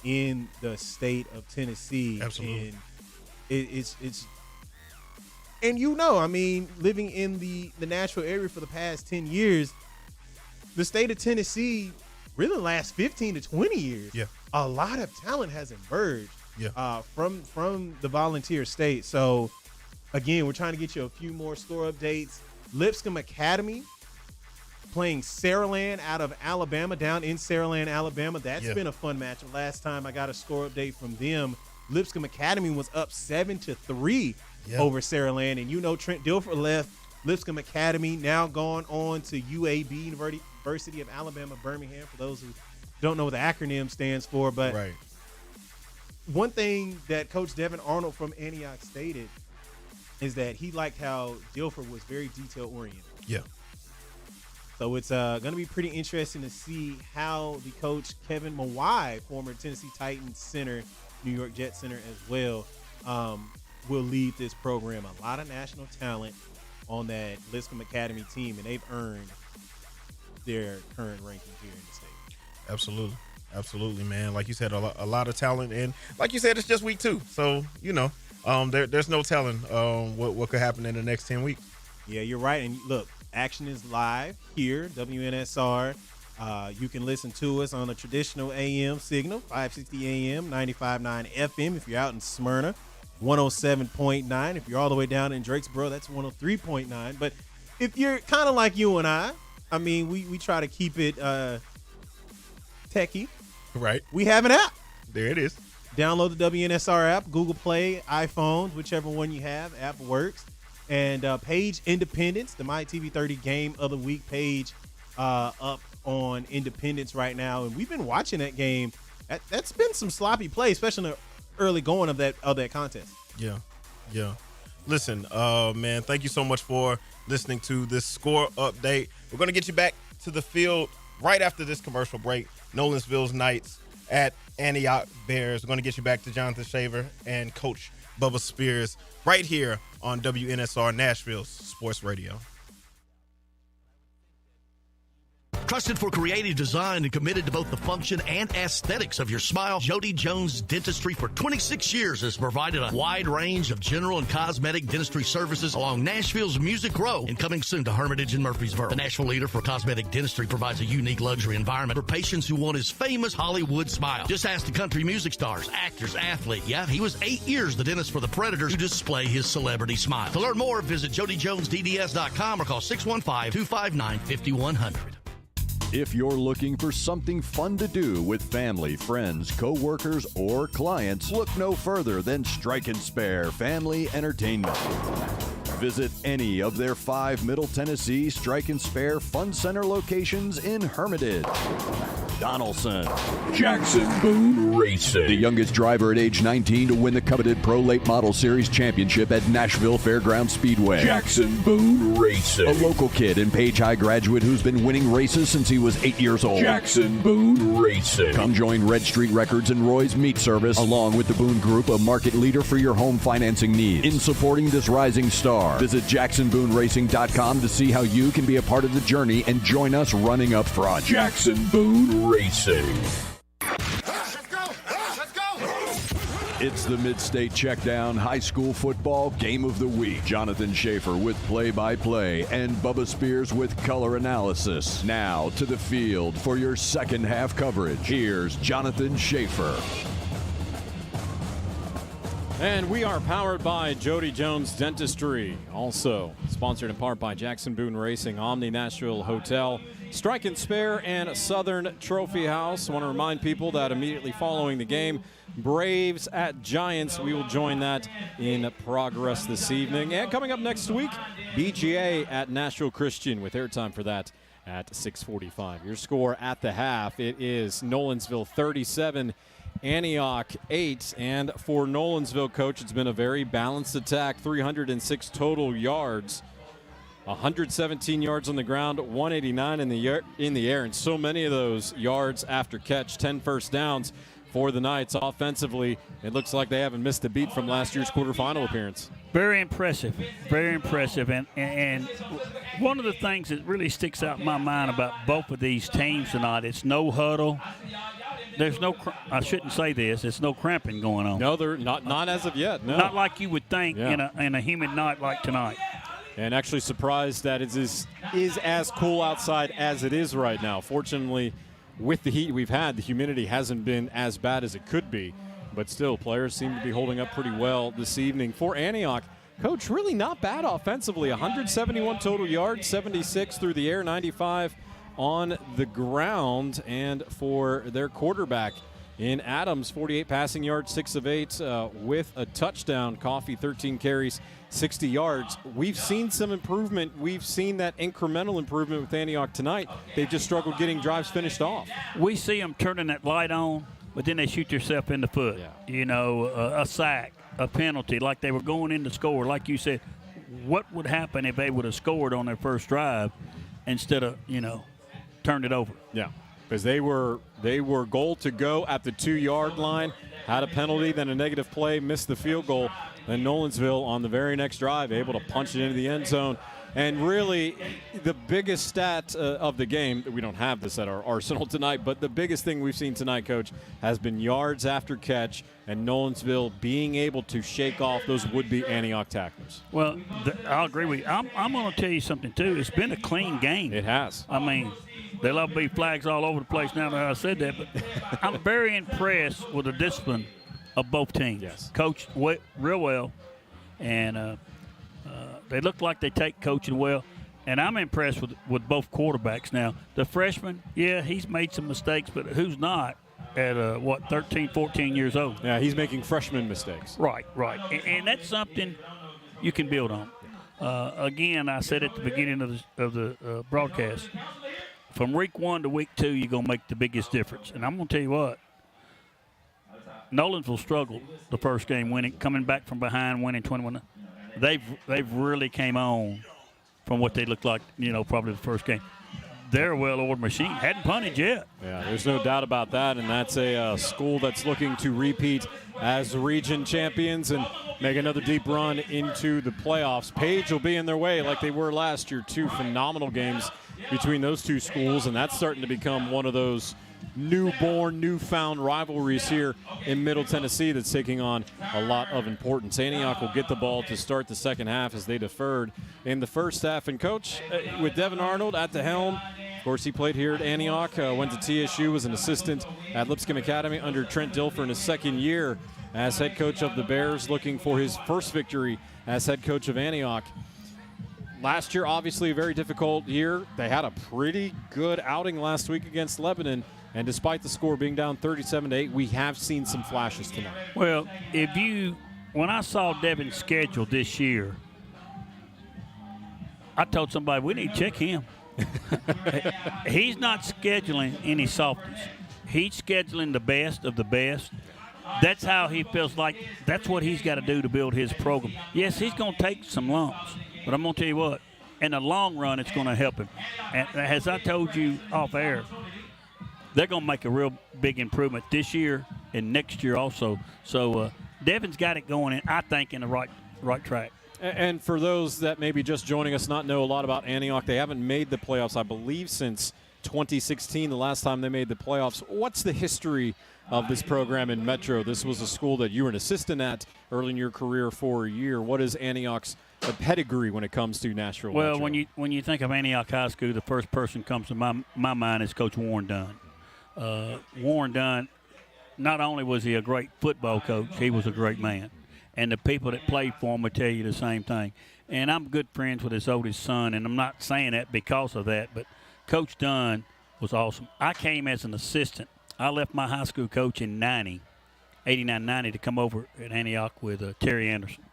in the state of Tennessee. Absolutely. And it's and you know, I mean, living in the Nashville area for the past 10 years, the state of Tennessee, really the last 15 to 20 years, a lot of talent has emerged from the volunteer state. So, again, we're trying to get you a few more score updates. Lipscomb Academy playing Saraland out of Alabama, down in Saraland, Alabama. That's been a fun match. Last time I got a score update from them, Lipscomb Academy was up 7-3 over Saraland. And you know Trent Dilfer left Lipscomb Academy, now gone on to UAB, University of Alabama, Birmingham, for those who don't know what the acronym stands for. But one thing that Coach Devin Arnold from Antioch stated is that he liked how Dilfer was very detail-oriented. Yeah. So it's going to be pretty interesting to see how the coach, Kevin Mawai, former Tennessee Titans center, New York Jets center as well, will lead this program. A lot of national talent on that Lipscomb Academy team, and they've earned their current ranking here in the state. Absolutely, man. Like you said, a lot of talent, and like you said, it's just week 2, so you know, there's no telling what could happen in the next 10 weeks. Yeah, you're right. And look, action is live here, WNSR. You can listen to us on a traditional AM signal, 560 AM, 95.9 FM. If you're out in Smyrna, 107.9. If you're all the way down in Drakesboro, that's 103.9. But if you're kind of like you and I mean, we try to keep it techie. Right. We have an app. There it is. Download the WNSR app, Google Play, iPhones, whichever one you have. App works. And Page Independence, the My TV 30 Game of the Week page up on Independence right now. And we've been watching that game. That's been some sloppy play, especially in the early going of that contest. Yeah. Listen, man, thank you so much for listening to this score update. We're going to get you back to the field right after this commercial break. Nolensville's Knights at Antioch Bears. We're going to get you back to Jonathan Shaver and Coach Bubba Spears right here on WNSR Nashville Sports Radio. Trusted for creative design and committed to both the function and aesthetics of your smile, Jody Jones Dentistry for 26 years has provided a wide range of general and cosmetic dentistry services along Nashville's Music Row and coming soon to Hermitage and Murfreesboro. The Nashville leader for cosmetic dentistry provides a unique luxury environment for patients who want his famous Hollywood smile. Just ask the country music stars, actors, athlete. Yeah, he was 8 years the dentist for the Predators to display his celebrity smile. To learn more, visit jodyjonesdds.com or call 615-259-5100. If you're looking for something fun to do with family, friends, co-workers, or clients, look no further than Strike and Spare Family Entertainment. Visit any of their 5 Middle Tennessee Strike and Spare Fun Center locations in Hermitage, Donaldson, Jackson Boone Racing. the youngest driver at age 19 to win the coveted Pro Late Model Series championship at Nashville Fairgrounds Speedway. Jackson Boone Racing. A local kid and Page High graduate who's been winning races since he was 8 years old. Jackson Boone Racing. Come join Red Street Records and Roy's Meat Service, along with the Boone Group, a market leader for your home financing needs. In supporting this rising star, visit JacksonBooneRacing.com to see how you can be a part of the journey and join us running up front. Jackson Boone Racing. It's the MidState Checkdown High School Football Game of the Week. Jonathan Schaefer with play-by-play and Bubba Spears with color analysis. Now to the field for your second half coverage. Here's Jonathan Schaefer. And we are powered by Jody Jones Dentistry. Also sponsored in part by Jackson Boone Racing, Omni Nashville Hotel, Strike and Spare, and Southern Trophy House. I want to remind people that immediately following the game, Braves at Giants. We will join that in progress this evening. And coming up next week, BGA at Nashville Christian with airtime for that at 6:45. Your score at the half, it is Nolensville 37, Antioch 8. And for Nolensville, coach, it's been a very balanced attack. 306 total yards, 117 yards on the ground, 189 in the air, and so many of those yards after catch. 10 first downs for the Knights. Offensively, it looks like they haven't missed a beat from last year's quarterfinal appearance. Very impressive, very impressive. And one of the things that really sticks out in my mind about both of these teams tonight, it's no huddle. There's no, I shouldn't say this, it's no cramping going on. No, they're not as of yet. No. Not like you would think in a humid night like tonight. And actually surprised that it is as cool outside as it is right now. Fortunately, with the heat we've had, the humidity hasn't been as bad as it could be. But still, players seem to be holding up pretty well this evening. For Antioch, coach, really not bad offensively. 171 total yards, 76 through the air, 95 on the ground. And for their quarterback in Adams, 48 passing yards, 6 of 8 with a touchdown. Coffee, 13 carries, 60 yards. We've seen some improvement. We've seen that incremental improvement with Antioch tonight. They've just struggled getting drives finished off. We see them turning that light on, but then they shoot themselves in the foot. Yeah. You know, a sack, a penalty, like they were going in to score. Like you said, what would happen if they would have scored on their first drive instead of, turned it over? Yeah, because they were goal to go at the 2-yard line, had a penalty, then a negative play, missed the field goal. Then Nolensville on the very next drive able to punch it into the end zone. And really, the biggest stat of the game, we don't have this at our arsenal tonight, but the biggest thing we've seen tonight, Coach, has been yards after catch and Nolensville being able to shake off those would-be Antioch tacklers. Well, I'll agree with you. I'm going to tell you something, too. It's been a clean game. It has. I mean, there love to be flags all over the place now that I said that, but I'm very impressed with the discipline of both teams. Yes. Coached real well, and they look like they take coaching well. And I'm impressed with both quarterbacks now. The freshman, he's made some mistakes, but who's not at, 13, 14 years old? Yeah, he's making freshman mistakes. Right. And that's something you can build on. Again, I said at the beginning of the broadcast, from week 1 to week 2, you're going to make the biggest difference. And I'm going to tell you what, Nolensville struggled the first game, coming back from behind, winning 21. They've really came on from what they looked like, probably the first game. they're a well-oiled machine. Hadn't punted yet. Yeah, there's no doubt about that, and that's a school that's looking to repeat as region champions and make another deep run into the playoffs. Page will be in their way like they were last year. 2 phenomenal games between those two schools, and that's starting to become one of those newfound rivalries here in Middle Tennessee that's taking on a lot of importance. Antioch will get the ball to start the second half as they deferred in the first half. And Coach, with Devin Arnold at the helm, of course, he played here at Antioch, went to TSU, was an assistant at Lipscomb Academy under Trent Dilfer in his second year as head coach of the Bears, looking for his first victory as head coach of Antioch. Last year, obviously a very difficult year. They had a pretty good outing last week against Lebanon, and despite the score being down 37-8, we have seen some flashes tonight. Well, when I saw Devin's schedule this year, I told somebody we need to check him. He's not scheduling any softies. He's scheduling the best of the best. That's how he feels like that's what he's got to do to build his program. Yes, he's going to take some lumps, but I'm going to tell you what, in the long run, it's going to help him. And as I told you off air, they're going to make a real big improvement this year and next year also. So Devin's got it going, in, I think, in the right track. And for those that may be just joining us, not know a lot about Antioch, they haven't made the playoffs, I believe, since 2016, the last time they made the playoffs. What's the history of this program in Metro? This was a school that you were an assistant at early in your career for a year. What is Antioch's pedigree when it comes to Nashville Well, Metro? when you think of Antioch High School, the first person comes to my mind is Coach Warren Dunn. Warren Dunn, not only was he a great football coach, he was a great man. And the people that played for him will tell you the same thing. And I'm good friends with his oldest son, and I'm not saying that because of that, but Coach Dunn was awesome. I came as an assistant. I left my high school coach in 89-90 to come over at Antioch with Terry Anderson.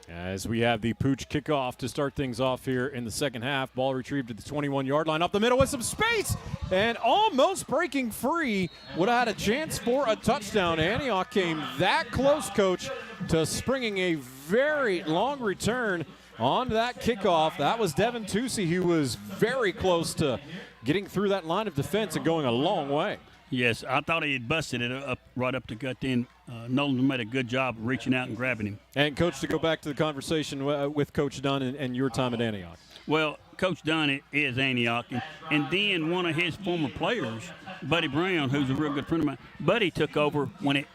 As we have the Pooch kickoff to start things off here in the second half. Ball retrieved at the 21-yard line up the middle with some space and almost breaking free. Would have had a chance for a touchdown. Antioch came that close, Coach, to springing a very long return on that kickoff. That was Devin Tucci, who was very close to getting through that line of defense and going a long way. Yes, I thought he had busted it up right up the gut then. Nolan made a good job of reaching out and grabbing him. And, Coach, to go back to the conversation with Coach Dunn and your time at Antioch. Well, Coach Dunn is Antioch. And then one of his former players, Buddy Brown, who's a real good friend of mine, Buddy took over when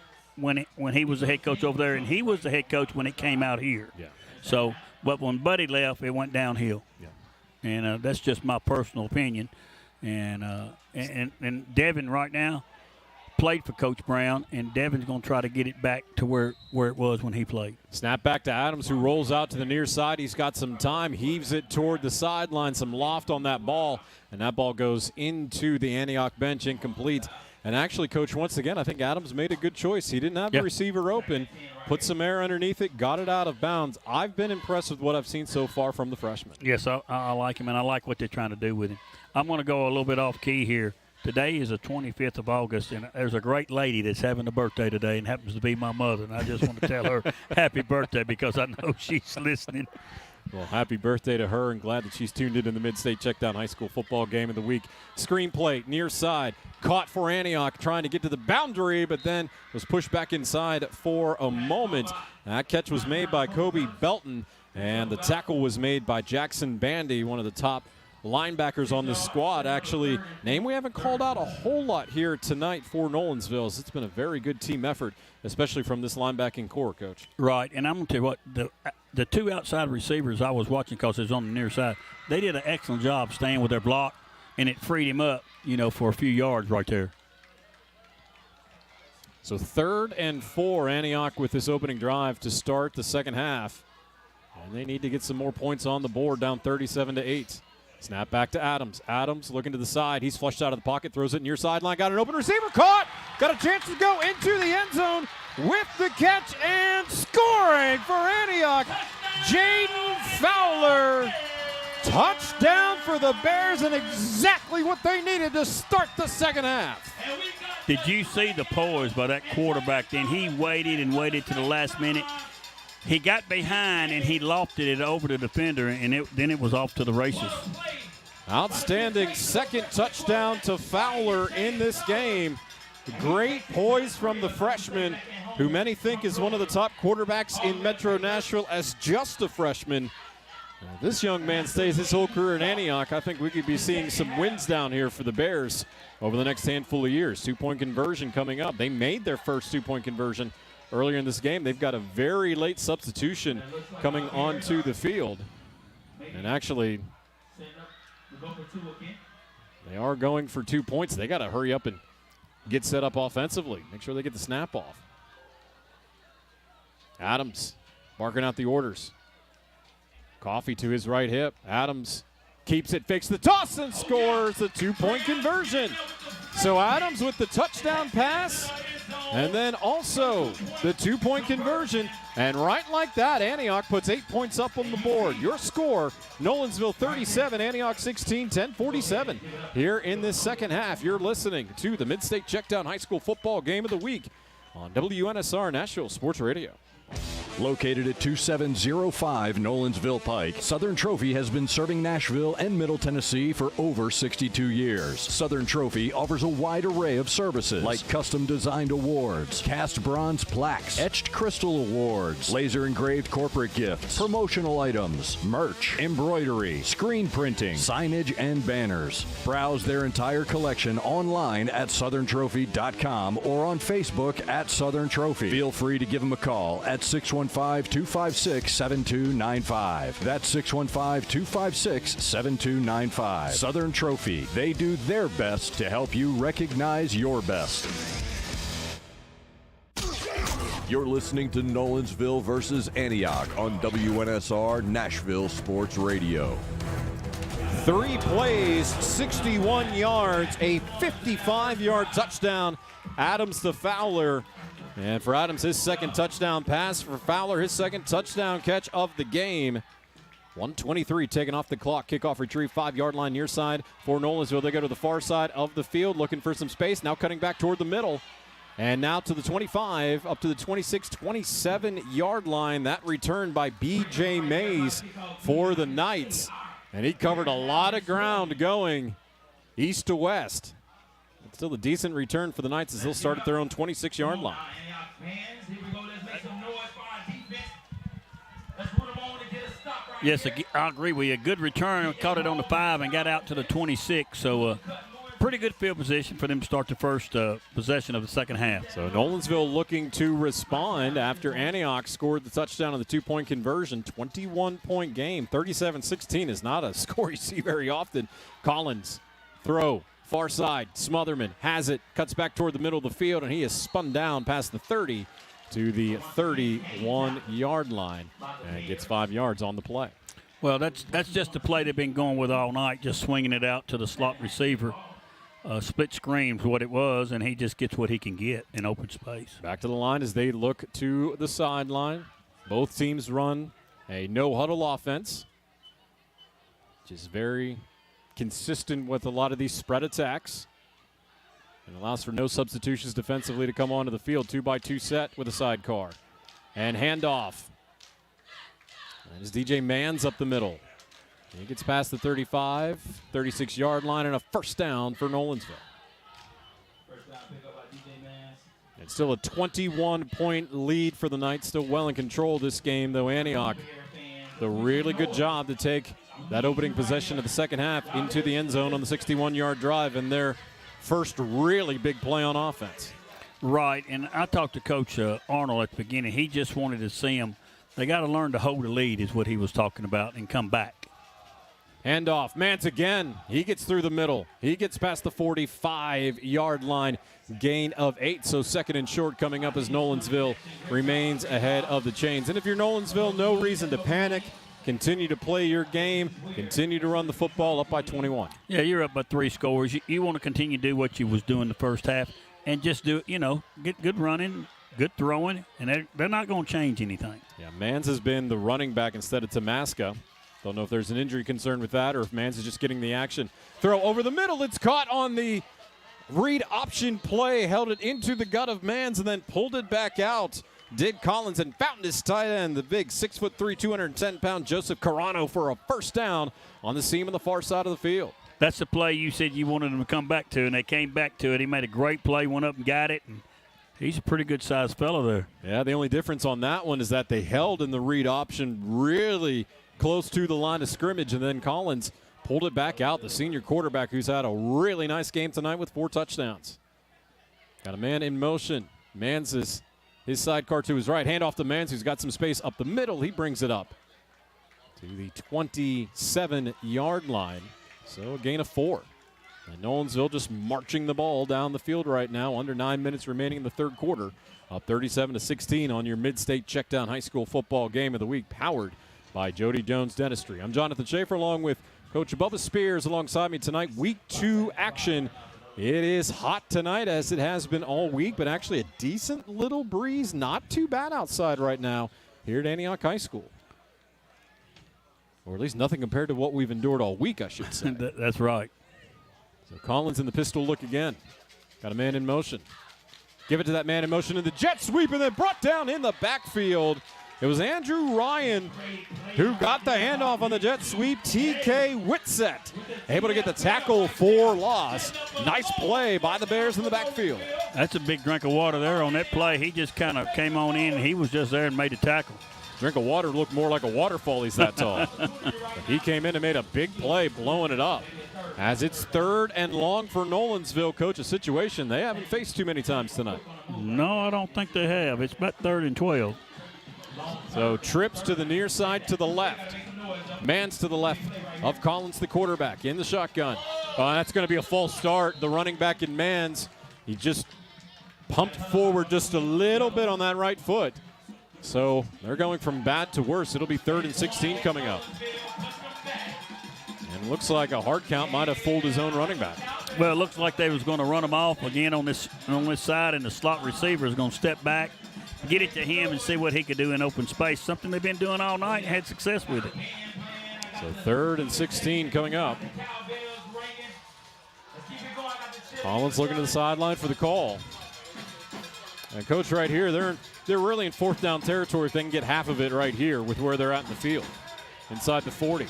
he was the head coach over there, and he was the head coach when it came out here. Yeah. So, but when Buddy left, it went downhill. Yeah. And that's just my personal opinion. And Devin right now played for Coach Brown, and Devin's going to try to get it back to where it was when he played. Snap back to Adams, who rolls out to the near side. He's got some time, heaves it toward the sideline, some loft on that ball, and that ball goes into the Antioch bench, incomplete. And actually, Coach, once again, I think Adams made a good choice. He didn't have the receiver open, put some air underneath it, got it out of bounds. I've been impressed with what I've seen so far from the freshman. Yes, I like him, and I like what they're trying to do with him. I'm going to go a little bit off key here. Today is the 25th of August, and there's a great lady that's having a birthday today and happens to be my mother, and I just want to tell her happy birthday because I know she's listening. Well, happy birthday to her, and glad that she's tuned in to the MidState Checkdown High School football game of the week. Screen play, near side, caught for Antioch, trying to get to the boundary, but then was pushed back inside for a moment. That catch was made by Kobe Belton, and the tackle was made by Jackson Bandy, one of the top linebackers on this squad. Actually, name we haven't called out a whole lot here tonight for Nolensville. It's been a very good team effort, especially from this linebacking core, Coach. Right, and I'm going to tell you what, the two outside receivers I was watching because it was on the near side, they did an excellent job staying with their block, and it freed him up, for a few yards right there. So 3rd and 4, Antioch with this opening drive to start the second half. And they need to get some more points on the board, down 37-8. Snap back to Adams. Adams looking to the side. He's flushed out of the pocket, throws it near sideline. Got an open receiver, caught. Got a chance to go into the end zone with the catch and scoring for Antioch. Jaden Fowler. Touchdown for the Bears, and exactly what they needed to start the second half. Did you see the poise by that quarterback then? He waited and waited to the last minute. He got behind, and he lofted it over the defender, and then it was off to the races. Outstanding second touchdown to Fowler in this game. Great poise from the freshman, who many think is one of the top quarterbacks in Metro Nashville as just a freshman. This young man stays his whole career in Antioch. I think we could be seeing some wins down here for the Bears over the next handful of years. 2-point conversion coming up. They made their first 2-point conversion earlier in this game. They've got a very late substitution coming onto the field. And actually, they are going for 2 points. They got to hurry up and get set up offensively. Make sure they get the snap off. Adams barking out the orders. Coffee to his right hip. Adams keeps it, fakes the toss, and scores the 2-point conversion. So Adams with the touchdown pass, and then also the 2-point conversion. And right like that, Antioch puts 8 points up on the board. Your score, Nolensville 37, Antioch 16, 10-47. Here in this second half, you're listening to the MidState Checkdown High School Football Game of the Week on WNSR Nashville Sports Radio. Located at 2705 Nolensville Pike, Southern Trophy has been serving Nashville and Middle Tennessee for over 62 years. Southern Trophy offers a wide array of services like custom-designed awards, cast bronze plaques, etched crystal awards, laser-engraved corporate gifts, promotional items, merch, embroidery, screen printing, signage, and banners. Browse their entire collection online at southerntrophy.com or on Facebook at Southern Trophy. Feel free to give them a call at 615-256-7295. That's 615-256-7295. Southern Trophy. They do their best to help you recognize your best. You're listening to Nolensville versus Antioch on WNSR Nashville Sports Radio. 3 plays, 61 yards, a 55-yard touchdown. Adams to Fowler. And for Adams, his second touchdown pass. For Fowler, his second touchdown catch of the game. 1:23 taken off the clock. Kickoff retrieve, 5-yard line near side for Nolensville. They go to the far side of the field looking for some space. Now cutting back toward the middle. And now to the 25, up to the 26, 27-yard line. That return by B.J. Mays for the Knights. And he covered a lot of ground going east to west. Still a decent return for the Knights as they'll start at their own 26-yard line. Yes, I agree with you. A good return, caught it on the 5 and got out to the 26. So pretty good field position for them to start the first possession of the second half. So Nolensville looking to respond after Antioch scored the touchdown on the 2-point conversion. 21-point game. 37-16 is not a score you see very often. Collins, throw. Far side, Smotherman has it, cuts back toward the middle of the field, and he is spun down past the 30 to the 31-yard line and gets 5 yards on the play. Well, that's just the play they've been going with all night, just swinging it out to the slot receiver. Split screen's what it was, and he just gets what he can get in open space. Back to the line as they look to the sideline. Both teams run a no-huddle offense, which is very consistent with a lot of these spread attacks and allows for no substitutions defensively to come onto the field. 2-by-2 set with a sidecar. And handoff. That is DJ Manns up the middle. He gets past the 35, 36-yard line, and a first down for Nolensville. It's still a 21-point lead for the Knights. Still well in control this game, though Antioch did a really good job to take that opening possession of the second half into the end zone on the 61-yard drive and their first really big play on offense. Right, and I talked to Coach Arnold at the beginning. He just wanted to see them. They got to learn to hold a lead is what he was talking about and come back. Handoff, Mance again. He gets through the middle. He gets past the 45-yard line, gain of 8. So second and short coming up as Nolensville remains ahead of the chains. And if you're Nolensville, no reason to panic. Continue to play your game. Continue to run the football up by 21. Yeah, you're up by 3 scores. You want to continue to do what you was doing the first half and just do, get good running, good throwing, and they're not going to change anything. Yeah, Mans has been the running back instead of Tamaska. Don't know if there's an injury concern with that or if Mans is just getting the action. Throw over the middle. It's caught on the read option play. Held it into the gut of Mans and then pulled it back out did Collins, and found his tight end, the big 6'3", 210-pound Joseph Carano for a first down on the seam on the far side of the field. That's the play you said you wanted him to come back to, and they came back to it. He made a great play, went up and got it, and he's a pretty good-sized fellow there. Yeah, the only difference on that one is that they held in the read option really close to the line of scrimmage, and then Collins pulled it back out, the senior quarterback who's had a really nice game tonight with 4 touchdowns. Got a man in motion. Mans is his sidecar to his right. Hand off to Mans, who's got some space up the middle. He brings it up to the 27-yard line. So a gain of 4. And Nolensville just marching the ball down the field right now. Under 9 minutes remaining in the third quarter. Up 37-16 on your MidState Checkdown High School football game of the week, powered by Jody Jones Dentistry. I'm Jonathan Schaefer along with Coach Bubba Spears alongside me tonight. Week 2 action. It is hot tonight as it has been all week, but actually a decent little breeze. Not too bad outside right now here at Antioch High School. Or at least nothing compared to what we've endured all week, I should say. That's right. So Collins in the pistol look again. Got a man in motion. Give it to that man in motion in the jet sweep, and then brought down in the backfield. It was Andrew Ryan who got the handoff on the jet sweep. TK Whitsett able to get the tackle for loss. Nice play by the Bears in the backfield. That's a big drink of water there on that play. He just kind of came on in. He was just there and made the tackle. Drink of water looked more like a waterfall. He's that tall. But he came in and made a big play, blowing it up. As it's 3rd and long for Nolensville, Coach, a situation they haven't faced too many times tonight. No, I don't think they have. It's about 3rd and 12. So trips to the near side to the left. Mans to the left of Collins, the quarterback, in the shotgun. That's going to be a false start. The running back in Mans, he just pumped forward just a little bit on that right foot. So they're going from bad to worse. It'll be 3rd and 16 coming up. And looks like a hard count might have fooled his own running back. Well, it looks like they was going to run him off again on this side, and the slot receiver is going to step back, get it to him, and see what he could do in open space. Something they've been doing all night and had success with it. So 3rd and 16 coming up. Collins looking to the sideline for the call. And Coach, right here, they're really in 4th down territory if they can get half of it right here with where they're at in the field. Inside the 40.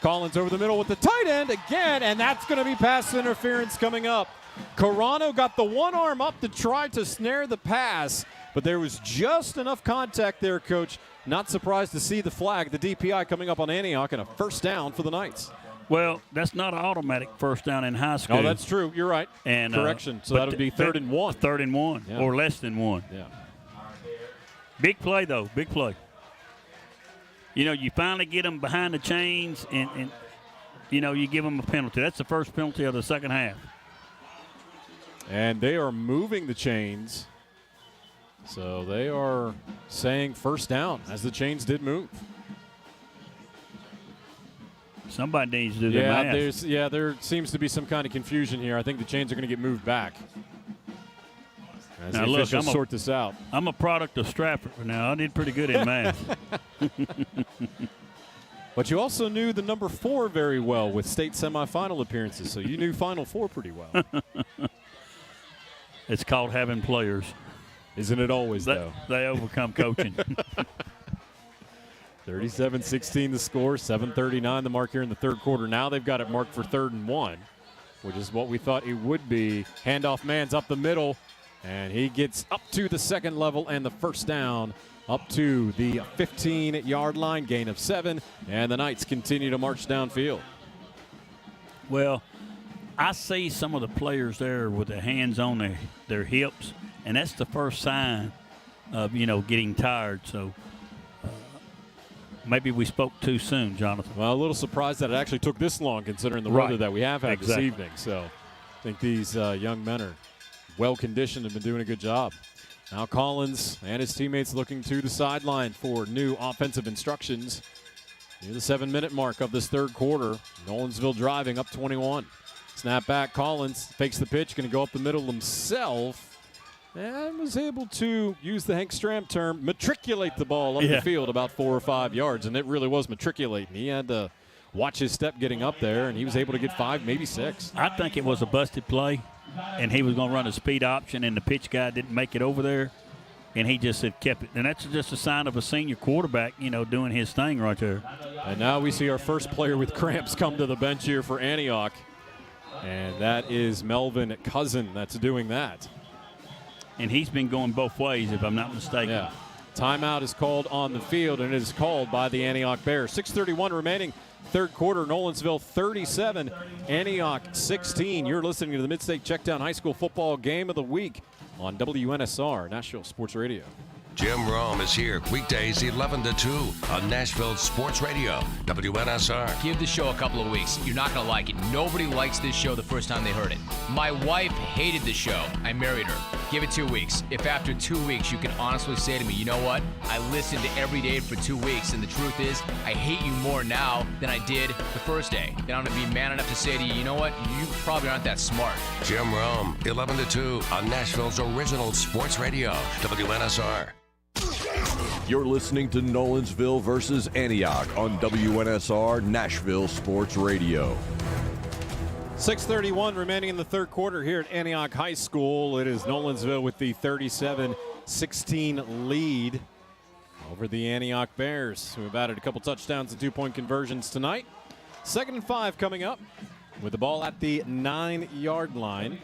Collins over the middle with the tight end again, and that's going to be pass interference coming up. Carano got the one arm up to try to snare the pass, but there was just enough contact there, Coach. Not surprised to see the flag, the DPI coming up on Antioch, and a first down for the Knights. Well, that's not an automatic first down in high school. Oh, that's true. You're right. And correction. So that would be 3rd and 1. 3rd and 1, yeah. or less than 1. Yeah. Big play, though. Big play. You know, you finally get them behind the chains, and you know, you give them a penalty. That's the first penalty of the second half. And they are moving the chains. So they are saying first down, as the chains did move. Somebody needs to do their math. There seems to be some kind of confusion here. I think the chains are going to get moved back. As now the look, officials sort this out. I'm a product of Stratford. Now I did pretty good in math. But you also knew the number 4 very well with state semifinal appearances, so you knew Final Four pretty well. It's called having players. Isn't it always, though? They overcome coaching. 37-16 the score, 7:39 the mark here in the third quarter. Now they've got it marked for 3rd and 1, which is what we thought it would be. Handoff man's up the middle, and he gets up to the second level and the first down up to the 15-yard line, gain of 7, and the Knights continue to march downfield. Well, I see some of the players there with their hands on their hips, and that's the first sign of, getting tired. So maybe we spoke too soon, Jonathan. Well, a little surprised that it actually took this long considering the weather that we have had this evening. So I think these young men are well-conditioned and been doing a good job. Now Collins and his teammates looking to the sideline for new offensive instructions. Near the 7-minute mark of this third quarter, Nolensville driving up 21. Snap back, Collins fakes the pitch, going to go up the middle himself, and was able to use the Hank Stram term, matriculate the ball up the field about 4 or 5 yards, and it really was matriculating. He had to watch his step getting up there, and he was able to get 5, maybe 6. I think it was a busted play, and he was going to run a speed option, and the pitch guy didn't make it over there. and he just had kept it. And that's just a sign of a senior quarterback, doing his thing right there. And now we see our first player with cramps come to the bench here for Antioch. And that is Melvin Cousin that's doing that. And he's been going both ways, if I'm not mistaken. Yeah. Timeout is called on the field, and it is called by the Antioch Bears. 6:31 remaining, third quarter. Nolensville 37, Antioch 16. You're listening to the MidState Checkdown High School Football Game of the Week on WNSR, Nashville Sports Radio. Jim Rome is here weekdays 11 to 2 on Nashville Sports Radio, WNSR. Give the show a couple of weeks. You're not going to like it. Nobody likes this show the first time they heard it. My wife hated the show. I married her. Give it 2 weeks. If after 2 weeks you can honestly say to me, you know what? I listened to every day for 2 weeks, and the truth is, I hate you more now than I did the first day. Then I'm going to be man enough to say to you, you know what? You probably aren't that smart. Jim Rome, 11 to 2 on Nashville's original sports radio, WNSR. You're listening to Nolensville versus Antioch on WNSR Nashville Sports Radio. 6:31 remaining in the third quarter here at Antioch High School. It is Nolensville with the 37-16 lead over the Antioch Bears, who have added a couple touchdowns and 2-point conversions tonight. 2nd and 5 coming up with the ball at the 9-yard line.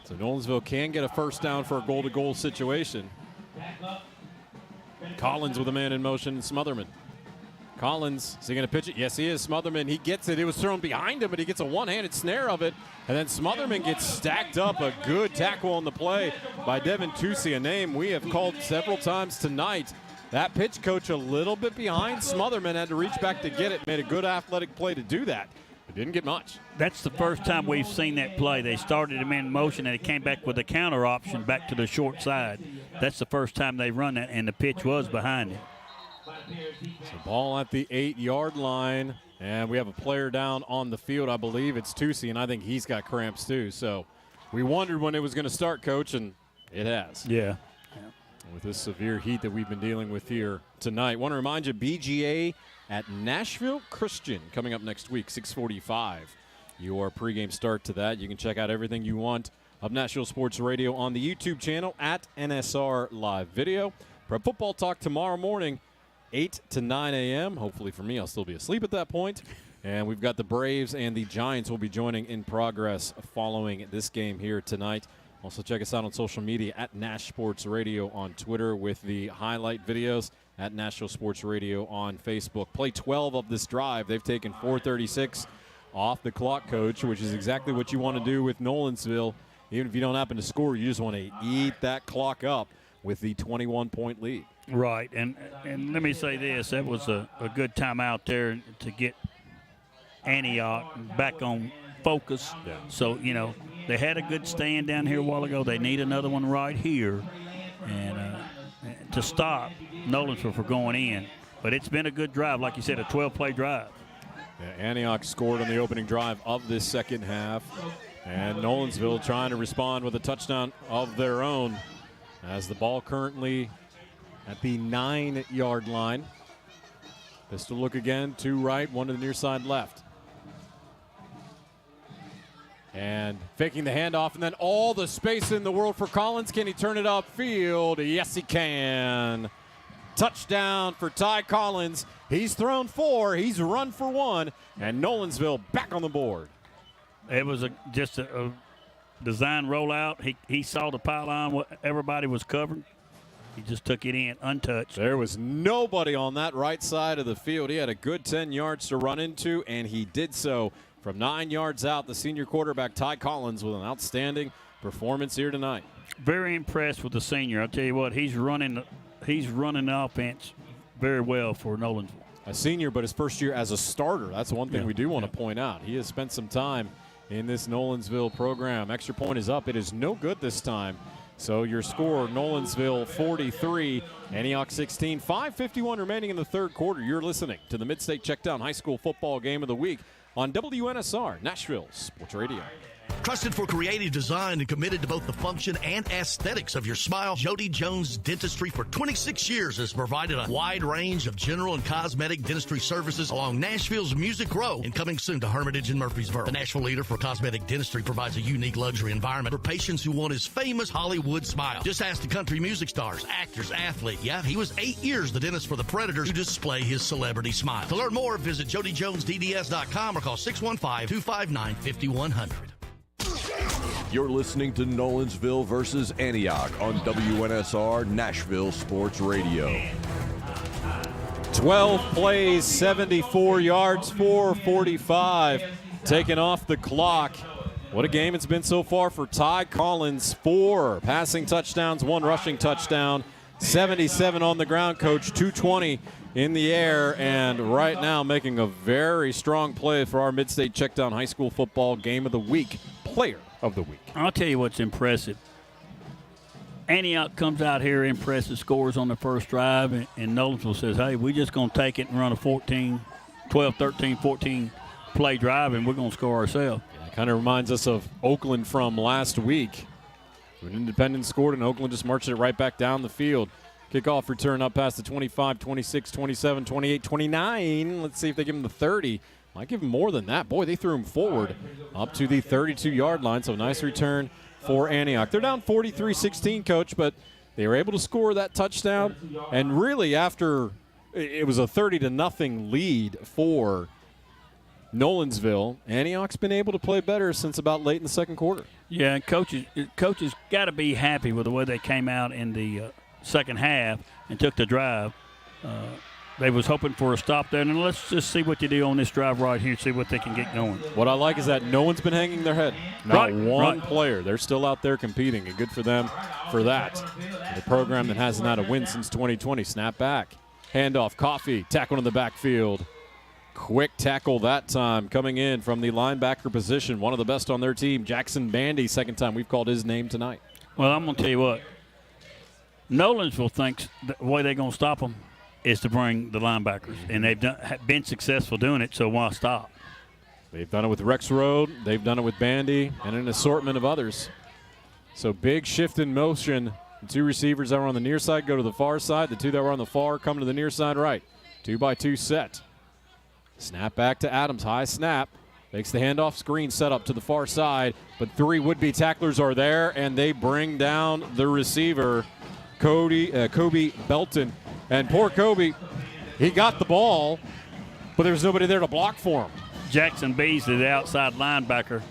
So Nolensville can get a first down for a goal-to-goal situation. Collins with a man in motion, and Smotherman. Collins, is he going to pitch it? Yes, he is. Smotherman, he gets it. It was thrown behind him, but he gets a one-handed snare of it. And then Smotherman gets stacked up. A good tackle on the play by Devin Tusi, a name we have called several times tonight. That pitch coach a little bit behind. Smotherman had to reach back to get it. Made a good athletic play to do that. But didn't get much. That's the first time we've seen that play. They started him in motion, and it came back with a counter option back to the short side. That's the first time they run that, and the pitch was behind him. So ball at the 8-yard line, and we have a player down on the field. I believe it's Tusi, and I think he's got cramps too. So we wondered when it was going to start, Coach, and it has. Yeah. With this severe heat that we've been dealing with here tonight. Want to remind you, BGA at Nashville Christian coming up next week, 6:45. Your pregame start to that. You can check out everything you want of Nashville Sports Radio on the YouTube channel at NSR Live Video. Prep Football Talk tomorrow morning, 8 to 9 a.m. Hopefully for me, I'll still be asleep at that point. And we've got the Braves and the Giants will be joining in progress following this game here tonight. Also check us out on social media at Nash Sports Radio on Twitter with the highlight videos, at Nashville Sports Radio on Facebook. Play 12 of this drive. They've taken 4:36 off the clock, Coach, which is exactly what you want to do with Nolensville. Even if you don't happen to score, you just want to eat that clock up with the 21-point lead. Right, and let me say this. That was a good time out there to get Antioch back on focus. Yeah. So, they had a good stand down here a while ago. They need another one right here and to stop Nolensville for going in. But it's been a good drive, like you said, a 12-play drive. Yeah, Antioch scored on the opening drive of this second half. And Nolensville trying to respond with a touchdown of their own as the ball currently at the 9-yard line. Pistol look again, 2 right, 1 to the near side left. And faking the handoff, and then all the space in the world for Collins. Can he turn it upfield? Yes, he can. Touchdown for Ty Collins. He's thrown 4, he's run for 1, and Nolensville back on the board. It was just a design rollout. He saw the pylon, what everybody was covering. He just took it in untouched. There was nobody on that right side of the field. He had a good 10 yards to run into, and he did so. From 9 yards out, the senior quarterback, Ty Collins, with an outstanding performance here tonight. Very impressed with the senior. I'll tell you what, he's running the offense very well for Nolensville. A senior, but his first year as a starter. That's one thing we do want to point out. He has spent some time in this Nolensville program. Extra point is up. It is no good this time. So your score, Nolensville 43, Antioch 16. 5:51 remaining in the third quarter. You're listening to the MidState Checkdown High School Football Game of the Week on WNSR, Nashville Sports Radio. Trusted for creative design and committed to both the function and aesthetics of your smile, Jody Jones Dentistry for 26 years has provided a wide range of general and cosmetic dentistry services along Nashville's Music Row and coming soon to Hermitage and Murfreesboro. The Nashville leader for cosmetic dentistry provides a unique luxury environment for patients who want his famous Hollywood smile. Just ask the country music stars, actors, athlete. Yeah, he was 8 years the dentist for the Predators to display his celebrity smile. To learn more, visit JodyJonesDDS.com or call 615-259-5100. You're listening to Nolensville versus Antioch on WNSR Nashville Sports Radio. 12 plays, 74 yards, 4:45 taken off the clock. What a game it's been so far for Ty Collins. 4 passing touchdowns, 1 rushing touchdown, 77 on the ground, Coach, 220 in the air, and right now making a very strong play for our MidState Checkdown High School Football Game of the Week, Player of the Week. I'll tell you what's impressive. Antioch comes out here, impressive, scores on the first drive, and Nolensville says, hey, we're just going to take it and run a 12, 13, 14 play drive, and we're going to score ourselves. Yeah, it kind of reminds us of Oakland from last week. When Independence scored, and Oakland just marched it right back down the field. Kickoff return up past the 25, 26, 27, 28, 29. Let's see if they give him the 30. Might give him more than that. Boy, they threw him forward up to the 32-yard line, so nice return for Antioch. They're down 43-16, Coach, but they were able to score that touchdown. And really, after it was a 30-0 lead for Nolensville, Antioch's been able to play better since about late in the second quarter. Yeah, and coaches got to be happy with the way they came out in the second half and took the drive. They was hoping for a stop there, and let's just see what they do on this drive right here, see what they can get going. What I like is that no one's been hanging their head. Not one player. They're still out there competing, and good for them for that. The program that hasn't had a win since 2020. Snap back. Handoff, Coffee, tackle in the backfield. Quick tackle that time coming in from the linebacker position. One of the best on their team, Jackson Bandy. Second time we've called his name tonight. Well, I'm going to tell you what. Nolensville thinks the way they're going to stop them is to bring the linebackers, and they've been successful doing it, so why stop? They've done it with Rex Road, they've done it with Bandy, and an assortment of others. So big shift in motion. The 2 receivers that were on the near side go to the far side. The 2 that were on the far come to the near side right. 2-by-2 set. Snap back to Adams, high snap. Makes the handoff, screen set up to the far side, but 3 would-be tacklers are there, and they bring down the receiver, Kobe Belton. And poor Kobe, he got the ball, but there was nobody there to block for him. Jackson Beasley, the outside linebacker,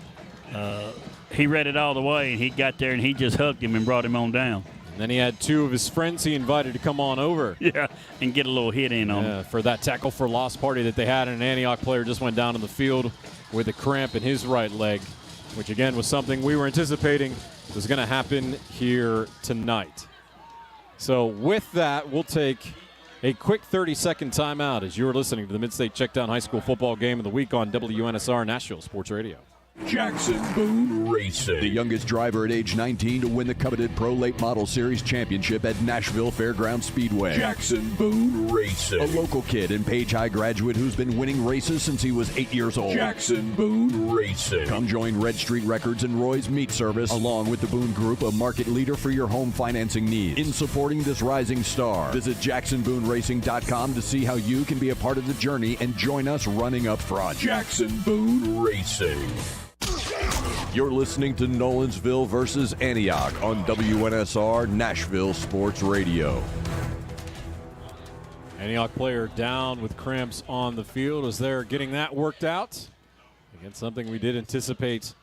he read it all the way, and he got there and he just hugged him and brought him on down. And then he had 2 of his friends he invited to come on over. Yeah, and get a little hit in on him. For that tackle for loss party that they had, and an Antioch player just went down to the field with a cramp in his right leg, which again was something we were anticipating was going to happen here tonight. So with that, we'll take a quick 30-second timeout as you're listening to the MidState Checkdown High School Football Game of the Week on WNSR Nashville Sports Radio. Jackson Boone Racing, the youngest driver at age 19 to win the coveted Pro Late Model Series championship at Nashville Fairground Speedway. Jackson Boone Racing, a local kid and Page High graduate who's been winning races since he was 8 years old. Jackson Boone Racing. Come join Red Street Records and Roy's Meat Service, along with the Boone Group, a market leader for your home financing needs. In supporting this rising star, visit JacksonBooneRacing.com to see how you can be a part of the journey and join us running up front. Jackson Boone Racing. You're listening to Nolensville versus Antioch on WNSR Nashville Sports Radio. Antioch player down with cramps on the field as they're getting that worked out. Again, something we did anticipate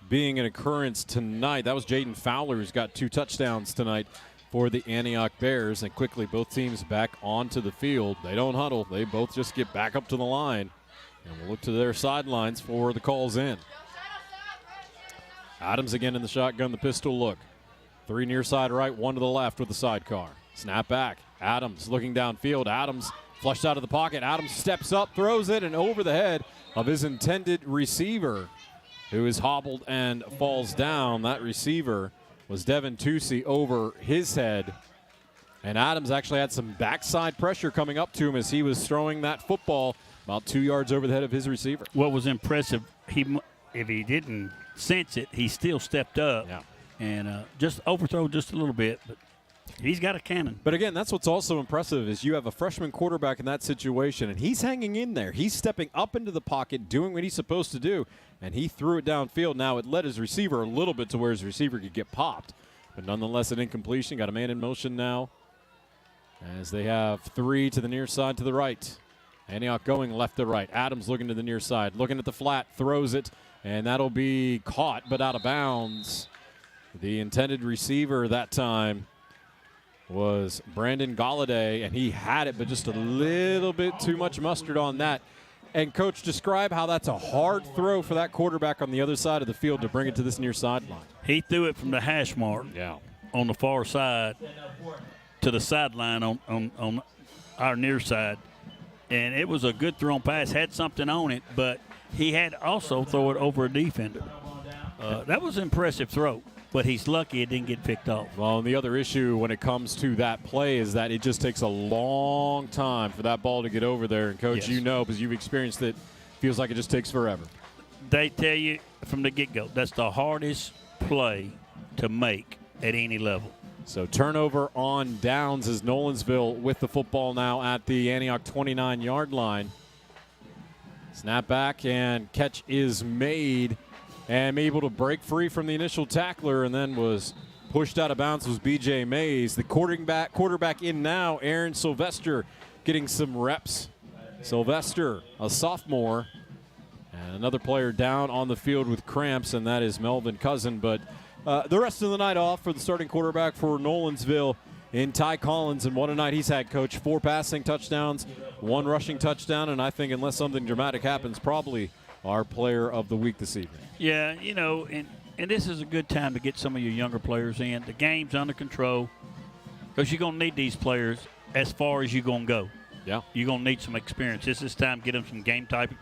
being an occurrence tonight. That was Jaden Fowler, who's got 2 touchdowns tonight for the Antioch Bears. And quickly, both teams back onto the field. They don't huddle. They both just get back up to the line. And we'll look to their sidelines for the calls in. Adams again in the shotgun, the pistol look. 3 near side right, 1 to the left with the sidecar. Snap back. Adams looking downfield. Adams flushed out of the pocket. Adams steps up, throws it, and over the head of his intended receiver, who is hobbled and falls down. That receiver was Devin Tucci over his head. And Adams actually had some backside pressure coming up to him as he was throwing that football about 2 yards over the head of his receiver. What was impressive, if he didn't sense it, he still stepped up and just overthrow just a little bit. But he's got a cannon. But again, that's what's also impressive is you have a freshman quarterback in that situation, and he's hanging in there. He's stepping up into the pocket, doing what he's supposed to do, and he threw it downfield. Now, it led his receiver a little bit to where his receiver could get popped. But nonetheless, an incompletion. Got a man in motion now as they have 3 to the near side to the right. Antioch going left to right. Adams looking to the near side, looking at the flat, throws it, and that'll be caught but out of bounds. The intended receiver that time was Brandon Galladay, and he had it, but just a little bit too much mustard on that. And, Coach, describe how that's a hard throw for that quarterback on the other side of the field to bring it to this near sideline. He threw it from the hash mark on the far side to the sideline on our near side. And it was a good thrown pass, had something on it, but he had also throw it over a defender. That was an impressive throw, but he's lucky it didn't get picked off. Well, and the other issue when it comes to that play is that it just takes a long time for that ball to get over there. And, Coach, you know, because you've experienced it, feels like it just takes forever. They tell you from the get-go, that's the hardest play to make at any level. So turnover on downs as Nolensville with the football now at the Antioch 29-yard line. Snap back and catch is made, and able to break free from the initial tackler and then was pushed out of bounds was B.J. Mays. The quarterback in now, Aaron Sylvester, getting some reps. Sylvester, a sophomore, and another player down on the field with cramps, and that is Melvin Cousin. But the rest of the night off for the starting quarterback for Nolensville in Ty Collins, and what a night he's had, Coach. 4 passing touchdowns, 1 rushing touchdown, and I think unless something dramatic happens, probably our player of the week this evening. Yeah, you know, and this is a good time to get some of your younger players in. The game's under control because you're going to need these players as far as you're going to go. Yeah. You're going to need some experience. This is time to get them some game-type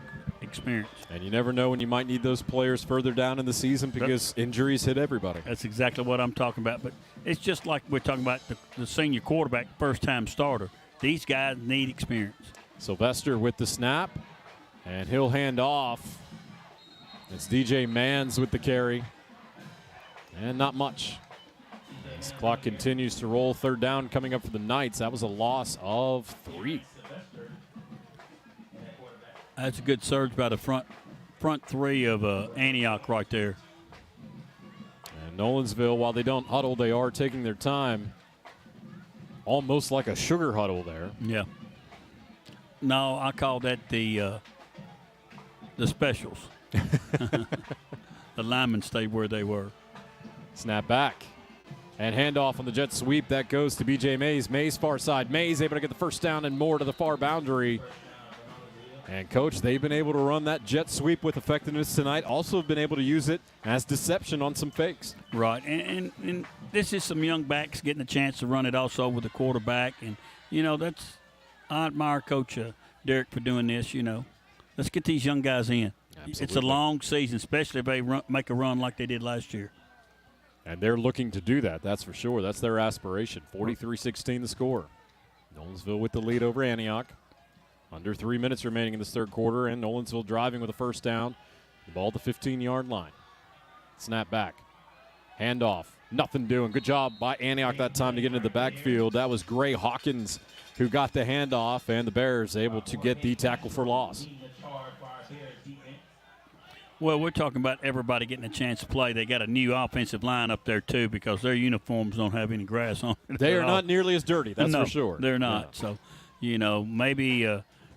experience. And you never know when you might need those players further down in the season because injuries hit everybody. That's exactly what I'm talking about. But it's just like we're talking about the senior quarterback, first-time starter. These guys need experience. Sylvester with the snap, and he'll hand off. It's DJ Manns with the carry, and not much. As the clock continues to roll, 3rd down coming up for the Knights. That was a loss of 3. That's a good surge by the front 3 of Antioch right there. And Nolensville, while they don't huddle, they are taking their time. Almost like a sugar huddle there. Yeah. No, I call that the specials. The linemen stayed where they were. Snap back. And handoff on the jet sweep. That goes to B.J. Mays. Mays far side. Mays able to get the first down and more to the far boundary. And, Coach, they've been able to run that jet sweep with effectiveness tonight. Also have been able to use it as deception on some fakes. Right. And this is some young backs getting a chance to run it also with the quarterback. And, you know, I admire Coach Derek for doing this, you know. Let's get these young guys in. Absolutely. It's a long season, especially if they make a run like they did last year. And they're looking to do that, that's for sure. That's their aspiration. 43-16 the score. Nolensville with the lead over Antioch. Under 3 minutes remaining in this 3rd quarter, and Nolensville driving with a first down. The ball at the 15-yard line. Snap back. Handoff. Nothing doing. Good job by Antioch that time to get into the backfield. That was Gray Hawkins who got the handoff, and the Bears able to get the tackle for loss. Well, we're talking about everybody getting a chance to play. They got a new offensive line up there, too, because their uniforms don't have any grass on it. They are not nearly as dirty, that's for sure. They're not. Yeah. So, you know, maybe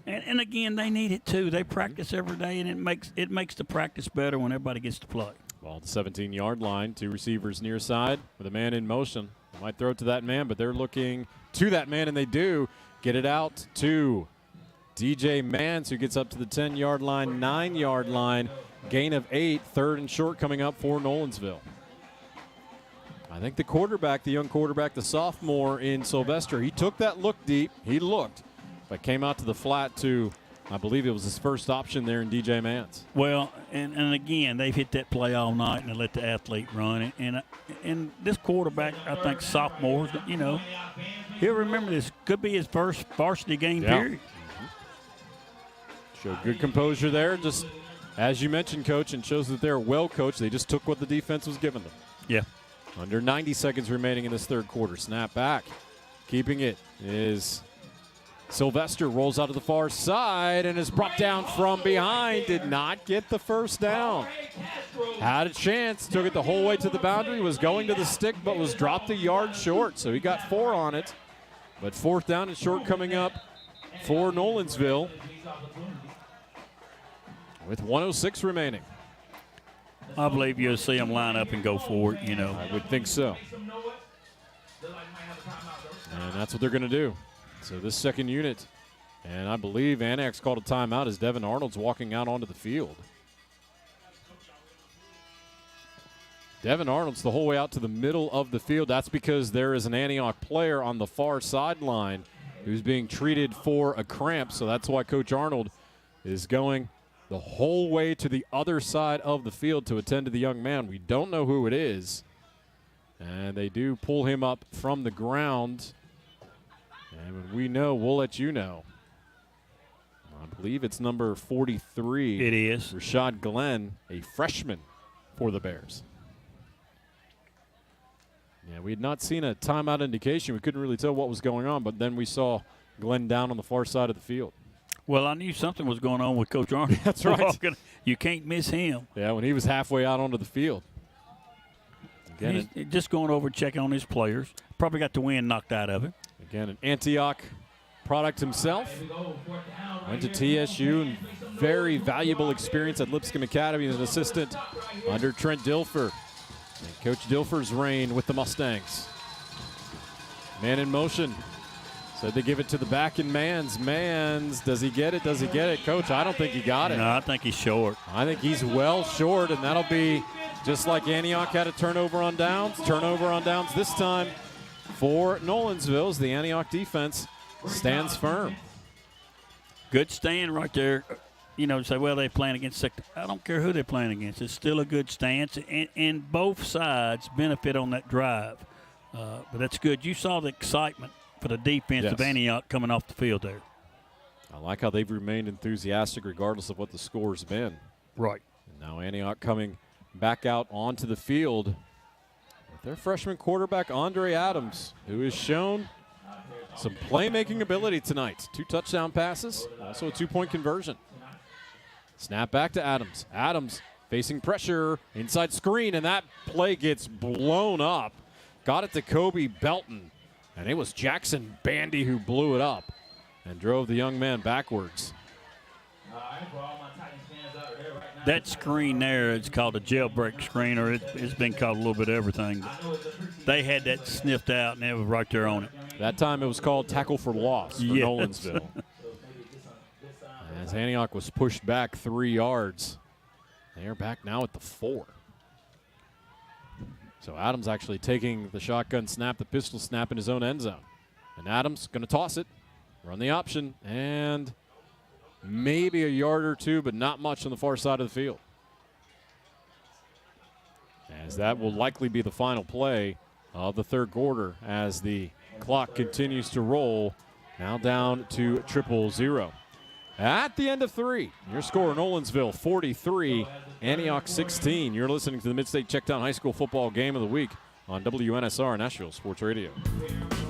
and again, they need it, too. They practice every day, and it makes the practice better when everybody gets to play. Ball at the 17-yard line. 2 receivers near side with a man in motion. They might throw it to that man, but they're looking to that man, and they do get it out to DJ Mans, who gets up to the 10-yard line, 9-yard line. Gain of 8, 3rd and short coming up for Nolensville. I think the quarterback, the young quarterback, the sophomore in Sylvester, he took that look deep. He looked, but came out to the flat to, I believe it was his first option there in DJ Mans. Well, and again, they've hit that play all night and they let the athlete run. And this quarterback, I think sophomore, you know, he'll remember this. Could be his first varsity game period. Showed good composure there. Just as you mentioned, Coach, and shows that they're well coached. They just took what the defense was giving them. Yeah. Under 90 seconds remaining in this third quarter. Snap back. Keeping it is Sylvester. Rolls out to the far side and is brought down from behind. Did not get the first down. Had a chance. Took it the whole way to the boundary. Was going to the stick, but was dropped a yard short. So he got 4 on it. But 4th down and short coming up for Nolensville with 1:06 remaining. I believe you'll see them line up and go for it, I would think so. And that's what they're going to do. So this second unit, and I believe Antioch's called a timeout as Devin Arnold's walking out onto the field. Devin Arnold's the whole way out to the middle of the field. That's because there is an Antioch player on the far sideline who's being treated for a cramp. So that's why Coach Arnold is going the whole way to the other side of the field to attend to the young man. We don't know who it is. And they do pull him up from the ground. And when we know, we'll let you know. I believe it's number 43. It is. Rashad Glenn, a freshman for the Bears. Yeah, we had not seen a timeout indication. We couldn't really tell what was going on, but then we saw Glenn down on the far side of the field. Well, I knew something was going on with Coach Arnold. That's right. You can't miss him. Yeah, when he was halfway out onto the field. Again, he's just going over checking on his players. Probably got the wind knocked out of him. Again, an Antioch product himself. Went to TSU and very valuable experience at Lipscomb Academy as an assistant under Trent Dilfer. And Coach Dilfer's reign with the Mustangs. Man in motion. Said they give it to the back in Mans. Mans, does he get it? Does he get it? Coach, I don't think he got it. No, I think he's short. I think he's well short, and that'll be just like Antioch had a turnover on downs. Turnover on downs this time for Nolensville as the Antioch defense stands firm. Good stand right there. Say, well, they're playing against sector. I don't care who they're playing against. It's still a good stance, and both sides benefit on that drive. But that's good. You saw the excitement for the defense of Antioch coming off the field there. I like how they've remained enthusiastic regardless of what the score's been. Right. And now Antioch coming back out onto the field with their freshman quarterback, Andre Adams, who has shown some playmaking ability tonight. 2 touchdown passes, also a 2-point conversion. Snap back to Adams. Adams facing pressure, inside screen, and that play gets blown up. Got it to Kobe Belton, and it was Jackson Bandy who blew it up and drove the young man backwards. That screen there is called a jailbreak screen, or it's been called a little bit of everything. They had that sniffed out, and it was right there on it. That time it was called tackle for loss for Nolensville. As Antioch was pushed back 3 yards. They are back now at the 4. So Adams actually taking the shotgun snap, the pistol snap in his own end zone. And Adams going to toss it, run the option, and maybe a yard or 2, but not much on the far side of the field. As that will likely be the final play of the third quarter as the clock continues to roll. Now down to 0-0. At the end of 3, your score, Nolensville 43, Antioch 16. You're listening to the MidState Checkdown High School Football Game of the Week on WNSR Nashville Sports Radio.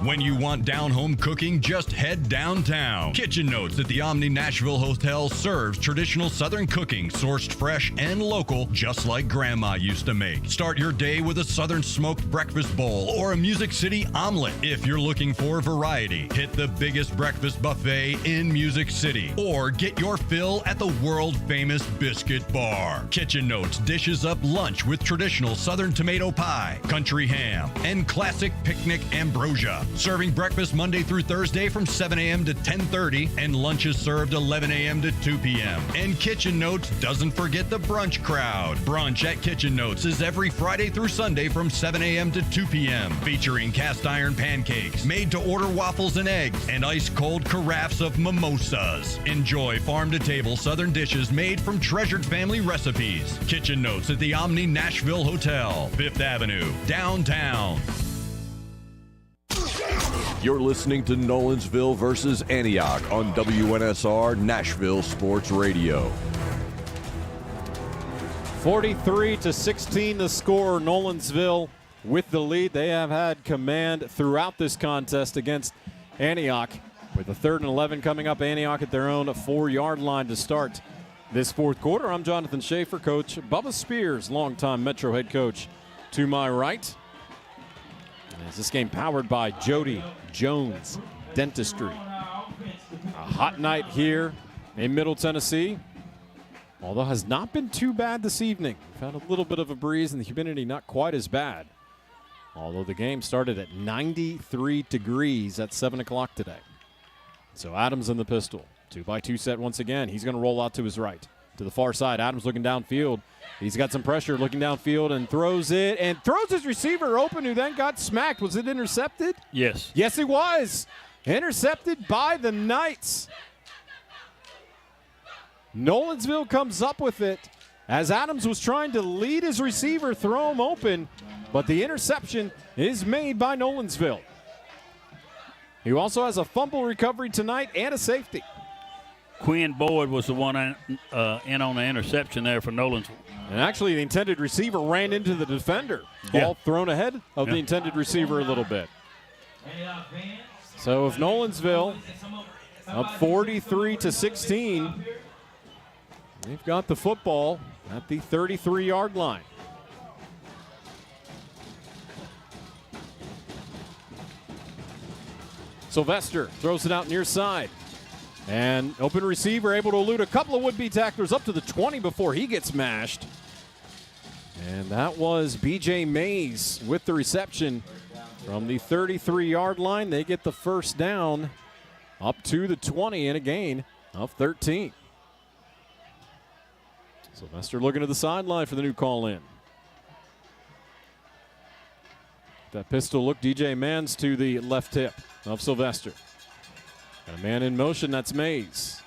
When you want down-home cooking, just head downtown. Kitchen Notes at the Omni Nashville Hotel serves traditional Southern cooking, sourced fresh and local, just like Grandma used to make. Start your day with a Southern smoked breakfast bowl or a Music City omelet. If you're looking for variety, hit the biggest breakfast buffet in Music City or get your fill at the world-famous Biscuit Bar. Kitchen Notes dishes up lunch with traditional Southern tomato pie, country ham, and classic picnic ambrosia. Serving breakfast Monday through Thursday from 7 a.m. to 10:30, and lunch is served 11 a.m. to 2 p.m. And Kitchen Notes doesn't forget the brunch crowd. Brunch at Kitchen Notes is every Friday through Sunday from 7 a.m. to 2 p.m., featuring cast iron pancakes, made-to-order waffles and eggs, and ice-cold carafes of mimosas. Enjoy farm-to-table Southern dishes made from treasured family recipes. Kitchen Notes at the Omni Nashville Hotel, 5th Avenue, downtown. You're listening to Nolensville versus Antioch on WNSR Nashville Sports Radio. 43-16 the score. Nolensville with the lead. They have had command throughout this contest against Antioch. With the 3rd and 11 coming up, Antioch at their own 4-yard line to start this fourth quarter. I'm Jonathan Schaefer, Coach Bubba Spears, longtime Metro head coach to my right. And as this game powered by Jody Jones Dentistry. A hot night here in Middle Tennessee, although has not been too bad this evening. We've had a little bit of a breeze and the humidity not quite as bad. Although the game started at 93 degrees at 7 o'clock today. So Adams in the pistol. 2-by-2 set once again. He's going to roll out to his right. To the far side. Adams looking downfield. He's got some pressure looking downfield and throws it. And throws his receiver open, who then got smacked. Was it intercepted? Yes. Yes, it was. Intercepted by the Knights. Nolensville comes up with it as Adams was trying to lead his receiver, throw him open. But the interception is made by Nolensville. He also has a fumble recovery tonight and a safety. Quinn Boyd was the one in on the interception there for Nolensville. And actually, the intended receiver ran into the defender. Ball thrown ahead of the intended receiver a little bit. So if Nolensville up 43-16, they've got the football at the 33-yard line. Sylvester throws it out near side. And open receiver able to elude a couple of would-be tacklers up to the 20 before he gets mashed. And that was B.J. Mays with the reception from the 33-yard line. They get the first down up to the 20 and a gain of 13. Sylvester looking to the sideline for the new call in. That pistol look, DJ Mans to the left hip of Sylvester. Got a man in motion, that's Mays.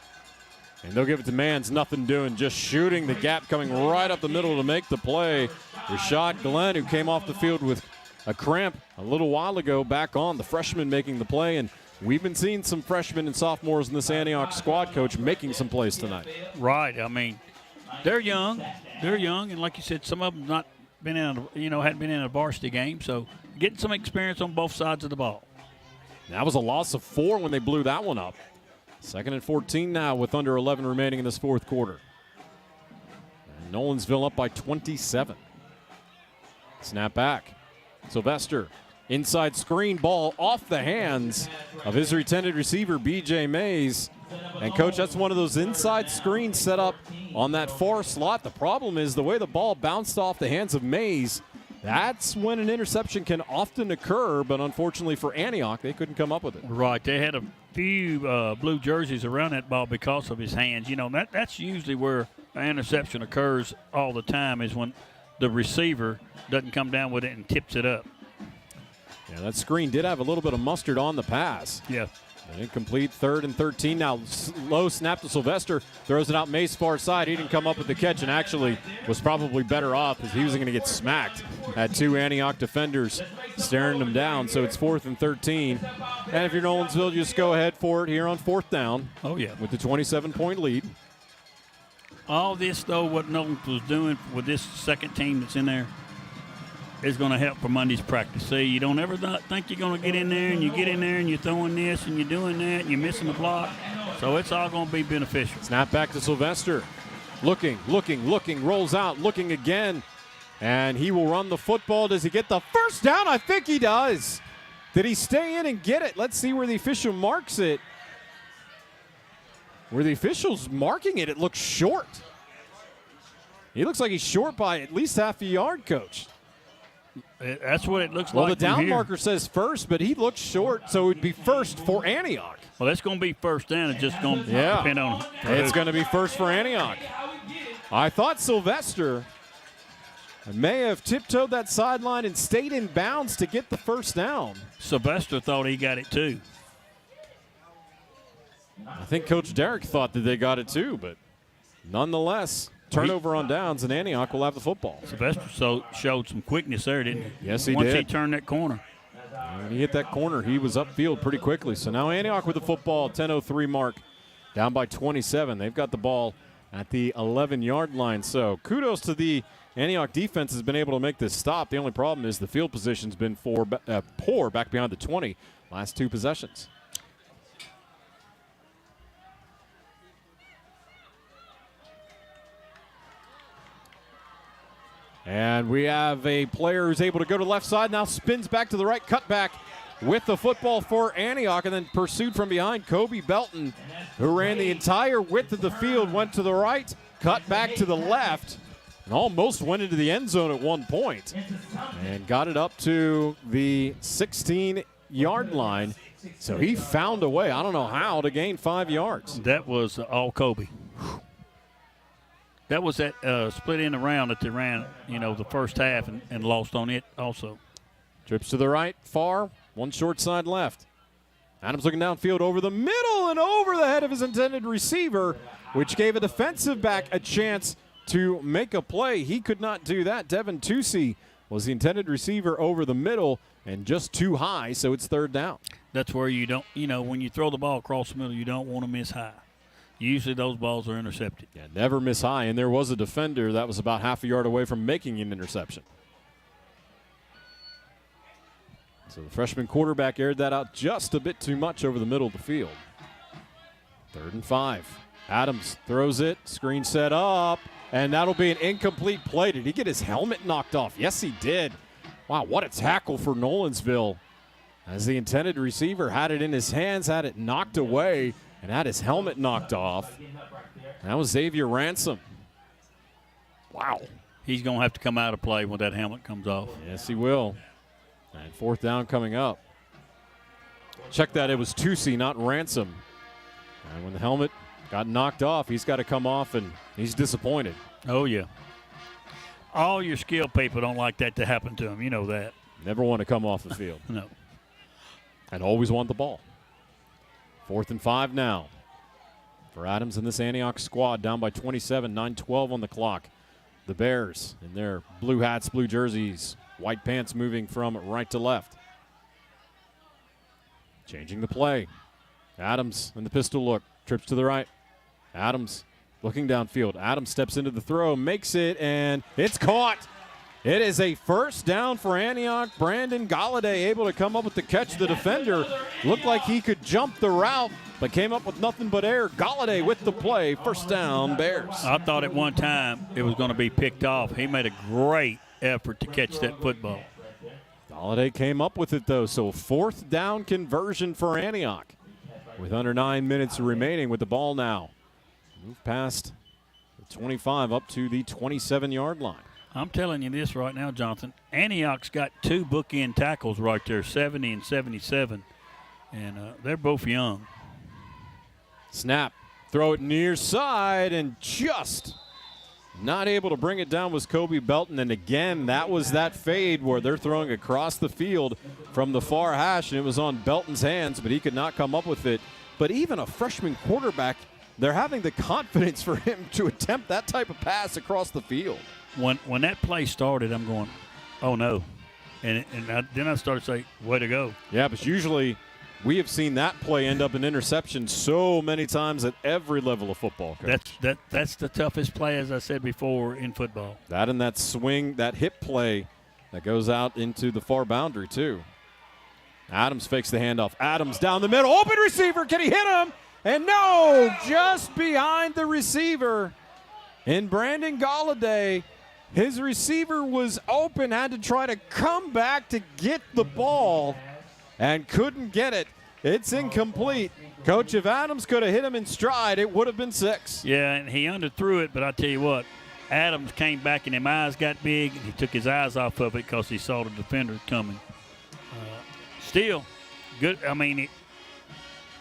And they'll give it to Mans, nothing doing, just shooting the gap, coming right up the middle to make the play. Rashad Glenn, who came off the field with a cramp a little while ago, back on, the freshman making the play. And we've been seeing some freshmen and sophomores in this Antioch squad, Coach, making some plays tonight. Right. I mean, they're young. They're young, and like you said, some of them not been in, hadn't been in a varsity game, so getting some experience on both sides of the ball. That was a loss of 4 when they blew that one up. 2nd and 14 now with under 11 remaining in this fourth quarter. And Nolensville up by 27. Snap back. Sylvester, inside screen, ball off the hands of his intended receiver, B.J. Mays. And, Coach, that's one of those inside screens set up on that far slot. The problem is the way the ball bounced off the hands of Mays. That's when an interception can often occur, but unfortunately for Antioch, they couldn't come up with it. Right. They had a few blue jerseys around that ball because of his hands. That's usually where an interception occurs all the time, is when the receiver doesn't come down with it and tips it up. Yeah, that screen did have a little bit of mustard on the pass. Yeah. An incomplete 3rd and 13. Now, low snap to Sylvester. Throws it out Mays' far side. He didn't come up with the catch and actually was probably better off because he was going to get smacked. Had 2 Antioch defenders staring him down. So it's 4th and 13. And if you're Nolensville, just go ahead for it here on 4th down. Oh, yeah. With the 27-point lead. All this, though, what Nolensville was doing with this second team that's in there, is going to help for Monday's practice. See, you don't ever think you're going to get in there, and you get in there and you're throwing this and you're doing that and you're missing the block. So it's all going to be beneficial. Snap back to Sylvester. Looking, rolls out, looking again. And he will run the football. Does he get the first down? I think he does. Did he stay in and get it? Let's see where the official marks it. Where the official's marking it, it looks short. He looks like he's short by at least half a yard, Coach. That's what it looks like. Well, the down marker says first, but he looks short, so it would be first for Antioch. Well, that's going to be first down. It's just going to depend on it's going to be first for Antioch. I thought Sylvester may have tiptoed that sideline and stayed in bounds to get the first down. Sylvester thought he got it too. I think Coach Derrick thought that they got it too, but nonetheless, turnover on downs, and Antioch will have the football. Sylvester showed some quickness there, didn't he? Yes, he did. Once he turned that corner. When he hit that corner, he was upfield pretty quickly. So now Antioch with the football, 10:03 mark, down by 27. They've got the ball at the 11-yard line. So kudos to the Antioch defense has been able to make this stop. The only problem is the field position's been poor back behind the 20 last 2 possessions. And we have a player who's able to go to the left side, now spins back to the right, cut back with the football for Antioch, and then pursued from behind. Kobe Belton, who ran the entire width of the field, went to the right, cut back to the left, and almost went into the end zone at one point, and got it up to the 16-yard line. So he found a way, I don't know how, to gain 5 yards. That was all Kobe. That was that split end around that they ran, the first half and lost on it also. Trips to the right, far, one short side left. Adams looking downfield over the middle and over the head of his intended receiver, which gave a defensive back a chance to make a play. He could not do that. Devin Tucci was the intended receiver over the middle and just too high, so it's 3rd down. That's where you don't, when you throw the ball across the middle, you don't want to miss high. Usually those balls are intercepted. Yeah, never miss high, and there was a defender that was about half a yard away from making an interception. So the freshman quarterback aired that out just a bit too much over the middle of the field. 3rd and 5. Adams throws it, screen set up, and that'll be an incomplete play. Did he get his helmet knocked off? Yes, he did. Wow, what a tackle for Nolensville. As the intended receiver had it in his hands, had it knocked away, and had his helmet knocked off. That was Xavier Ransom. Wow. He's going to have to come out of play when that helmet comes off. Yes, he will. And 4th down coming up. Check that. It was Tucci, not Ransom. And when the helmet got knocked off, he's got to come off, and he's disappointed. Oh, yeah. All your skilled people don't like that to happen to them. You know that. Never want to come off the field. No. And always want the ball. 4th and 5 now for Adams and this Antioch squad, down by 27, 9:12 on the clock. The Bears in their blue hats, blue jerseys, white pants moving from right to left. Changing the play. Adams in the pistol look, trips to the right. Adams looking downfield. Adams steps into the throw, makes it, and it's caught. It is a 1st down for Antioch. Brandon Galladay able to come up with the catch. The defender looked like he could jump the route, but came up with nothing but air. Galladay with the play. 1st down, Bears. I thought at one time it was going to be picked off. He made a great effort to catch that football. Galladay came up with it, though, so 4th down conversion for Antioch. With under 9 minutes remaining with the ball now. Move past the 25 up to the 27-yard line. I'm telling you this right now, Jonathan. Antioch's got 2 bookend tackles right there, 70 and 77, and they're both young. Snap, throw it near side, and just not able to bring it down was Kobe Belton. And again, that was that fade where they're throwing across the field from the far hash, and it was on Belton's hands, but he could not come up with it. But even a freshman quarterback, they're having the confidence for him to attempt that type of pass across the field. When that play started, I'm going, oh, no. And then I started saying, way to go. Yeah, but usually we have seen that play end up in interception so many times at every level of football. That's the toughest play, as I said before, in football. That and that swing, that hip play that goes out into the far boundary, too. Adams fakes the handoff. Adams down the middle. Open receiver. Can he hit him? And no, just behind the receiver. And Brandon Galladay, his receiver was open, had to try to come back to get the ball and couldn't get it. It's incomplete. Coach, if Adams could have hit him in stride, it would have been 6. Yeah, and he underthrew it, but I tell you what, Adams came back and his eyes got big, and he took his eyes off of it because he saw the defender coming. Still, good. I mean,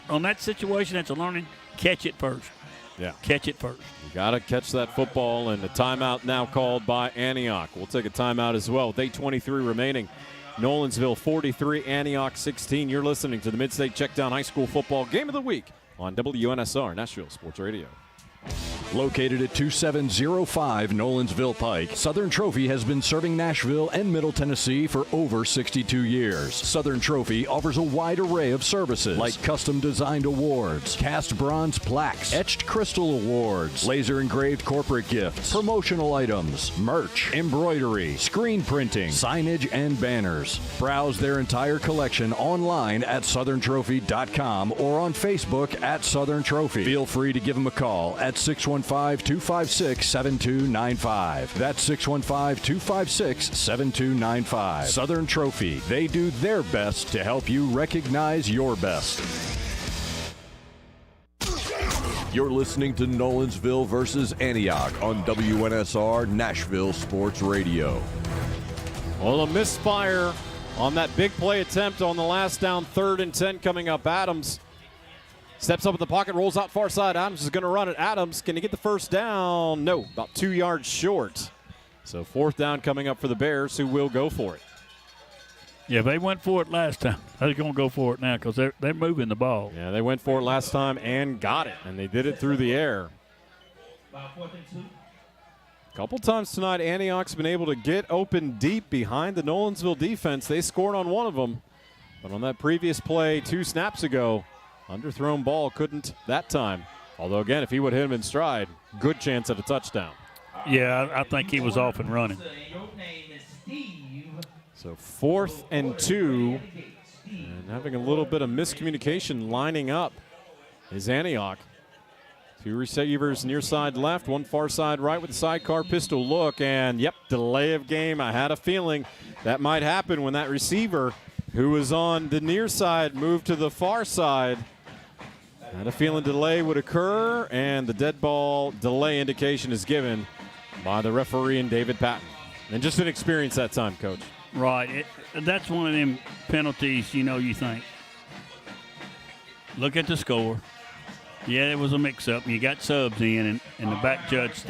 on that situation, that's a learning, catch it first. Yeah. Catch it first. You got to catch that football, and a timeout now called by Antioch. We'll take a timeout as well with 8:23 remaining. Nolensville 43, Antioch 16. You're listening to the MidState Checkdown High School Football Game of the Week on WNSR, Nashville Sports Radio. Located at 2705 Nolensville Pike, Southern Trophy has been serving Nashville and Middle Tennessee for over 62 years. Southern Trophy offers a wide array of services like custom designed awards, cast bronze plaques, etched crystal awards, laser engraved corporate gifts, promotional items, merch, embroidery, screen printing, signage, and banners. Browse their entire collection online at southerntrophy.com or on Facebook at Southern Trophy. Feel free to give them a call at 615-256-7295. That's 615-256-7295. Southern Trophy. They do their best to help you recognize your best. You're listening to Nolensville versus Antioch on WNSR Nashville Sports Radio. Well, a misfire on that big play attempt on the last down, 3rd and 10 coming up. Adams steps up in the pocket, rolls out far side. Adams is going to run it. Adams, can he get the first down? No, about 2 yards short. So 4th down coming up for the Bears, who will go for it. Yeah, they went for it last time. They're going to go for it now because they're moving the ball. Yeah, they went for it last time and got it, and they did it through the air. A couple times tonight, Antioch's been able to get open deep behind the Nolensville defense. They scored on one of them, but on that previous play 2 snaps ago, underthrown ball couldn't that time. Although, again, if he would hit him in stride, good chance at a touchdown. Yeah, I think he was off and running. So 4th and 2, and having a little bit of miscommunication lining up is Antioch. 2 receivers near side left, 1 far side right with the sidecar pistol look, and yep, delay of game. I had a feeling that might happen when that receiver who was on the near side moved to the far side. I had a feeling delay would occur, and the dead ball delay indication is given by the referee and David Patton. And just inexperience that time, Coach. Right. That's one of them penalties, you think. Look at the score. Yeah, it was a mix-up. You got subs in, and the back judge,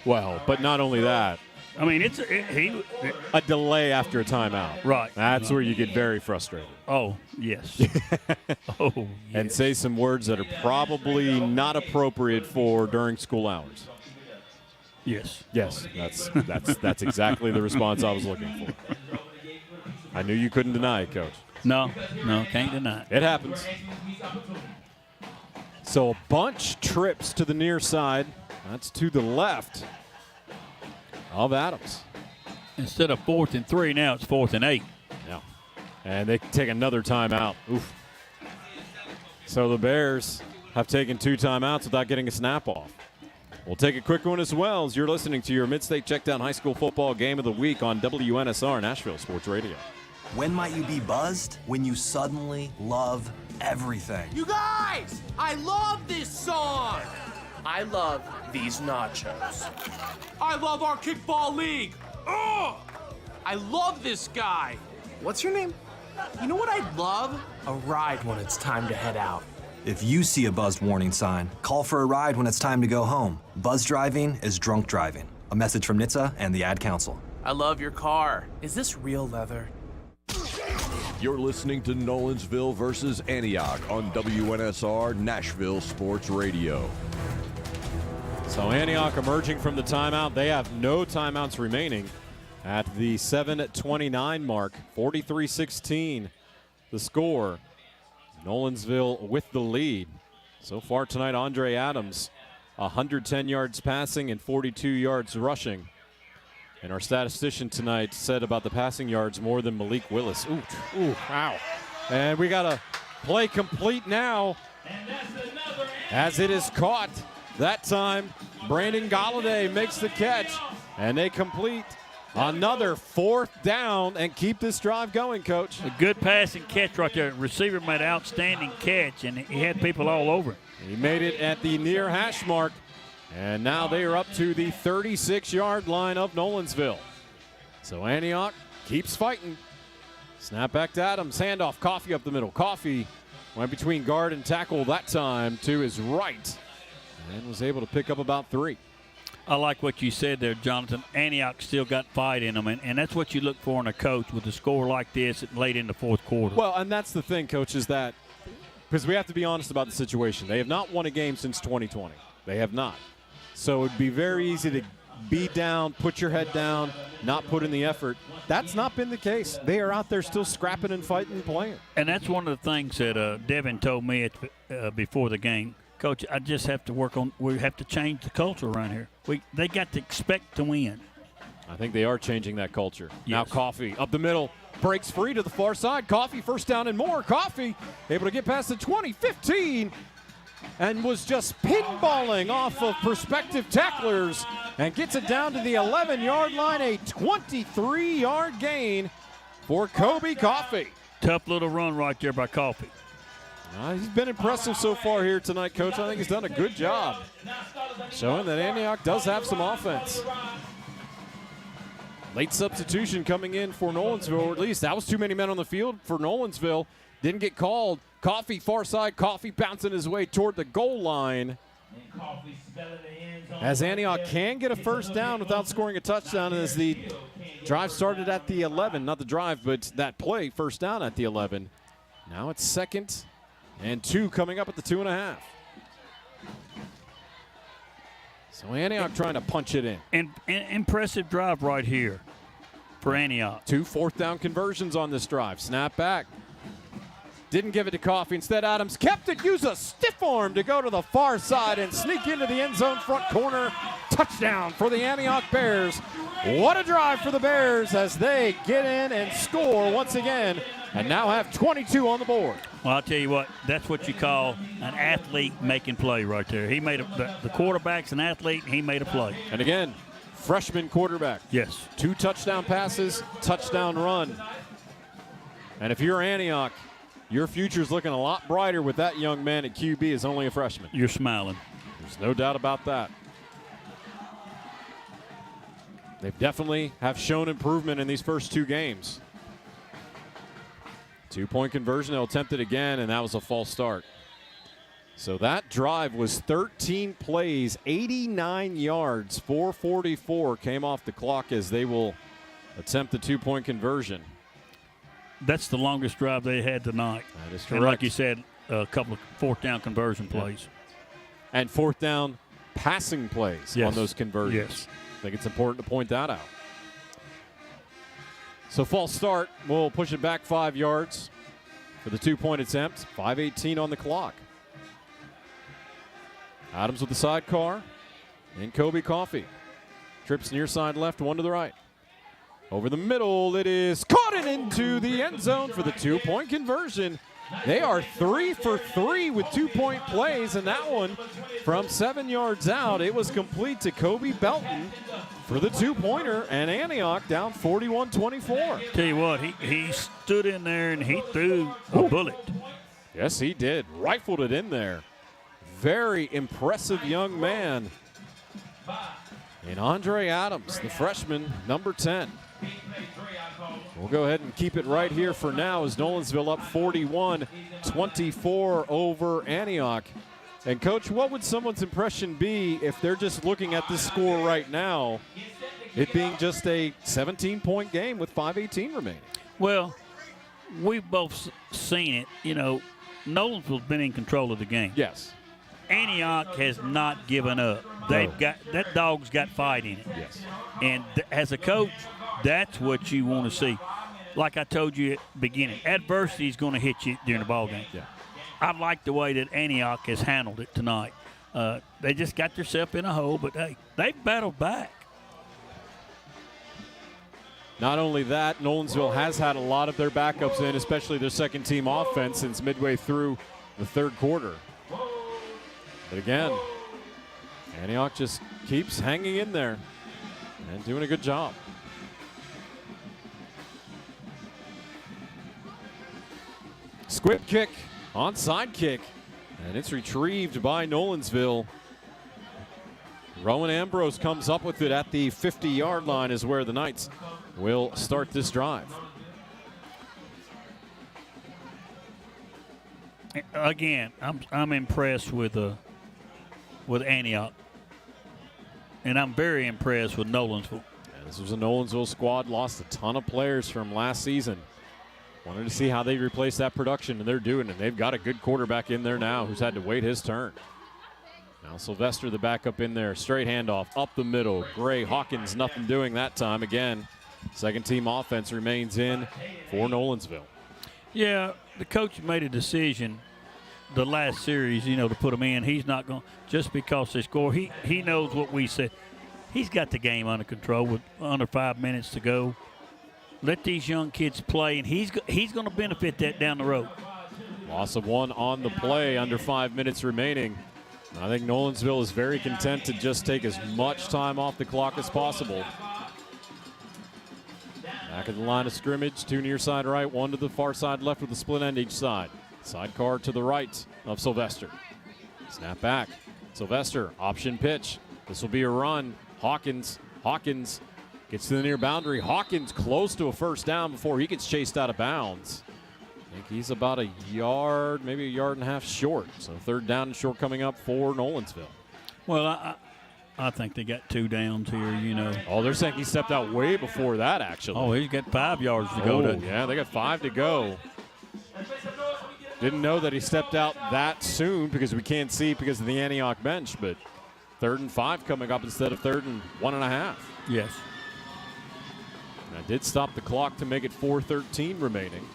Well, but not only that. A delay after a timeout. Right. That's where you get very frustrated. Oh, yes. And say some words that are probably not appropriate for during school hours. Yes. Yes, that's exactly the response I was looking for. I knew you couldn't deny it, Coach. No, can't deny it. It happens. So a bunch trips to the near side. That's to the left of Adams. Instead of 4th and 3, now it's 4th and 8. Yeah. And they take another timeout. Oof. So the Bears have taken 2 timeouts without getting a snap off. We'll take a quick one as well as you're listening to your MidState Checkdown High School Football Game of the Week on WNSR Nashville Sports Radio. When might you be buzzed? When you suddenly love everything. You guys, I love this song. I love these nachos. I love our kickball league. Ugh! I love this guy. What's your name? You know what I'd love? A ride when it's time to head out. If you see a buzzed warning sign, call for a ride when it's time to go home. Buzz driving is drunk driving. A message from NHTSA and the Ad Council. I love your car. Is this real leather? You're listening to Nolensville versus Antioch on WNSR Nashville Sports Radio. So Antioch emerging from the timeout. They have no timeouts remaining at the 7:29 mark. 43-16 the score. Nolensville with the lead. So far tonight, Andre Adams, 110 yards passing and 42 yards rushing. And our statistician tonight said about the passing yards more than Malik Willis. Ooh, wow. And we got a play complete now as it is caught. That time, Brandon Galladay makes the catch, and they complete another 4th down and keep this drive going, Coach. A good passing catch right there. Receiver made an outstanding catch, and he had people all over. He made it at the near hash mark, and now they are up to the 36-yard line of Nolensville. So Antioch keeps fighting. Snap back to Adams. Handoff. Coffee up the middle. Coffee went between guard and tackle that time to his right and was able to pick up about 3. I like what you said there, Jonathan. Antioch still got fight in them, and that's what you look for in a coach with a score like this late in the 4th quarter. Well, and that's the thing, Coach, is that because we have to be honest about the situation. They have not won a game since 2020. They have not. So it'd be very easy to be down, put your head down, not put in the effort. That's not been the case. They are out there still scrapping and fighting and playing. And that's one of the things that Devin told me before the game. Coach, I just have to work on – we have to change the culture around here. They got to expect to win. I think they are changing that culture. Yes. Now Coffee up the middle, breaks free to the far side. Coffee first down and more. Coffee able to get past the 20, 15, and was just pinballing off of prospective tacklers and gets it down to the 11-yard line, a 23-yard gain for Kobe Coffee. Tough little run right there by Coffee. He's been impressive so far here tonight, Coach. I think he's done a good job showing that Antioch does have some offense. Late substitution coming in for Nolensville, or at least that was too many men on the field for Nolensville. Didn't get called. Coffee, far side. Coffee bouncing his way toward the goal line. As Antioch can get a first down without scoring a touchdown, as the drive started at the 11. Not the drive, but that play, first down at the 11. Now it's 2nd and 2 coming up at the 2.5. So Antioch trying to punch it in. And impressive drive right here for Antioch. 2 fourth-down conversions on this drive. Snap back. Didn't give it to Coffee. Instead, Adams kept it. Used a stiff arm to go to the far side and sneak into the end zone front corner. Touchdown for the Antioch Bears. What a drive for the Bears as they get in and score once again and now have 22 on the board. Well, I'll tell you what, that's what you call an athlete making play right there. He made the quarterback's an athlete, and he made a play. And again, freshman quarterback. Yes. 2 touchdown passes, touchdown run. And if you're Antioch, your future's looking a lot brighter with that young man at QB as only a freshman. You're smiling. There's no doubt about that. They definitely have shown improvement in these first 2 games. 2-point conversion, they'll attempt it again, and that was a false start. So that drive was 13 plays, 89 yards, 4:44 came off the clock as they will attempt the 2-point conversion. That's the longest drive they had tonight. That is correct. And like you said, a couple of fourth-down conversion plays. And fourth-down passing plays on those conversions. Yes. I think it's important to point that out. So false start, we'll push it back 5 yards for the 2-point attempt. 5:18 on the clock. Adams with the sidecar, and Kobe Coffee. Trips near side left, 1 to the right. Over the middle, it is caught and into the end zone for the 2-point conversion. They are 3 for 3 with 2-point plays, and that one from 7 yards out, it was complete to Kobe Belton for the 2-pointer, and Antioch down 41-24. Tell you what, he stood in there and he threw a bullet. Yes, he did. Rifled it in there. Very impressive young man. And Andre Adams, the freshman, number 10. We'll go ahead and keep it right here for now as Nolensville up 41-24 over Antioch. And, Coach, what would someone's impression be if they're just looking at this score right now, it being just a 17-point game with 5:18 remaining? Well, we've both seen it. You know, Nolensville's been in control of the game. Yes. Antioch has not given up. They've got that dog's got fight in it. Yes. And as a coach, that's what you want to see. Like I told you at the beginning, adversity is going to hit you during the ball game. Yeah. I like the way that Antioch has handled it tonight. They just got themselves in a hole, but hey, they battled back. Not only that, Nolensville has had a lot of their backups in, especially their second-team offense since midway through the 3rd quarter. But again, Antioch just keeps hanging in there and doing a good job. Squib kick, onside kick, and it's retrieved by Nolensville. Rowan Ambrose comes up with it at the 50-yard line is where the Knights will start this drive. Again, I'm impressed with Antioch, and I'm very impressed with Nolensville. Yeah, this was a Nolensville squad, lost a ton of players from last season. Wanted to see how they replace that production, and they're doing it. They've got a good quarterback in there now who's had to wait his turn. Now Sylvester, the backup in there. Straight handoff up the middle. Gray, Hawkins, nothing doing that time. Again, second team offense remains in for Nolensville. Yeah, the coach made a decision the last series, to put him in. He's not going just because they score. He knows what we said. He's got the game under control with under 5 minutes to go. Let these young kids play, and he's going to benefit that down the road. Loss of one on the play, under 5 minutes remaining. I think Nolensville is very content to just take as much time off the clock as possible. Back at the line of scrimmage, two near side right, one to the far side left with a split end each side. Sidecar to the right of Sylvester. Snap back. Sylvester, option pitch. This will be a run. Hawkins gets to the near boundary. Hawkins close to a first down before he gets chased out of bounds. I think he's about a yard, maybe a yard and a half short. So third down and short coming up for Nolensville. Well, I think they got 2 downs here, Oh, they're saying he stepped out way before that, actually. Oh, he's got 5 yards to go. Yeah, they got 5 to go. Didn't know that he stepped out that soon because we can't see because of the Antioch bench, but 3rd and 5 coming up instead of 3rd and 1.5. Yes. And I did stop the clock to make it 4:13 remaining.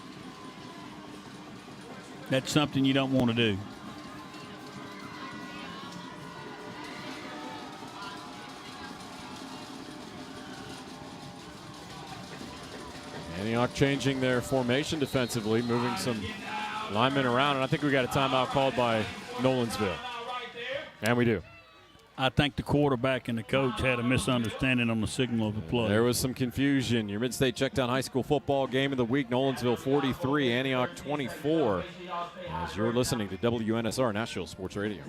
That's something you don't want to do. Antioch changing their formation defensively, moving some linemen around, and I think we got a timeout called by Nolensville. And we do. I think the quarterback and the coach had a misunderstanding on the signal of the play. There was some confusion. Your Mid-State Checkdown High School football game of the week, Nolensville 43, Antioch 24. As you're listening to WNSR Nashville Sports Radio.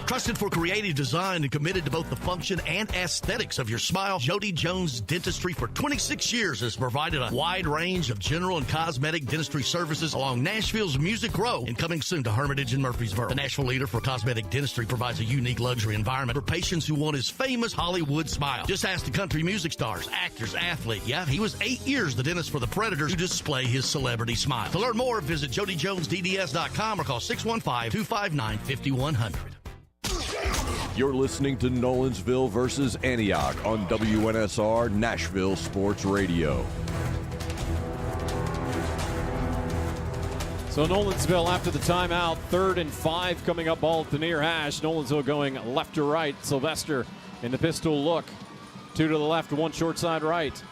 Trusted for creative design and committed to both the function and aesthetics of your smile, Jody Jones Dentistry for 26 years has provided a wide range of general and cosmetic dentistry services along Nashville's Music Row and coming soon to Hermitage and Murfreesboro. The Nashville leader for cosmetic dentistry provides a unique luxury environment for patients who want his famous Hollywood smile. Just ask the country music stars, actors, athlete. Yeah, he was 8 years the dentist for the Predators to display his celebrity smile. To learn more, visit JodyJonesDDS.com or call 615-259-5100. You're listening to Nolensville versus Antioch on WNSR Nashville Sports Radio. So Nolensville after the timeout, 3rd and 5 coming up, ball at the near hash. Nolensville going left to right. Sylvester in the pistol look. 2 to the left, 1 short side right.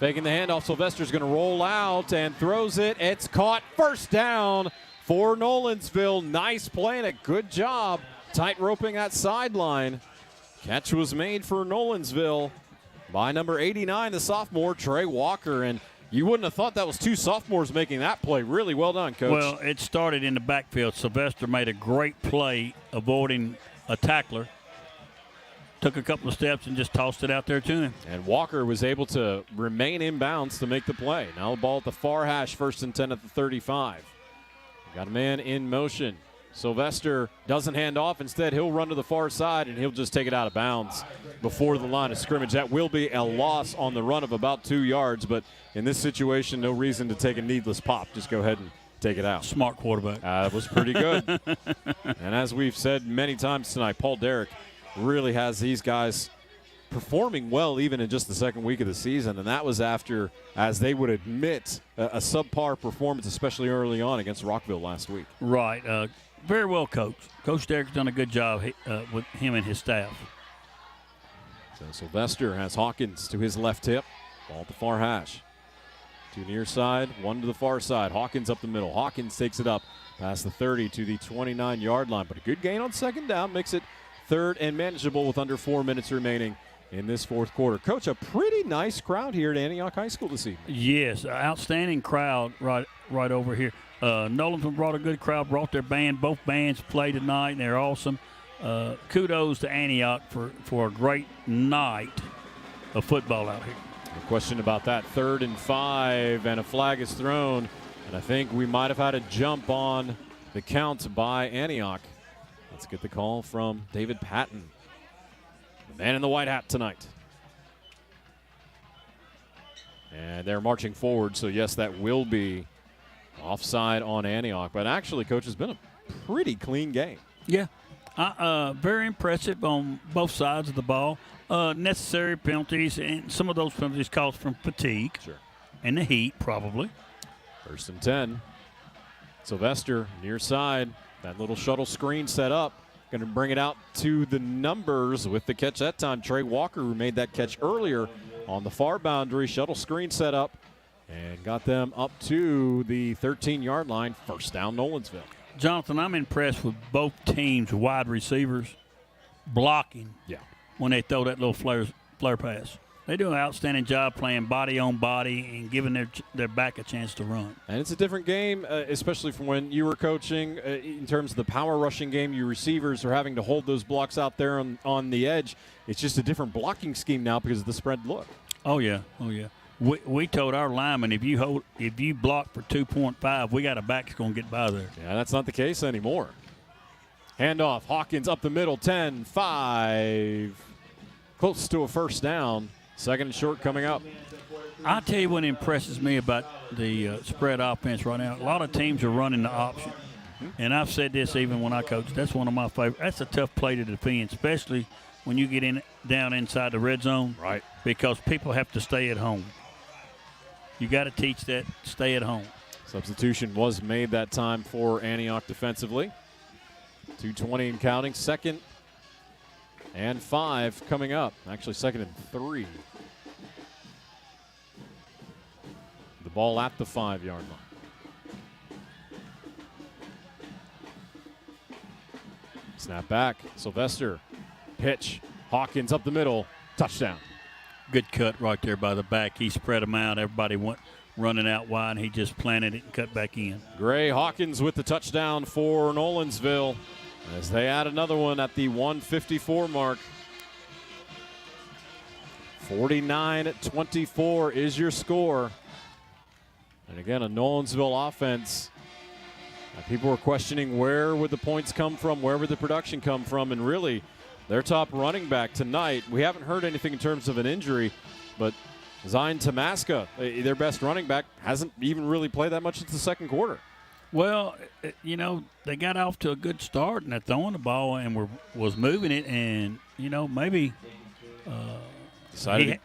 Faking the handoff, Sylvester's going to roll out and throws it. It's caught, first down for Nolensville. Nice play and a good job tight roping that sideline. Catch was made for Nolensville by number 89, the sophomore, Trey Walker. And you wouldn't have thought that was 2 sophomores making that play. Really well done, Coach. Well, it started in the backfield. Sylvester made a great play avoiding a tackler. Took a couple of steps and just tossed it out there to him. And Walker was able to remain in bounds to make the play. Now the ball at the far hash, 1st and 10 at the 35. Got a man in motion. Sylvester doesn't hand off. Instead, he'll run to the far side, and he'll just take it out of bounds before the line of scrimmage. That will be a loss on the run of about 2 yards, but in this situation, no reason to take a needless pop. Just go ahead and take it out. Smart quarterback. That was pretty good. And as we've said many times tonight, Paul Derrick really has these guys performing well even in just the second week of the season, and that was after, as they would admit, a subpar performance, especially early on against Rockville last week. Right. Very well coached. Coach Derrick's done a good job with him and his staff. So Sylvester has Hawkins to his left hip. Ball at the far hash. 2 near side, 1 to the far side. Hawkins up the middle. Hawkins takes it up past the 30 to the 29-yard line. But a good gain on second down makes it 3rd and manageable with under 4 minutes remaining in this 4th quarter. Coach, a pretty nice crowd here at Antioch High School this evening. Yes, outstanding crowd right over here. Nolensville brought a good crowd, brought their band. Both bands played tonight, and they're awesome. Kudos to Antioch for a great night of football out here. No question about that. 3rd and 5, and a flag is thrown. And I think we might have had a jump on the count by Antioch. Let's get the call from David Patton, the man in the white hat tonight. And they're marching forward, so yes, that will be offside on Antioch. But actually, Coach, has been a pretty clean game. Yeah. Very impressive on both sides of the ball. Necessary penalties, and some of those penalties caused from fatigue. Sure. And the heat, probably. 1st and 10. Sylvester near side. That little shuttle screen set up. Going to bring it out to the numbers with the catch that time. Trey Walker, who made that catch earlier on the far boundary. Shuttle screen set up and got them up to the 13-yard line. 1st down, Nolensville. Jonathan, I'm impressed with both teams' wide receivers blocking when they throw that little flare pass. They do an outstanding job playing body on body and giving their back a chance to run. And it's a different game, especially from when you were coaching. In terms of the power rushing game, your receivers are having to hold those blocks out there on the edge. It's just a different blocking scheme now because of the spread look. Oh, yeah. We told our linemen, if you block for 2.5, we got a back that's going to get by there. Yeah, that's not the case anymore. Handoff, Hawkins up the middle, 10, 5. Close to a 1st down. 2nd and short coming up. I'll tell you what impresses me about the spread offense right now. A lot of teams are running the option. And I've said this even when I coach. That's one of my favorites. That's a tough play to defend, especially when you get down inside the red zone. Right. Because people have to stay at home. You got to teach that, stay at home. Substitution was made that time for Antioch defensively. 2:20 and counting. 2nd and 5 coming up. Actually, 2nd and 3. The ball at the 5-yard line. Snap back. Sylvester. Pitch. Hawkins up the middle. Touchdown. Good cut right there by the back. He spread them out. Everybody went running out wide, and he just planted it and cut back in. Gray Hawkins with the touchdown for Nolensville as they add another one at the 154 mark. 49-24 is your score. And again, a Nolensville offense. People were questioning where would the points come from, where would the production come from, and really their top running back tonight, we haven't heard anything in terms of an injury, but Zion Tamaska, their best running back, hasn't even really played that much since the 2nd quarter. Well, they got off to a good start and they're throwing the ball and was moving it, and maybe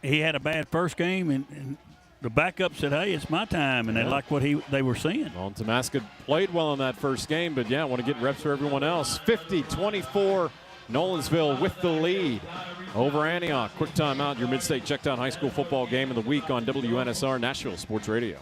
he had a bad first game and the backup said, "Hey, it's my time," and they liked what they were seeing. Well, Tamaska played well in that first game, but I want to get reps for everyone else. 50-24, Nolensville with the lead over Antioch. Quick timeout. Your Mid-State Checkdown High School football game of the week on WNSR Nashville Sports Radio.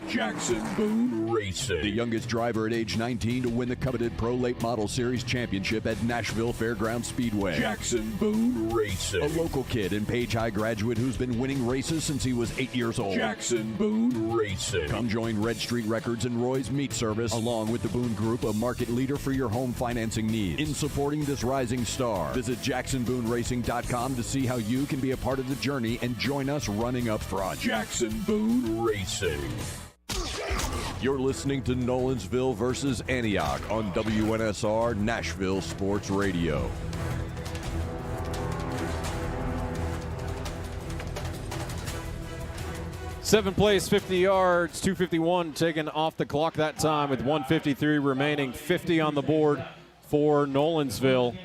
Jackson Boone Racing, the youngest driver at age 19 to win the coveted Pro Late Model Series championship at Nashville Fairgrounds Speedway. Jackson Boone Racing, a local kid and Page High graduate who's been winning races since he was 8 years old. Jackson Boone Racing. Come join Red Street Records and Roy's Meat Service, along with the Boone Group, a market leader for your home financing needs. In supporting this rising star, visit JacksonBooneRacing.com to see how you can be a part of the journey and join us running up front. Jackson Boone Racing. You're listening to Nolensville versus Antioch on WNSR Nashville Sports Radio. Seventh place, 50 yards, 251 taken off the clock that time with 153 remaining. 50 on the board for Nolensville.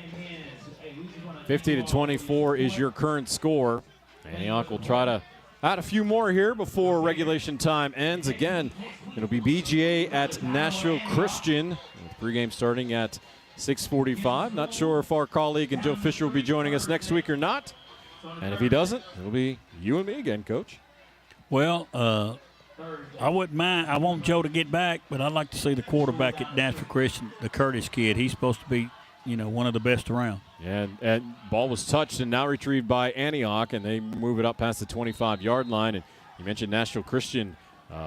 50-24 is your current score. Antioch will try to add a few more here before regulation time ends. Again, it'll be BGA at Nashville Christian. With pregame starting at 6:45. Not sure if our colleague and Joe Fisher will be joining us next week or not. And if he doesn't, it'll be you and me again, Coach. Well, I wouldn't mind. I want Joe to get back, but I'd like to see the quarterback at Nashville Christian, the Curtis kid. He's supposed to be, one of the best around. And ball was touched and now retrieved by Antioch, and they move it up past the 25-yard line. And you mentioned Nashville Christian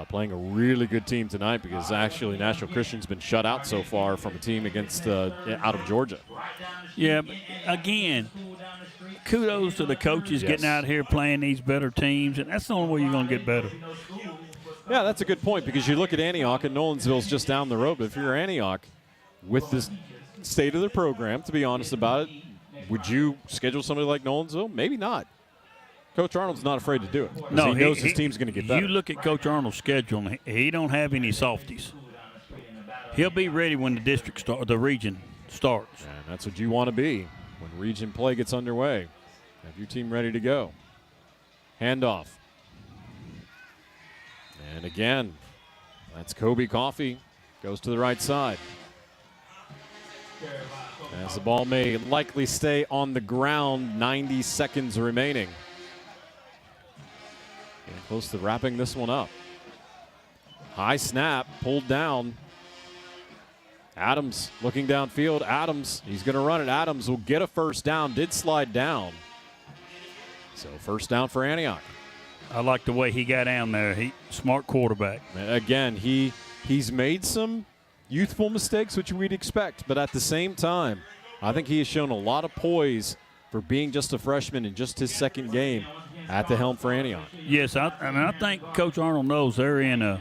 playing a really good team tonight, because actually Nashville Christian's been shut out so far from a team against out of Georgia. Yeah, but again, kudos to the coaches getting out here playing these better teams, and that's the only way you're going to get better. Yeah, that's a good point, because you look at Antioch and Nolensville's just down the road, but if you're Antioch with this state of their program, to be honest about it, would you schedule somebody like Nolensville? Maybe not. Coach Arnold's not afraid to do it. No, he knows his team's going to get better. You look at Coach Arnold's schedule, and he don't have any softies. He'll be ready when the region starts. And that's what you want to be when region play gets underway. Have your team ready to go. Handoff. And again, that's Kobe Coffey. Goes to the right side. As the ball may likely stay on the ground, 90 seconds remaining. Getting close to wrapping this one up. High snap, pulled down. Adams looking downfield. Adams, he's going to run it. Adams will get a first down, did slide down. So first down for Antioch. I like the way he got down there. Smart quarterback. Again, he's made some youthful mistakes, which we'd expect, but at the same time, I think he has shown a lot of poise for being just a freshman in just his second game at the helm for Antioch. Yes, I think Coach Arnold knows they're in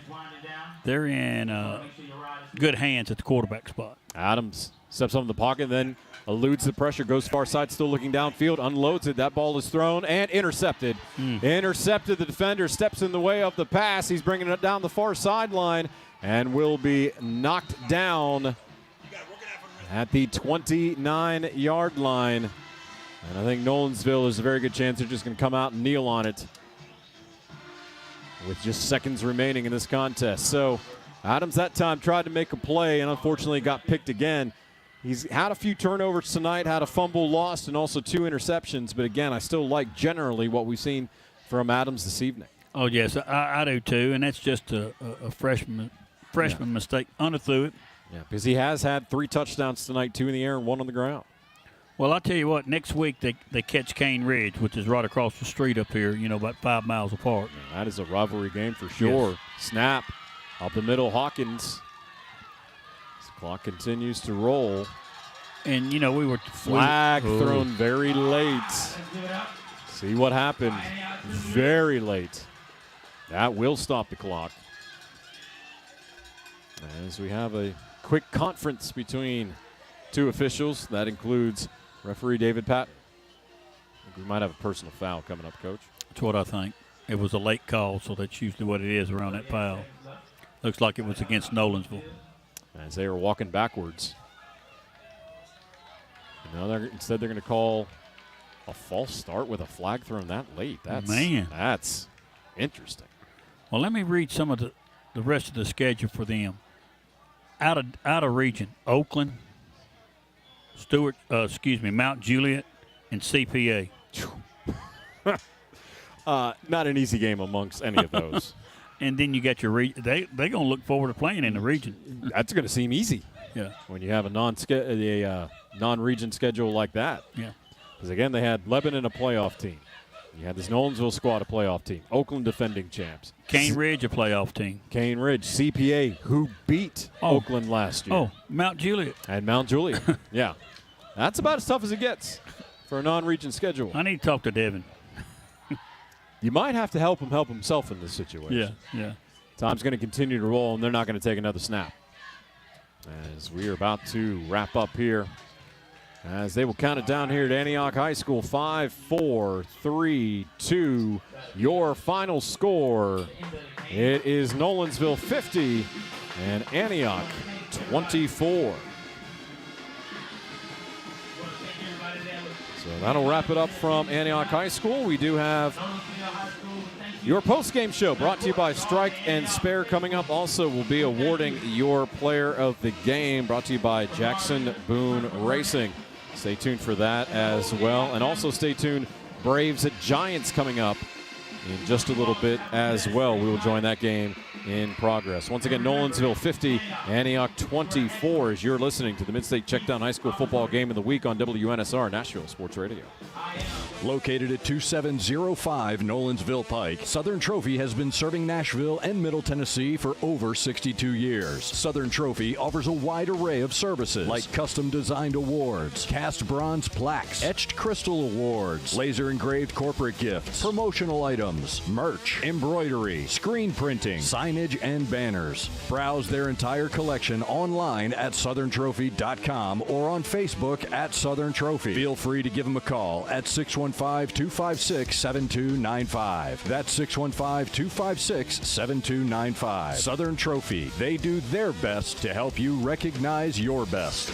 good hands at the quarterback spot. Adams steps up in the pocket, then eludes the pressure, goes far side, still looking downfield, unloads it. That ball is thrown and intercepted. Intercepted. The defender steps in the way of the pass. He's bringing it down the far sideline and will be knocked down at the 29-yard line. And I think Nolensville is a very good chance they're just going to come out and kneel on it with just seconds remaining in this contest. So Adams that time tried to make a play and unfortunately got picked again. He's had a few turnovers tonight, had a fumble lost, and also 2 interceptions. But again, I still like generally what we've seen from Adams this evening. Oh, yes, I do too. And that's just a freshman mistake. Underthrew it. Yeah, because he has had 3 touchdowns tonight, 2 in the air and 1 on the ground. Well, I'll tell you what, next week they catch Cane Ridge, which is right across the street up here, about 5 miles apart. Yeah, that is a rivalry game for sure. Yes. Snap up the middle, Hawkins. Clock continues to roll. And, flag thrown very late. See what happened. Very late. That will stop the clock. As we have a quick conference between 2 officials. That includes referee David Patton. I think we might have a personal foul coming up, Coach. That's what I think. It was a late call, so that's usually what it is around that foul. Looks like it was against Nolensville. As they are walking backwards. Instead they're going to call a false start with a flag thrown that late. That's interesting. Well, let me read some of the rest of the schedule for them. Out of region, Oakland, Mount Juliet, and CPA. Not an easy game amongst any of those. And then you got your region. They're going to look forward to playing in the region. That's going to seem easy. Yeah. When you have a non-region schedule like that. Yeah. Because, again, they had Lebanon, a playoff team. You had this Nolensville squad, a playoff team. Oakland, defending champs. Cane Ridge, a playoff team. Cane Ridge, CPA, who beat Oakland last year. Oh, Mount Juliet. And Mount Juliet. Yeah. That's about as tough as it gets for a non-region schedule. I need to talk to Devin. You might have to help himself in this situation. Yeah. Time's going to continue to roll, and they're not going to take another snap. As we are about to wrap up here, as they will count it down here at Antioch High School. 5, 4, 3, 2. Your final score. It is Nolensville 50 and Antioch 24. So that'll wrap it up from Antioch High School. We do have your post-game show brought to you by Strike and Spare coming up. Also, we'll be awarding your player of the game brought to you by Jackson Boone Racing. Stay tuned for that as well. And also stay tuned, Braves at Giants coming up in just a little bit as well. We will join that game in progress. Once again, Nolensville 50, Antioch 24 as you're listening to the MidState Checkdown High School Football Game of the Week on WNSR Nashville Sports Radio. Located at 2705 Nolensville Pike, Southern Trophy has been serving Nashville and Middle Tennessee for over 62 years. Southern Trophy offers a wide array of services like custom designed awards, cast bronze plaques, etched crystal awards, laser engraved corporate gifts, promotional items, merch, embroidery, screen printing, signage, and banners. Browse their entire collection online at southerntrophy.com or on Facebook at Southern Trophy. Feel free to give them a call at 615-256-7295. That's 615-256-7295. Southern Trophy. They do their best to help you recognize your best.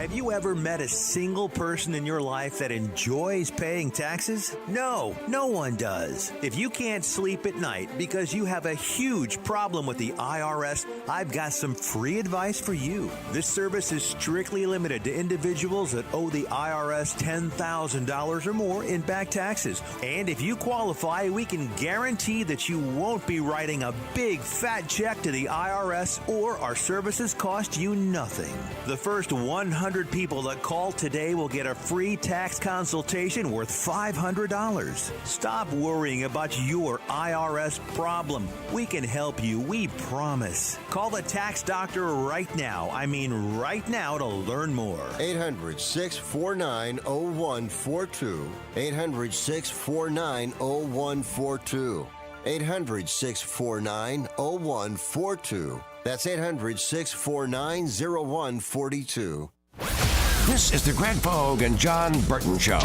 Have you ever met a single person in your life that enjoys paying taxes? No, no one does. If you can't sleep at night because you have a huge problem with the IRS, I've got some free advice for you. This service is strictly limited to individuals that owe the IRS $10,000 or more in back taxes. And if you qualify, we can guarantee that you won't be writing a big fat check to the IRS, or our services cost you nothing. The first 100 people that call today will get a free tax consultation worth $500. Stop worrying about your IRS problem. We can help you, we promise. Call the tax doctor right now. I mean right now, to learn more. 800-649-0142. 800-649-0142. 800-649-0142. That's 800-649-0142. This is the Greg Vogue and John Burton Show.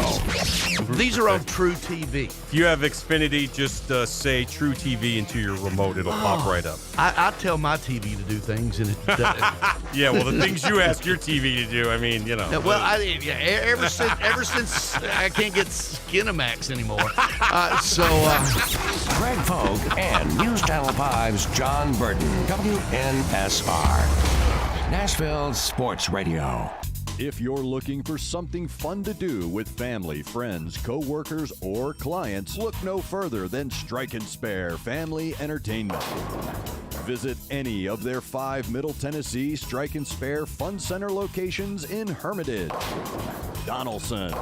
These are on True TV. If you have Xfinity, just say True TV into your remote. It'll pop right up. I tell my TV to do things, and it Yeah, well, the things you ask your TV to do, I mean, you know. Well, ever since I can't get Skinamax anymore. Greg Vogue and News Channel 5's John Burton, WNSR, Nashville Sports Radio. If you're looking for something fun to do with family, friends, co-workers, or clients, look no further than Strike and Spare Family Entertainment. Visit any of their 5 Middle Tennessee Strike and Spare Fun Center locations in Hermitage, Donaldson,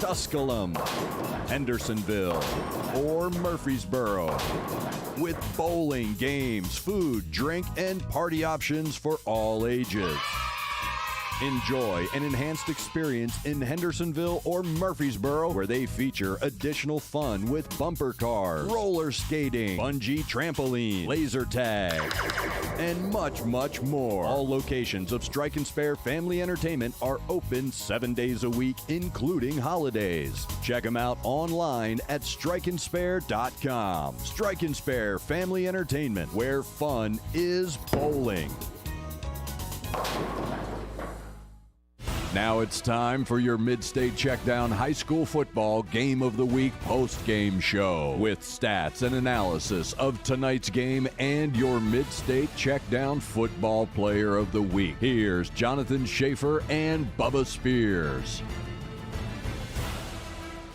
Tusculum, Hendersonville, or Murfreesboro. With bowling, games, food, drink, and party options for all ages. Enjoy an enhanced experience in Hendersonville or Murfreesboro, where they feature additional fun with bumper cars, roller skating, bungee trampoline, laser tag, and much, much more. All locations of Strike and Spare Family Entertainment are open 7 days a week, including holidays. Check them out online at strikeandspare.com. Strike and Spare Family Entertainment, where fun is bowling. Now it's time for your MidState Checkdown High School Football Game of the Week post-game show with stats and analysis of tonight's game and your MidState Checkdown Football Player of the Week. Here's Jonathan Schaefer and Bubba Spears.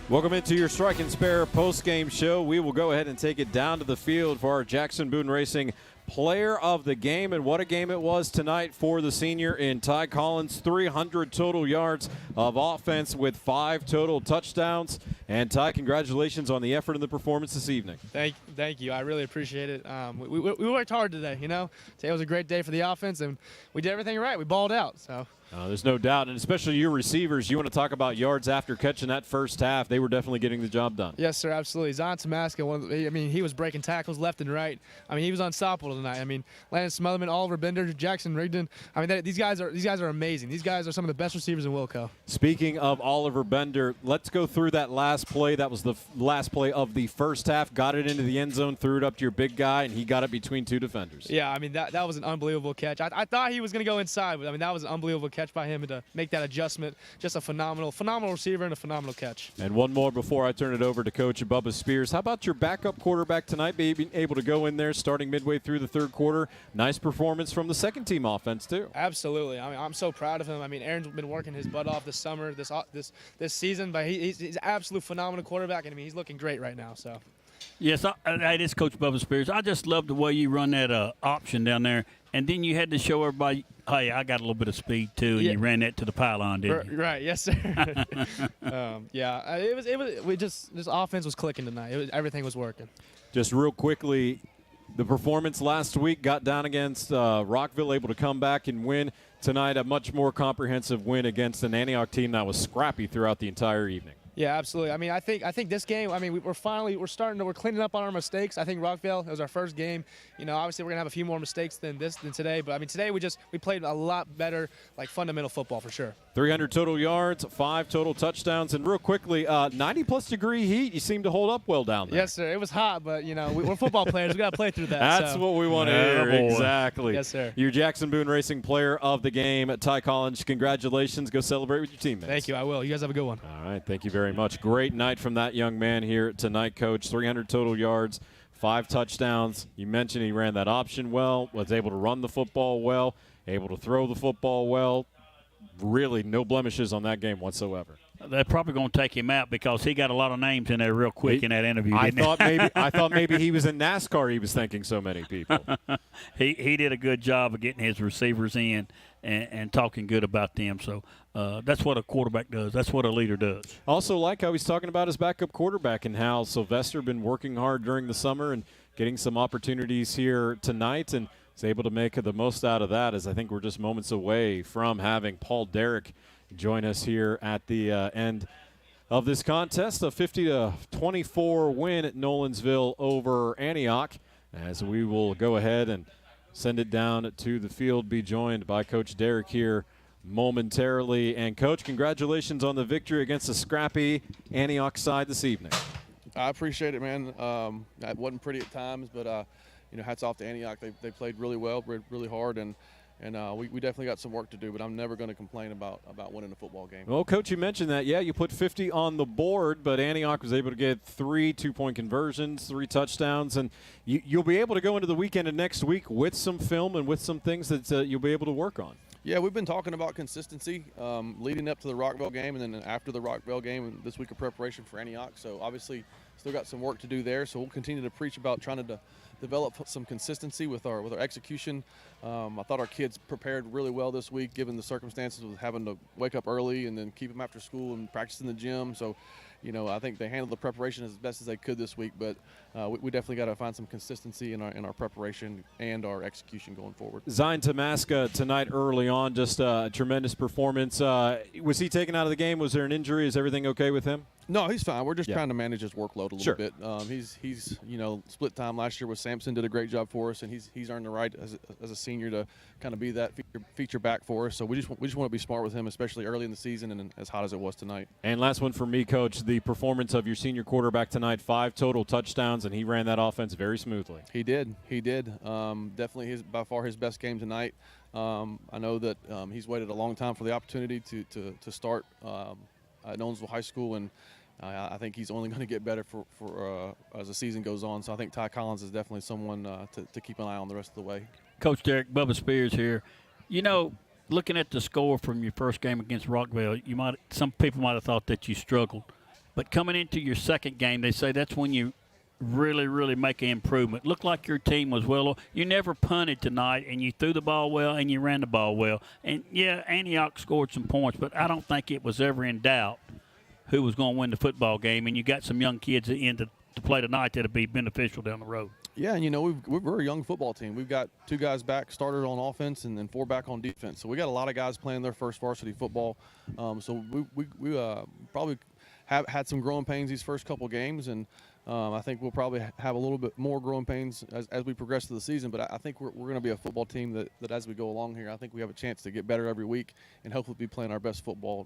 Welcome into your Strike and Spare post-game show. We will go ahead and take it down to the field for our Jackson Boone Racing Player of the Game, and what a game it was tonight for the senior in Ty Collins. 300 total yards of offense with 5 total touchdowns. And Ty, congratulations on the effort and the performance this evening. Thank you. I really appreciate it. We worked hard today, you know. Today was a great day for the offense, and we did everything right. We balled out, so. There's no doubt, and especially your receivers. You want to talk about yards after catching that first half. They were definitely getting the job done. Yes, sir, absolutely. Zon Tamaska, he was breaking tackles left and right. I mean, he was unstoppable tonight. I mean, Landon Smotherman, Oliver Bender, Jackson Rigdon. I mean, these guys are amazing. These guys are some of the best receivers in Wilco. Speaking of Oliver Bender, let's go through that last play. That was the last play of the first half. Got it into the end zone, threw it up to your big guy, and he got it between 2 defenders. Yeah, I mean, that was an unbelievable catch. I thought he was going to go inside, but, I mean, that was an unbelievable catch by him, and to make that adjustment, just a phenomenal receiver and a phenomenal catch. And one more before I turn it over to Coach Bubba Spears. How about your backup quarterback tonight being able to go in there starting midway through the third quarter? Nice performance from the second team offense, too. Absolutely. I mean, I'm so proud of him. I mean, Aaron's been working his butt off this summer, this season, but he's an absolute phenomenal quarterback, and I mean, he's looking great right now. So. Yes, it is Coach Bubba Spears. I just love the way you run that option down there, and then you had to show everybody, hey, I got a little bit of speed too, and you ran that to the pylon, didn't you? Right, yes, sir. This offense was clicking tonight. Everything was working. Just real quickly, the performance last week got down against Rockville, able to come back and win. Tonight, a much more comprehensive win against an Antioch team that was scrappy throughout the entire evening. Yeah, absolutely. I mean, I think this game. I mean, we're cleaning up on our mistakes. I think Rockville, it was our first game. You know, obviously we're gonna have a few more mistakes than today. But I mean, today we played a lot better, like fundamental football for sure. 300 total yards, 5 total touchdowns, and real quickly, 90-plus degree heat. You seem to hold up well down there. Yes, sir. It was hot, but you know, we're football players. We got to play through that. That's what we want to hear. Exactly. Yes, sir. Your Jackson Boone Racing Player of the Game, Ty Collins. Congratulations. Go celebrate with your teammates. Thank you. I will. You guys have a good one. All right. Thank you very much. Great night from that young man here tonight, Coach. 300 total yards, 5 touchdowns. You mentioned he ran that option well, was able to run the football well, able to throw the football well. Really no blemishes on that game whatsoever. They're probably going to take him out because he got a lot of names in there real quick in that interview. I thought maybe he was in NASCAR. He was thanking so many people. He did a good job of getting his receivers in and talking good about them. So that's what a quarterback does. That's what a leader does. Also like how he's talking about his backup quarterback and how Sylvester been working hard during the summer and getting some opportunities here tonight, and is able to make the most out of that, as I think we're just moments away from having Paul Derrick join us here at the end of this contest. A 50-24 win at Nolensville over Antioch, as we will go ahead and send it down to the field, be joined by Coach Derrick here momentarily. And, Coach, congratulations on the victory against the scrappy Antioch side this evening. I appreciate it, man. It wasn't pretty at times, but you know, hats off to Antioch. They played really well, really hard, and we definitely got some work to do, but I'm never going to complain about winning a football game. Well, Coach, you mentioned that. Yeah, you put 50 on the board, but Antioch was able to get 3 two-point conversions, 3 touchdowns, and you'll be able to go into the weekend of next week with some film and with some things that you'll be able to work on. Yeah, we've been talking about consistency leading up to the Rockville game and then after the Rockville game and this week of preparation for Antioch. So obviously still got some work to do there. So we'll continue to preach about trying to develop some consistency with our execution. I thought our kids prepared really well this week given the circumstances of having to wake up early and then keep them after school and practice in the gym. So, you know, I think they handled the preparation as best as they could this week, but we definitely got to find some consistency in our preparation and our execution going forward. Zion Tamaska tonight early on, just a tremendous performance. Was he taken out of the game? Was there an injury? Is everything okay with him? No, he's fine. We're just trying to manage his workload a little Sure. bit. He's you know, split time last year with Sampson, did a great job for us, and he's earned the right as a senior to kind of be that feature back for us. So we just want to be smart with him, especially early in the season and as hot as it was tonight. And last one for me, Coach, the performance of your senior quarterback tonight, 5 total touchdowns, and he ran that offense very smoothly. He did. Definitely by far his best game tonight. I know that he's waited a long time for the opportunity to start at Nolensville High School, and I think he's only going to get better for as the season goes on. So I think Ty Collins is definitely someone to keep an eye on the rest of the way. Coach Derrick, Bubba Spears here. You know, looking at the score from your first game against Rockville, some people might have thought that you struggled. But coming into your second game, they say that's when you really, really make an improvement. Looked like your team was well. You never punted tonight, and you threw the ball well, and you ran the ball well. And, yeah, Antioch scored some points, but I don't think it was ever in doubt who was going to win the football game. And you got some young kids in to play tonight that'll be beneficial down the road. Yeah, and, you know, we're a young football team. We've got 2 guys back started on offense and then 4 back on defense. So we got a lot of guys playing their first varsity football. So we probably have had some growing pains these first couple games, and I think we'll probably have a little bit more growing pains as we progress through the season. But I think we're going to be a football team that as we go along here, I think we have a chance to get better every week and hopefully be playing our best football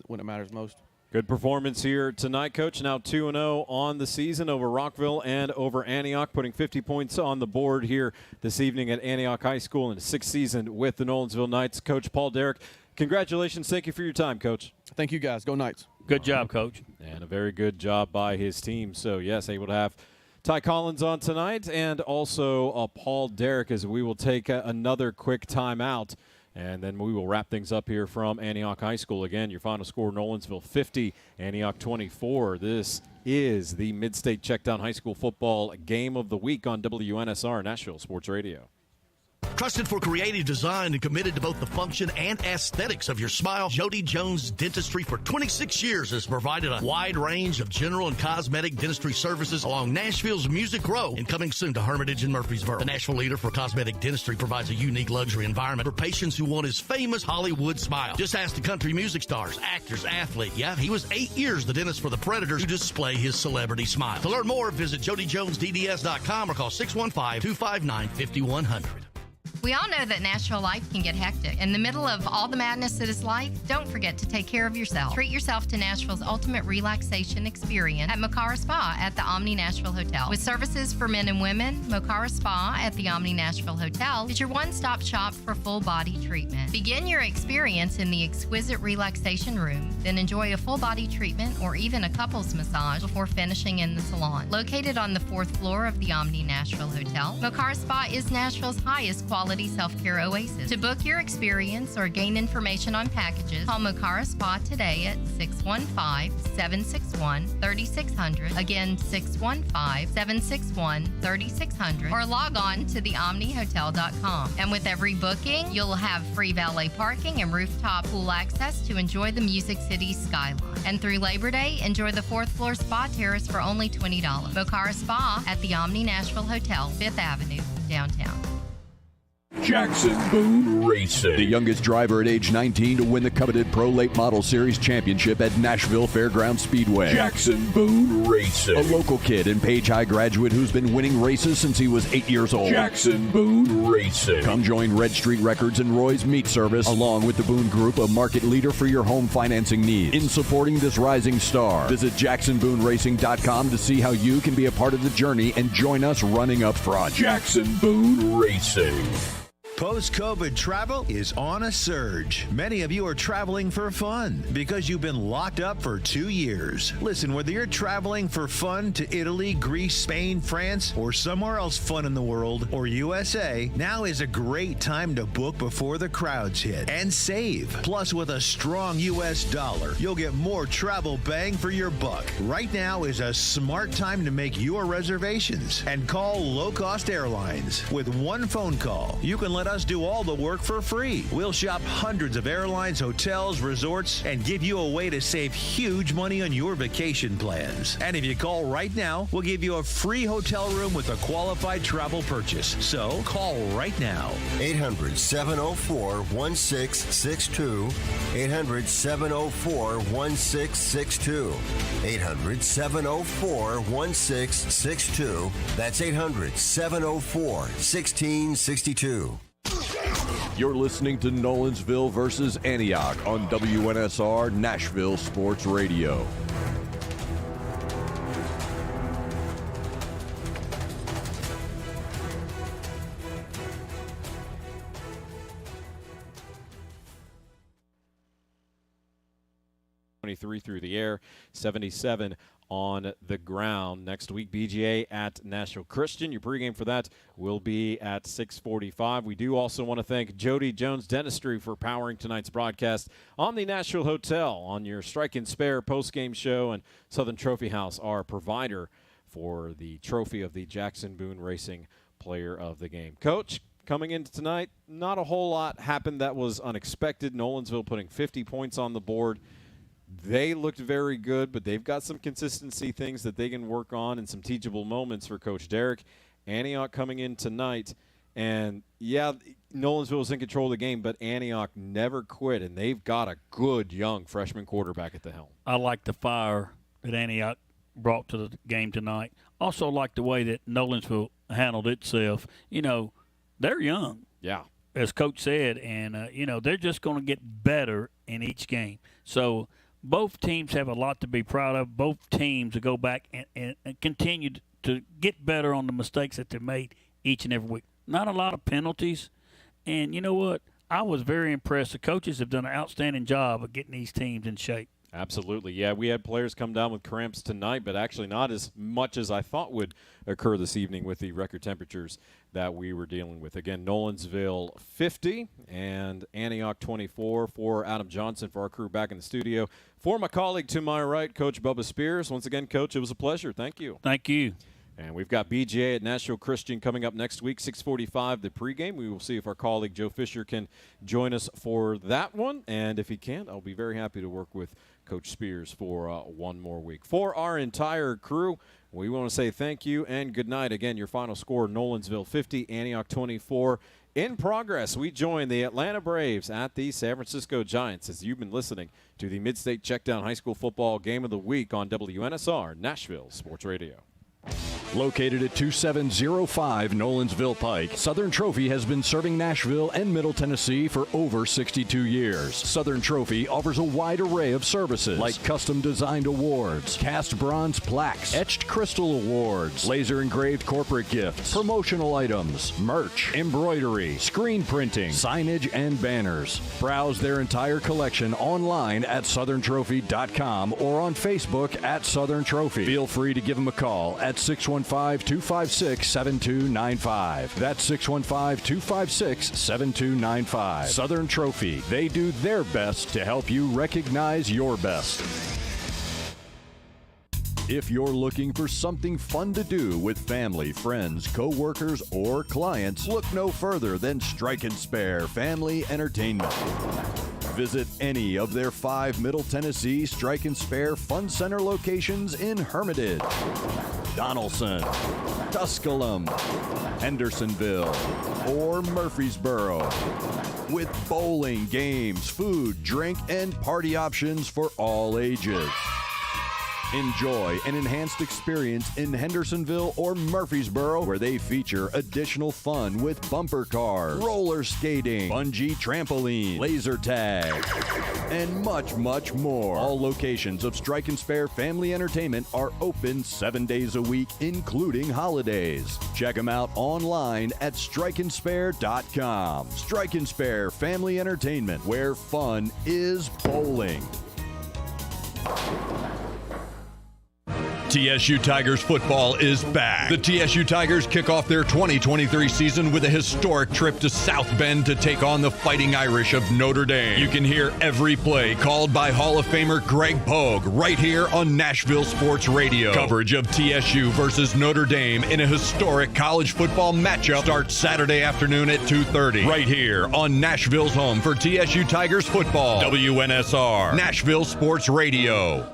when it matters most. Good performance here tonight, Coach. Now 2-0 on the season over Rockville and over Antioch, putting 50 points on the board here this evening at Antioch High School in the 6th season with the Nolensville Knights. Coach Paul Derrick, congratulations. Thank you for your time, Coach. Thank you, guys. Go Knights. Good job, Coach. And a very good job by his team. So, yes, able to have Ty Collins on tonight and also Paul Derrick, as we will take another quick timeout. And then we will wrap things up here from Antioch High School. Again, your final score, Nolensville 50, Antioch 24. This is the MidState Checkdown High School Football Game of the Week on WNSR, Nashville Sports Radio. Trusted for creative design and committed to both the function and aesthetics of your smile, Jody Jones Dentistry for 26 years has provided a wide range of general and cosmetic dentistry services along Nashville's Music Row and coming soon to Hermitage and Murfreesboro. The Nashville leader for cosmetic dentistry provides a unique luxury environment for patients who want his famous Hollywood smile. Just ask the country music stars, actors, athlete. Yeah, he was 8 years the dentist for the Predators to display his celebrity smile. To learn more, visit JodyJonesDDS.com or call 615-259-5100. We all know that Nashville life can get hectic. In the middle of all the madness that is life, don't forget to take care of yourself. Treat yourself to Nashville's ultimate relaxation experience at Mocara Spa at the Omni Nashville Hotel. With services for men and women, Mocara Spa at the Omni Nashville Hotel is your one-stop shop for full body treatment. Begin your experience in the exquisite relaxation room, then enjoy a full body treatment or even a couples massage before finishing in the salon. Located on the 4th floor of the Omni Nashville Hotel, Mocara Spa is Nashville's highest quality self-care oasis. To book your experience or gain information on packages, call Mocara Spa today at 615-761-3600. Again, 615-761-3600. Or log on to theomnihotel.com. And with every booking, you'll have free valet parking and rooftop pool access to enjoy the Music City skyline. And through Labor Day, enjoy the 4th floor spa terrace for only $20. Mocara Spa at the Omni Nashville Hotel, 5th Avenue, downtown. Jackson Boone Racing, the youngest driver at age 19 to win the coveted Pro Late Model Series championship at Nashville Fairgrounds Speedway. Jackson Boone Racing, a local kid and Page High graduate who's been winning races since he was 8 years old. Jackson Boone Racing. Come join Red Street Records and Roy's Meat Service, along with the Boone Group, a market leader for your home financing needs. In supporting this rising star, visit JacksonBooneRacing.com to see how you can be a part of the journey and join us running up front. Jackson Boone Racing. Post-COVID travel is on a surge. Many of you are traveling for fun because you've been locked up for 2 years. Listen, whether you're traveling for fun to Italy, Greece, Spain, France, or somewhere else fun in the world, or USA, now is a great time to book before the crowds hit and save. Plus, with a strong U.S. dollar, you'll get more travel bang for your buck. Right now is a smart time to make your reservations and call low-cost airlines. With one phone call, you can let us do all the work for free. We'll shop hundreds of airlines, hotels, resorts, and give you a way to save huge money on your vacation plans. And if you call right now, we'll give you a free hotel room with a qualified travel purchase. So call right now. 800-704-1662. 800-704-1662. 800-704-1662. That's 800-704-1662. You're listening to Nolensville versus Antioch on WNSR Nashville Sports Radio. Through the air, 77 on the ground. Next week, BGA at Nashville Christian. Your pregame for that will be at 6:45. We do also want to thank Jody Jones Dentistry for powering tonight's broadcast on the Nashville Hotel on your Strike and Spare postgame show, and Southern Trophy House, our provider for the trophy of the Jackson Boone Racing Player of the Game. Coach, coming into tonight, not a whole lot happened that was unexpected. Nolensville putting 50 points on the board. They looked very good, but they've got some consistency things that they can work on and some teachable moments for Coach Derek. Antioch coming in tonight, and yeah, Nolensville was in control of the game, but Antioch never quit, and they've got a good young freshman quarterback at the helm. I like the fire that Antioch brought to the game tonight. Also like the way that Nolensville handled itself. You know, they're young. Yeah. As Coach said, and, you know, they're just going to get better in each game. So both teams have a lot to be proud of. Both teams to go back and continue to get better on the mistakes that they made each and every week. Not a lot of penalties. And you know what? I was very impressed. The coaches have done an outstanding job of getting these teams in shape. Absolutely. Yeah, we had players come down with cramps tonight, but actually not as much as I thought would occur this evening with the record temperatures that we were dealing with. Again, Nolensville 50 and Antioch 24. For Adam Johnson, for our crew back in the studio. For my colleague to my right, Coach Bubba Spears. Once again, Coach, it was a pleasure. Thank you. Thank you. And we've got BGA at Nashville Christian coming up next week, 6:45, the pregame. We will see if our colleague Joe Fisher can join us for that one. And if he can't, I'll be very happy to work with Coach Spears for one more week. For our entire crew, we want to say thank you and good night. Again, your final score, Nolensville 50, Antioch 24. In progress, we join the Atlanta Braves at the San Francisco Giants as you've been listening to the Midstate Checkdown High School Football Game of the Week on WNSR, Nashville Sports Radio. Located at 2705 Nolensville Pike, Southern Trophy has been serving Nashville and Middle Tennessee for over 62 years. Southern Trophy offers a wide array of services like custom-designed awards, cast bronze plaques, etched crystal awards, laser-engraved corporate gifts, promotional items, merch, embroidery, screen printing, signage, and banners. Browse their entire collection online at southerntrophy.com or on Facebook at Southern Trophy. Feel free to give them a call at 615-256-7295. That's 615-256-7295. Southern Trophy. They do their best to help you recognize your best. If you're looking for something fun to do with family, friends, co-workers, or clients, look no further than Strike and Spare Family Entertainment. Visit any of their 5 Middle Tennessee Strike and Spare Fun Center locations in Hermitage, Donaldson, Tusculum, Hendersonville, or Murfreesboro. With bowling, games, food, drink, and party options for all ages. Enjoy an enhanced experience in Hendersonville or Murfreesboro, where they feature additional fun with bumper cars, roller skating, bungee trampoline, laser tag, and much, much more. All locations of Strike and Spare Family Entertainment are open 7 days a week, including holidays. Check them out online at strikeandspare.com. Strike and Spare Family Entertainment, where fun is bowling. TSU Tigers football is back. The TSU Tigers kick off their 2023 season with a historic trip to South Bend to take on the Fighting Irish of Notre Dame. You can hear every play called by Hall of Famer Greg Pogue right here on Nashville Sports Radio. Coverage of TSU versus Notre Dame in a historic college football matchup starts Saturday afternoon at 2:30 right here on Nashville's home for TSU Tigers football. WNSR, Nashville Sports Radio.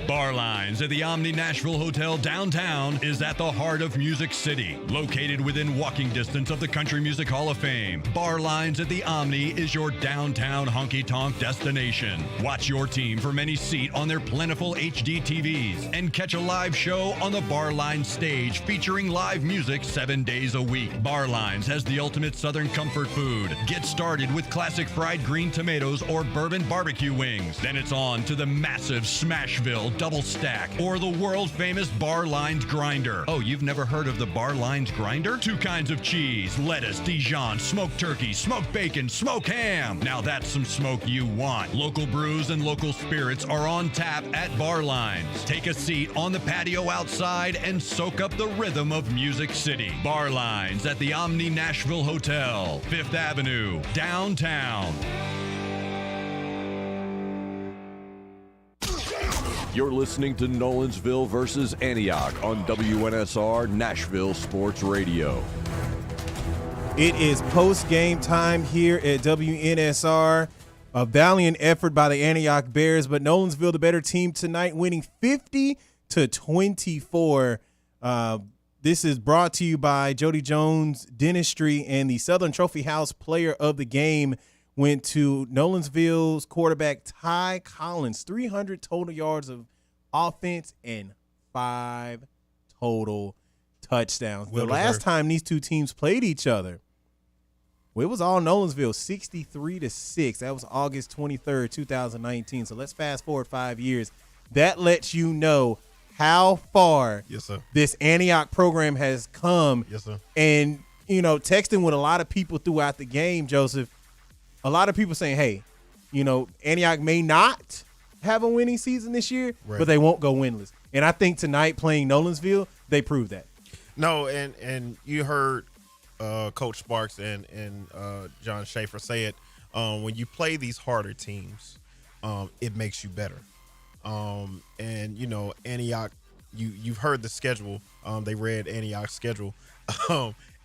Bar Lines at the Omni Nashville Hotel downtown is at the heart of Music City. Located within walking distance of the Country Music Hall of Fame, Bar Lines at the Omni is your downtown honky-tonk destination. Watch your team from any seat on their plentiful HD TVs and catch a live show on the Bar Lines stage featuring live music 7 days a week. Bar Lines has the ultimate Southern comfort food. Get started with classic fried green tomatoes or bourbon barbecue wings. Then it's on to the massive Smashville double stack or the world famous Bar Lines grinder. Oh, you've never heard of the Bar Lines grinder? 2 kinds of cheese, lettuce, Dijon, smoked turkey, smoked bacon, smoked ham. Now that's some smoke you want. Local brews and local spirits are on tap at Bar Lines. Take a seat on the patio outside and soak up the rhythm of Music City. Bar Lines at the Omni Nashville Hotel, 5th Avenue, downtown. You're listening to Nolensville versus Antioch on WNSR Nashville Sports Radio. It is post-game time here at WNSR. A valiant effort by the Antioch Bears, but Nolensville the better team tonight, winning 50-24. This is brought to you by Jody Jones Dentistry, and the Southern Trophy House Player of the Game went to Nolensville's quarterback Ty Collins, 300 total yards of offense and 5 total touchdowns. The last time these two teams played each other, well, it was all Nolensville, 63-6. That was August 23rd, 2019. So let's fast forward 5 years. That lets you know how far this Antioch program has come. Yes, sir. And, you know, texting with a lot of people throughout the game, Joseph, a lot of people saying, hey, you know, Antioch may not have a winning season this year, but they won't go winless. And I think tonight playing Nolensville, they proved that. No, and you heard Coach Sparks and John Schaefer say it. When you play these harder teams, it makes you better. And Antioch, you've heard the schedule. They read Antioch's schedule.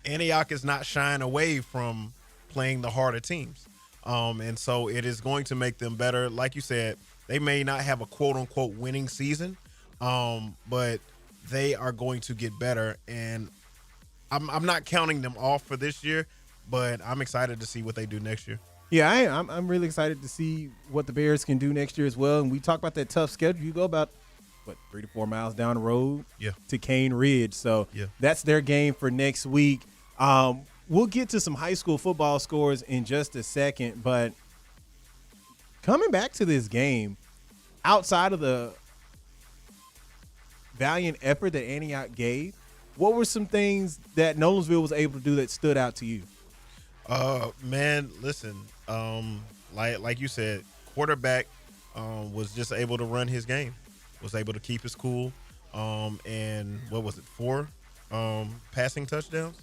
Antioch is not shying away from playing the harder teams. And so it is going to make them better. Like you said, they may not have a quote unquote winning season, but they are going to get better. And I'm not counting them off for this year, but I'm excited to see what they do next year. Yeah, I'm really excited to see what the Bears can do next year as well. And we talk about that tough schedule. You go about 3 to 4 miles down the road to Cane Ridge. So that's their game for next week. We'll get to some high school football scores in just a second, but coming back to this game, outside of the valiant effort that Antioch gave, what were some things that Nolensville was able to do that stood out to you? Man, listen, like you said, quarterback was just able to run his game, was able to keep his cool, and what was it, 4 passing touchdowns,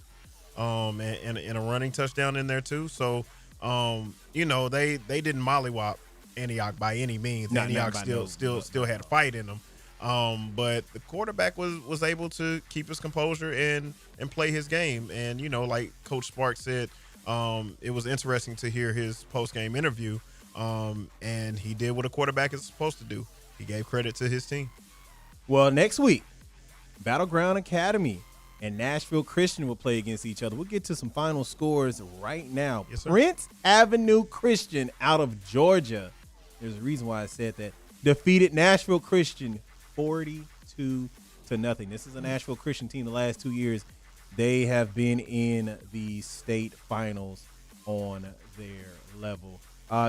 and a running touchdown in there too. So, they didn't mollywop Antioch by any means. Antioch still had a fight in them. But the quarterback was able to keep his composure and play his game. And, like Coach Sparks said, it was interesting to hear his post-game interview. And he did what a quarterback is supposed to do. He gave credit to his team. Well, next week, Battleground Academy and Nashville Christian will play against each other. We'll get to some final scores right now. Yes, sir. Prince Avenue Christian out of Georgia, there's a reason why I said that, defeated Nashville Christian 42-0. This is a Nashville Christian team the last 2 years. They have been in the state finals on their level.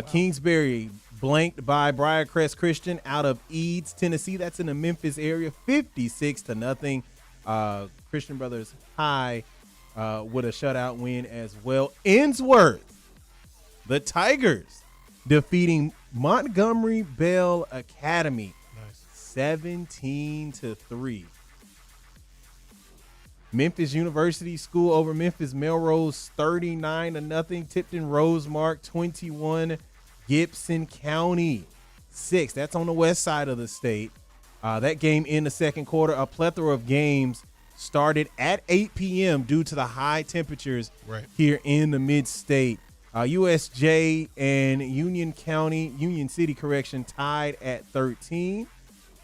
Kingsbury blanked by Briarcrest Christian out of Eads, Tennessee. That's in the Memphis area, 56-0. Christian Brothers High with a shutout win as well. Ensworth, the Tigers, defeating Montgomery Bell Academy 17-3. Memphis University School over Memphis Melrose 39-0. Tipton Rosemark 21. Gibson County 6. That's on the west side of the state. That game in the second quarter. A plethora of games started at 8 p.m. due to the high temperatures here in the mid-state. USJ and Union City, tied at 13.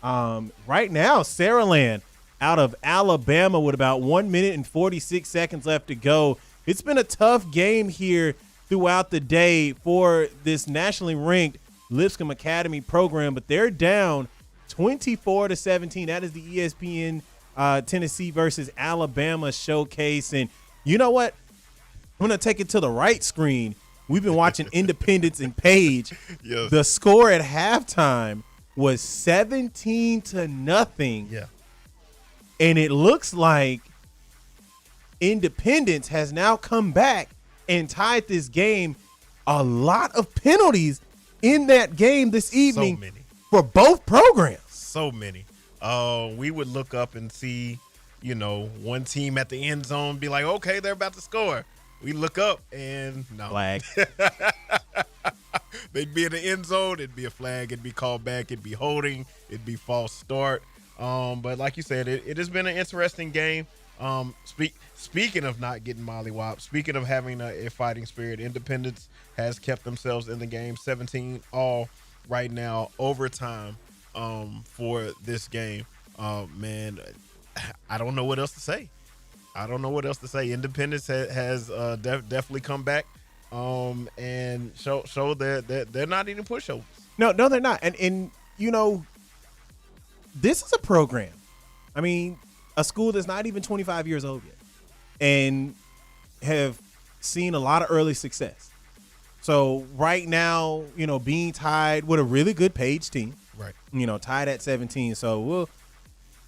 Right now, Saraland out of Alabama with about 1 minute and 46 seconds left to go. It's been a tough game here throughout the day for this nationally ranked Lipscomb Academy program, but they're down 24-17. That is the ESPN Tennessee versus Alabama showcase. And you know what? I'm going to take it to the right screen. We've been watching Independence and Page. Yes. The score at halftime was 17-0. Yeah. And it looks like Independence has now come back and tied this game. A lot of penalties in that game this evening. So many. For both programs. So many. We would look up and see, one team at the end zone be like, okay, they're about to score. We look up and no. Flag. They'd be in the end zone. It'd be a flag. It'd be called back. It'd be holding. It'd be false start. But like you said, it has been an interesting game. Speaking of not getting mollywopped, speaking of having a fighting spirit, Independence has kept themselves in the game 17-all right now, overtime for this game. Man, I don't know what else to say. Independence has definitely come back and show that they're not eating pushovers. No, they're not. And this is a program. I mean, a school that's not even 25 years old yet and have seen a lot of early success. So right now, being tied with a really good Page team, right? Tied at 17. So we'll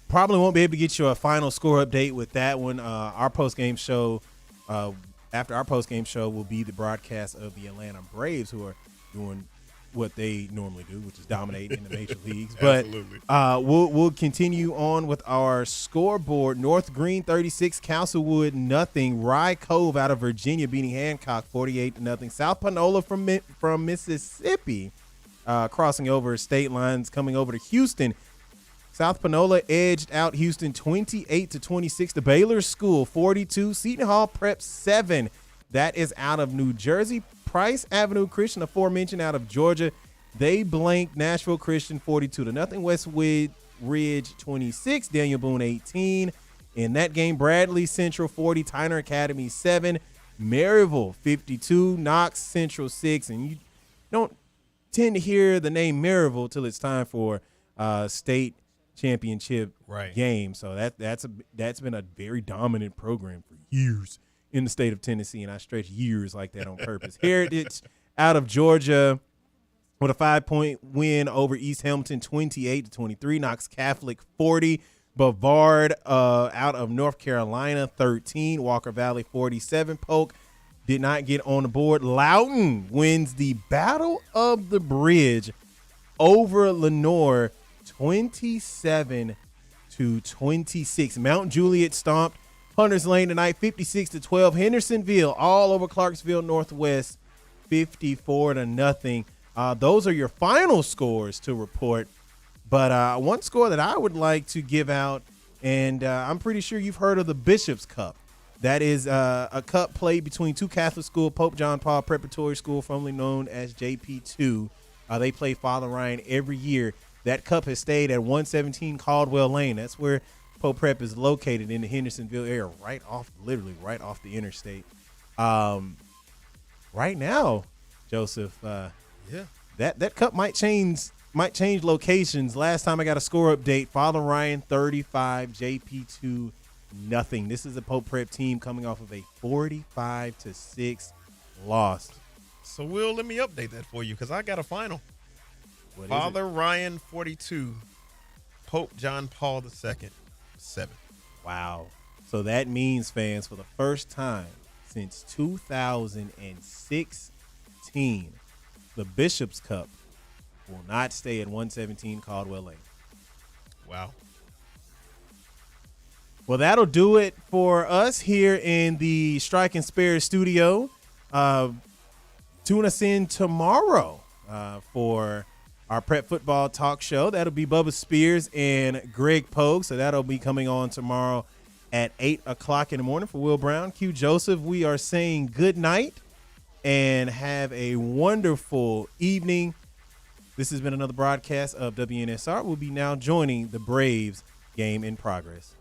probably won't be able to get you a final score update with that one. Our post-game show, after our post-game show, will be the broadcast of the Atlanta Braves, who are doing what they normally do, which is dominate in the major leagues. But we'll continue on with our scoreboard. North Green 36, Castlewood nothing. Rye Cove out of Virginia beating Hancock 48-0. South Panola from Mississippi crossing over state lines, coming over to Houston. South Panola edged out Houston 28-26. The Baylor School 42. Seton Hall Prep 7. That is out of New Jersey. Price Avenue Christian, aforementioned, out of Georgia. They blanked Nashville Christian 42-0. Westwood Ridge 26. Daniel Boone 18. In that game, Bradley Central 40. Tyner Academy 7. Maryville 52. Knox Central 6. And you don't tend to hear the name Maryville till it's time for state championship game. So that's been a very dominant program for years in the state of Tennessee, and I stretch years like that on purpose. Heritage out of Georgia with a 5-point win over East Hamilton 28-23. Knox Catholic 40. Bavard out of North Carolina 13. Walker Valley 47. Polk did not get on the board. Loudoun wins the Battle of the Bridge over Lenoir 27-26. Mount Juliet stomped Hunters Lane tonight 56-12. Hendersonville all over Clarksville Northwest 54-0. Those are your final scores to report. But one score that I would like to give out, and I'm pretty sure you've heard of the Bishop's Cup. That is a cup played between two Catholic schools, Pope John Paul Preparatory School, formerly known as JP2. They play Father Ryan every year. That cup has stayed at 117 Caldwell Lane. That's where Pope Prep is located in the Hendersonville area, literally right off the interstate. Right now, Joseph, that cup might change locations. Last time I got a score update, Father Ryan 35, JP2 nothing. This is a Pope Prep team coming off of a 45-6 loss. So, Will, let me update that for you because I got a final. Father Ryan 42, Pope John Paul II 7. Wow. So that means, fans, for the first time since 2016, the Bishop's Cup will not stay at 117 Caldwell Lane. Wow. Well, that'll do it for us here in the Strike and Spare studio. Tune us in tomorrow for our prep football talk show. That'll be Bubba Spears and Greg Pogue. So that'll be coming on tomorrow at 8 o'clock in the morning. For Will Brown, Q Joseph, we are saying good night and have a wonderful evening. This has been another broadcast of WNSR. We'll be now joining the Braves. Game in progress.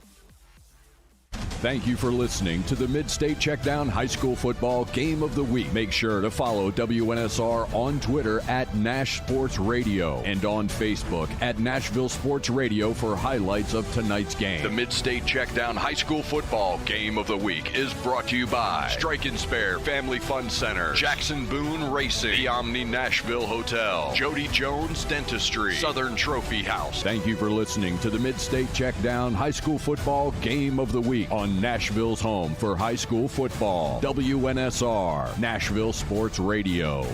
Thank you for listening to the MidState Checkdown High School Football Game of the Week. Make sure to follow WNSR on Twitter at Nash Sports Radio and on Facebook at Nashville Sports Radio for highlights of tonight's game. The MidState Checkdown High School Football Game of the Week is brought to you by Strike and Spare Family Fun Center, Jackson Boone Racing, the Omni Nashville Hotel, Jody Jones Dentistry, Southern Trophy House. Thank you for listening to the MidState Checkdown High School Football Game of the Week on Nashville's home for high school football. WNSR, Nashville Sports Radio.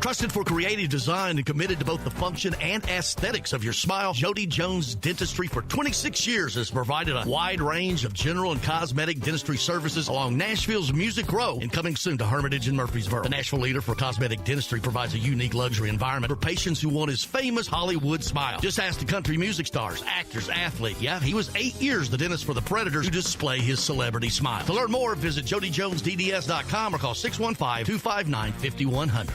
Trusted for creative design and committed to both the function and aesthetics of your smile, Jody Jones Dentistry for 26 years has provided a wide range of general and cosmetic dentistry services along Nashville's Music Row and coming soon to Hermitage and Murfreesboro. The Nashville leader for cosmetic dentistry provides a unique luxury environment for patients who want his famous Hollywood smile. Just ask the country music stars, actors, athletes. Yeah, he was 8 years the dentist for the Predators to display his celebrity smile. To learn more, visit jodyjonesdds.com or call 615-259-5100.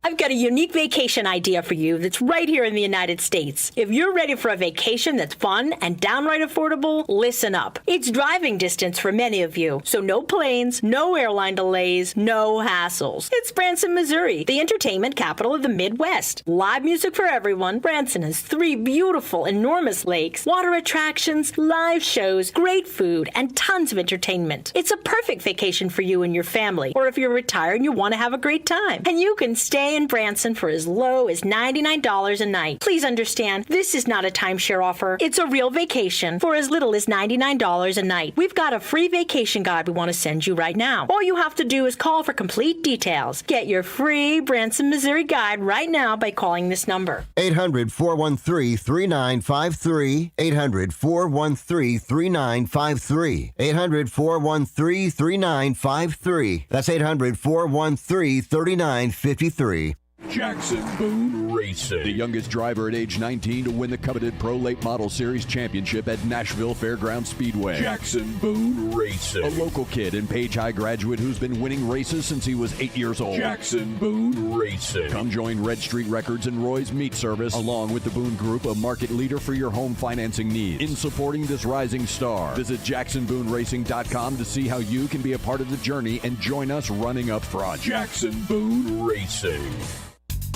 I've got a unique vacation idea for you that's right here in the United States. If you're ready for a vacation that's fun and downright affordable, listen up. It's driving distance for many of you, so no planes, no airline delays, no hassles. It's Branson, Missouri, the entertainment capital of the Midwest. Live music for everyone. Branson has 3 beautiful, enormous lakes, water attractions, live shows, great food, and tons of entertainment. It's a perfect vacation for you and your family, or if you're retired and you want to have a great time. And you can stay stay in Branson for as low as $99 a night. Please understand, this is not a timeshare offer. It's a real vacation for as little as $99 a night. We've got a free vacation guide we want to send you right now. All you have to do is call for complete details. Get your free Branson, Missouri guide right now by calling this number. 800-413-3953. 800-413-3953. 800-413-3953. That's 800-413-3953. Jackson Boone Racing, the youngest driver at age 19 to win the coveted Pro Late Model Series championship at Nashville Fairgrounds Speedway. Jackson Boone Racing, a local kid and Page High graduate who's been winning races since he was 8 years old. Jackson Boone Racing. Come join Red Street Records and Roy's Meat Service, along with the Boone Group, a market leader for your home financing needs. In supporting this rising star, visit JacksonBooneRacing.com to see how you can be a part of the journey and join us running up front. Jackson Boone Racing.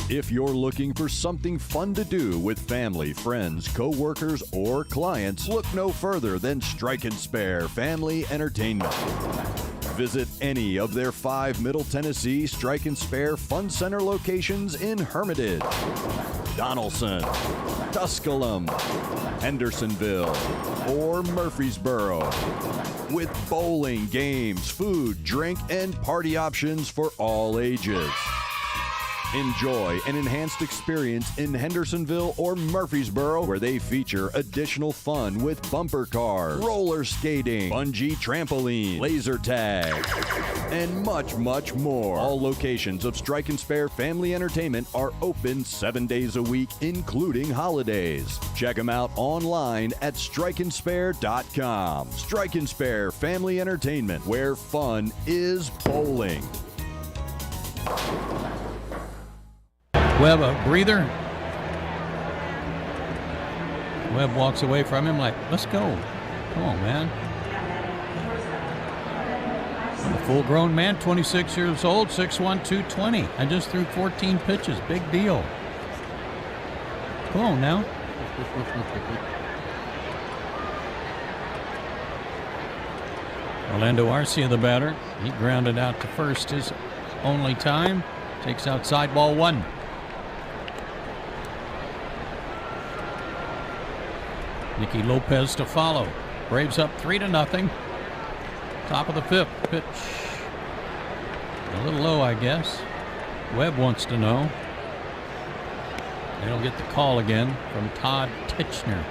If you're looking for something fun to do with family, friends, co-workers, or clients, look no further than Strike and Spare Family Entertainment. Visit any of their 5 Middle Tennessee Strike and Spare Fun Center locations in Hermitage, Donaldson, Tusculum, Hendersonville, or Murfreesboro. With bowling, games, food, drink, and party options for all ages. Enjoy an enhanced experience in Hendersonville or Murfreesboro, where they feature additional fun with bumper cars, roller skating, bungee trampoline, laser tag, and much, much more. All locations of Strike and Spare Family Entertainment are open 7 days a week, including holidays. Check them out online at strikeandspare.com. Strike and Spare Family Entertainment, where fun is bowling. Webb, a breather. Webb walks away from him like, let's go. Come on, man. I'm a full-grown man, 26 years old, 6'1", 220. I just threw 14 pitches. Big deal. Come on now. Orlando Arcia, the batter. He grounded out to first his only time. Takes outside, ball 1. Nicky Lopez to follow. Braves up 3-0. Top of the 5th. Pitch. A little low, I guess. Webb wants to know. They'll get the call again from Todd Titchener.